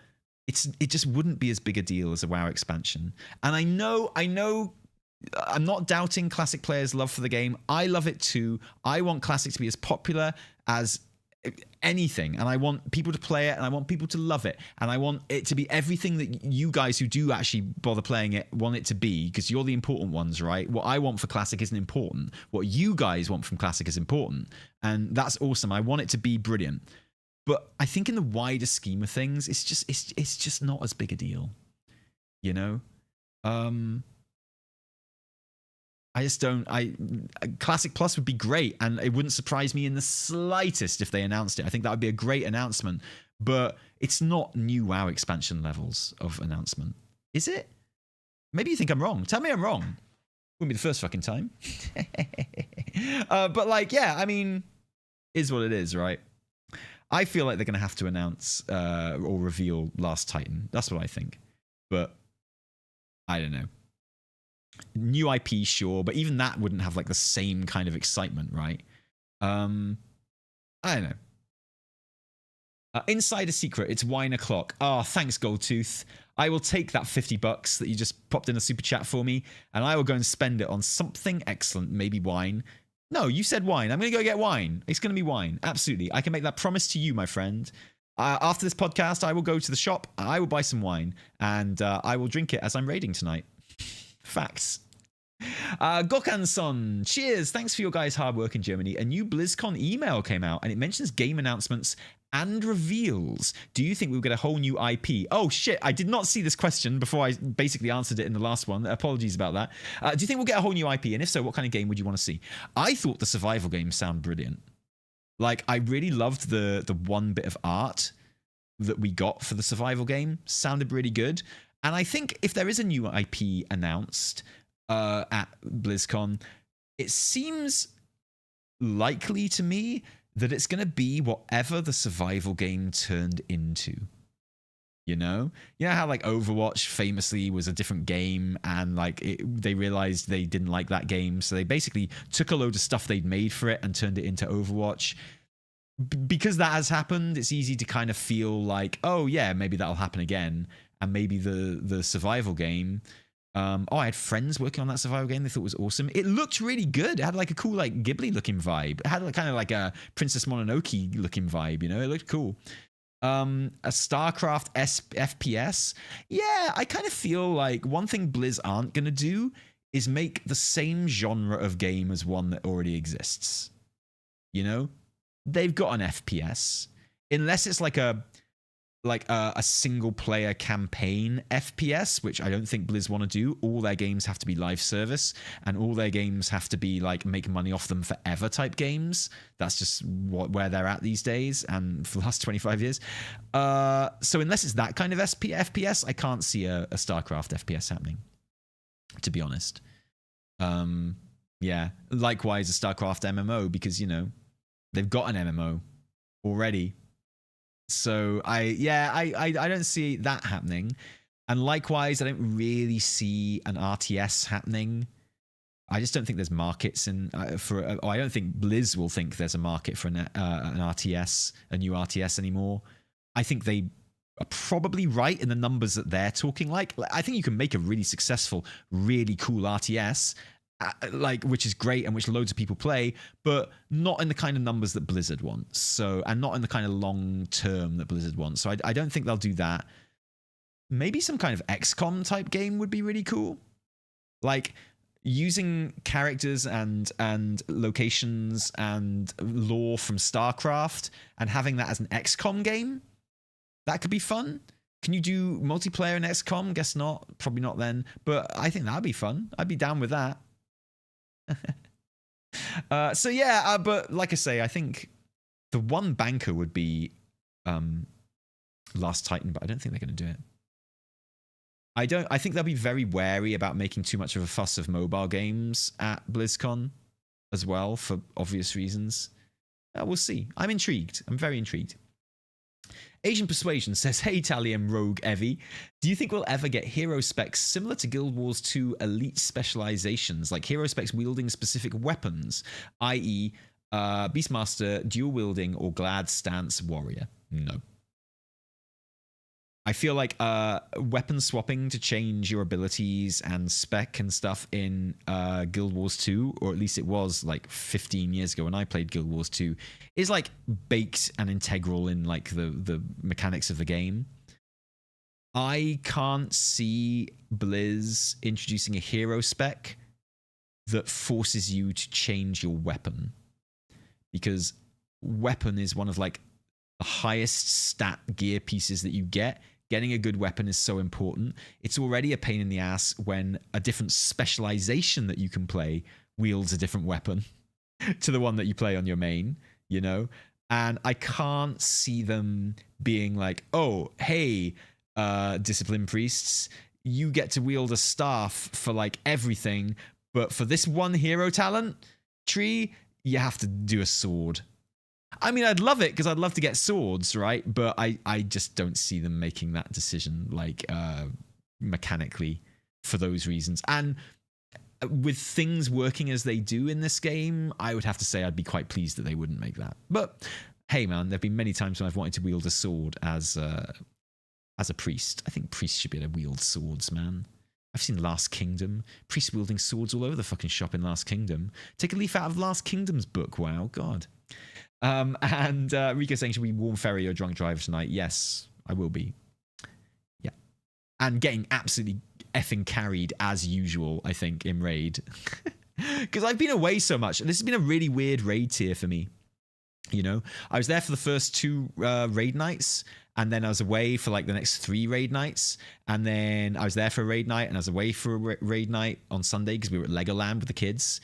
it just wouldn't be as big a deal as a WoW expansion. And I know I'm not doubting Classic players' love for the game. I love it too. I want Classic to be as popular as anything, and I want people to play it, and I want people to love it, and I want it to be everything that you guys who do actually bother playing it want it to be, because you're the important ones, right? What I want for Classic isn't important. What you guys want from Classic is important, and that's awesome. I want it to be brilliant, but I think in the wider scheme of things, it's just not as big a deal, you know. I just don't. Classic Plus would be great, and it wouldn't surprise me in the slightest if they announced it. I think that would be a great announcement, but it's not new WoW expansion levels of announcement, is it? Maybe you think I'm wrong. Tell me I'm wrong. Wouldn't be the first fucking time. But like, yeah, I mean, is what it is, right? I feel like they're going to have to announce or reveal Last Titan. That's what I think. But I don't know. New IP, sure, but even that wouldn't have like the same kind of excitement, right? I don't know. Insider secret, it's wine o'clock. Oh, thanks, Goldtooth. I will take that $50 that you just popped in a super chat for me, and I will go and spend it on something excellent, maybe wine. No, you said wine. I'm going to go get wine. It's going to be wine. Absolutely. I can make that promise to you, my friend. After this podcast, I will go to the shop, I will buy some wine, and I will drink it as I'm raiding tonight. Facts. Gokan-son, cheers. Thanks for your guys' hard work in Germany. A new BlizzCon email came out, and it mentions game announcements and reveals. Do you think we'll get a whole new IP? Oh, shit. I did not see this question before I basically answered it in the last one. Apologies about that. Do you think we'll get a whole new IP? And if so, what kind of game would you want to see? I thought the survival games sound brilliant. Like, I really loved the one bit of art that we got for the survival game. Sounded really good. And I think if there is a new IP announced at BlizzCon, it seems likely to me that it's going to be whatever the survival game turned into. You know how like Overwatch famously was a different game, and like they realized they didn't like that game, so they basically took a load of stuff they'd made for it and turned it into Overwatch. Because that has happened, it's easy to kind of feel like, oh yeah, maybe that'll happen again. And maybe the survival game. I had friends working on that survival game. They thought it was awesome. It looked really good. It had like a cool like Ghibli looking vibe. It had kind of like a Princess Mononoke looking vibe. You know, it looked cool. A StarCraft FPS. Yeah, I kind of feel like one thing Blizz aren't gonna do is make the same genre of game as one that already exists. You know, they've got an FPS, unless it's like a single player campaign FPS, which I don't think Blizz want to do. All their games have to be live service, and all their games have to be like make money off them forever type games. That's just where they're at these days, and for the last 25 years. So unless it's that kind of FPS, I can't see a StarCraft FPS happening, to be honest. Yeah, likewise a StarCraft MMO, because you know they've got an MMO already. So I don't see that happening, and likewise I don't really see an RTS happening. I just don't think there's markets I don't think Blizz will think there's a market for an RTS, a new RTS anymore. I think they are probably right in the numbers that they're talking. Like I think you can make a really successful, really cool RTS. Which is great and which loads of people play, but not in the kind of numbers that Blizzard wants. So, and not in the kind of long term that Blizzard wants. So I don't think they'll do that. Maybe some kind of XCOM type game would be really cool. Like using characters and locations and lore from StarCraft and having that as an XCOM game. That could be fun. Can you do multiplayer in XCOM? Guess not. Probably not then. But I think that'd be fun. I'd be down with that. So yeah, but like I say, I think the one banker would be Last Titan, but I don't think they're going to do it. I think they'll be very wary about making too much of a fuss of mobile games at BlizzCon as well, for obvious reasons. We'll see. I'm intrigued. I'm very intrigued. Asian Persuasion says, hey, Talium Rogue Evie, do you think we'll ever get hero specs similar to Guild Wars 2 elite specializations, like hero specs wielding specific weapons, i.e., Beastmaster, dual wielding, or Glad Stance Warrior? No. I feel like weapon swapping to change your abilities and spec and stuff in Guild Wars 2, or at least it was like 15 years ago when I played Guild Wars 2, is like baked and integral in like the mechanics of the game. I can't see Blizz introducing a hero spec that forces you to change your weapon, because weapon is one of like the highest stat gear pieces that you get. Getting a good weapon is so important. It's already a pain in the ass when a different specialization that you can play wields a different weapon to the one that you play on your main, you know? And I can't see them being like, oh, hey, Discipline Priests, you get to wield a staff for like everything, but for this one hero talent tree, you have to do a sword. I mean, I'd love it because I'd love to get swords, right? But I just don't see them making that decision, like, mechanically for those reasons. And with things working as they do in this game, I would have to say I'd be quite pleased that they wouldn't make that. But hey, man, there've been many times when I've wanted to wield a sword as a priest. I think priests should be able to wield swords, man. I've seen Last Kingdom. Priests wielding swords all over the fucking shop in Last Kingdom. Take a leaf out of Last Kingdom's book. Wow, God. And Rico saying, should we warm ferry or drunk drive tonight? Yes, I will be. Yeah. And getting absolutely effing carried as usual, I think, in raid. Because I've been away so much. This has been a really weird raid tier for me. You know, I was there for the first 2 raid nights, and then I was away for like the next 3 raid nights, and then I was there for a raid night, and I was away for a raid night on Sunday because we were at Legoland with the kids,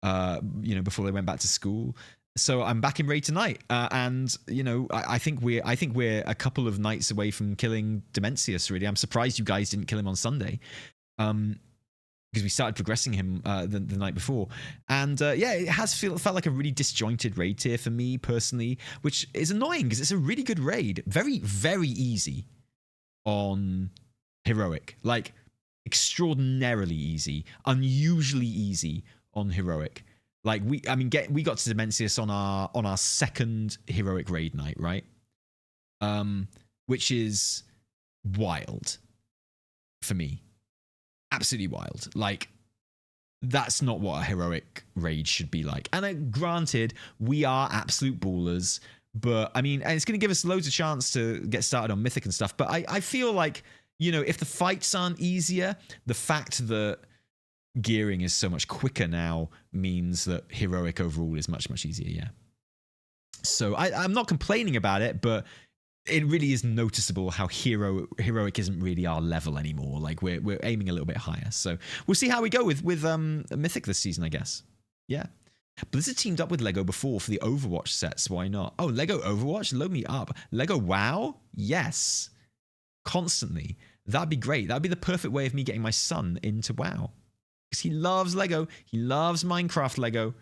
you know, before they went back to school. So I'm back in raid tonight, and you know, I think we're a couple of nights away from killing Demencius. Really, I'm surprised you guys didn't kill him on Sunday, because we started progressing him the night before. And yeah, it has felt like a really disjointed raid tier for me personally, which is annoying because it's a really good raid, very very easy on heroic, like extraordinarily easy, unusually easy on heroic. Like we got to Demencius on our second heroic raid night, right? Which is wild for me, absolutely wild. Like that's not what a heroic raid should be like. And granted, we are absolute ballers, but I mean, and it's going to give us loads of chance to get started on Mythic and stuff. But I feel like, you know, if the fights aren't easier, the fact that gearing is so much quicker now means that heroic overall is much much easier. Yeah, so I'm not complaining about it, but it really is noticeable how heroic isn't really our level anymore. Like we're aiming a little bit higher, so we'll see how we go with Mythic this season, I guess. Yeah, Blizzard teamed up with Lego before for the Overwatch sets. Why not? Oh, Lego Overwatch, load me up. Lego WoW, yes, constantly. That'd be great. That'd be the perfect way of me getting my son into WoW. Because he loves Lego. He loves Minecraft Lego.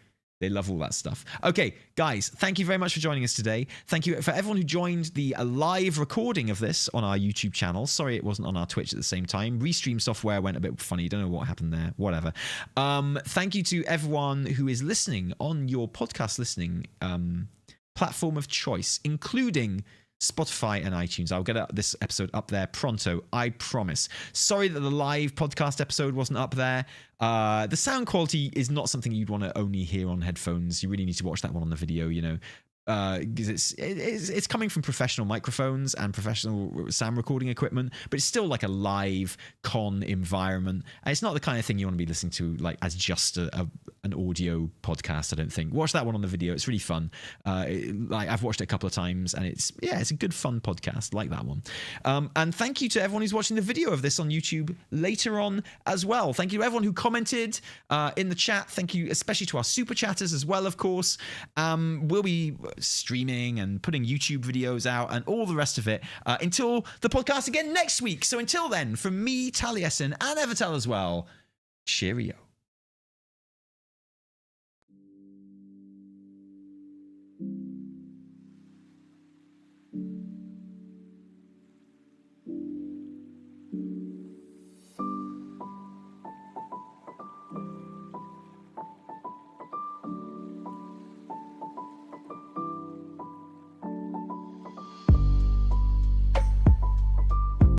They love all that stuff. Okay, guys, thank you very much for joining us today. Thank you for everyone who joined the live recording of this on our YouTube channel. Sorry it wasn't on our Twitch at the same time. Restream software went a bit funny. Don't know what happened there. Whatever. Thank you to everyone who is listening on your podcast listening platform of choice, including Spotify and iTunes. I'll get this episode up there pronto, I promise. Sorry that the live podcast episode wasn't up there. The sound quality is not something you'd want to only hear on headphones. You really need to watch that one on the video, you know, because it's coming from professional microphones and professional sound recording equipment, but it's still like a live con environment, and it's not the kind of thing you want to be listening to like as just a an audio podcast, I don't think. Watch that one on the video. It's really fun. I've watched it a couple of times, and it's a good fun podcast. Like that one. And thank you to everyone who's watching the video of this on YouTube later on as well. Thank you to everyone who commented in the chat. Thank you especially to our super chatters as well, of course. We'll be streaming and putting YouTube videos out and all the rest of it until the podcast again next week. So until then, from me, Taliesin, and Evertel as well, cheerio.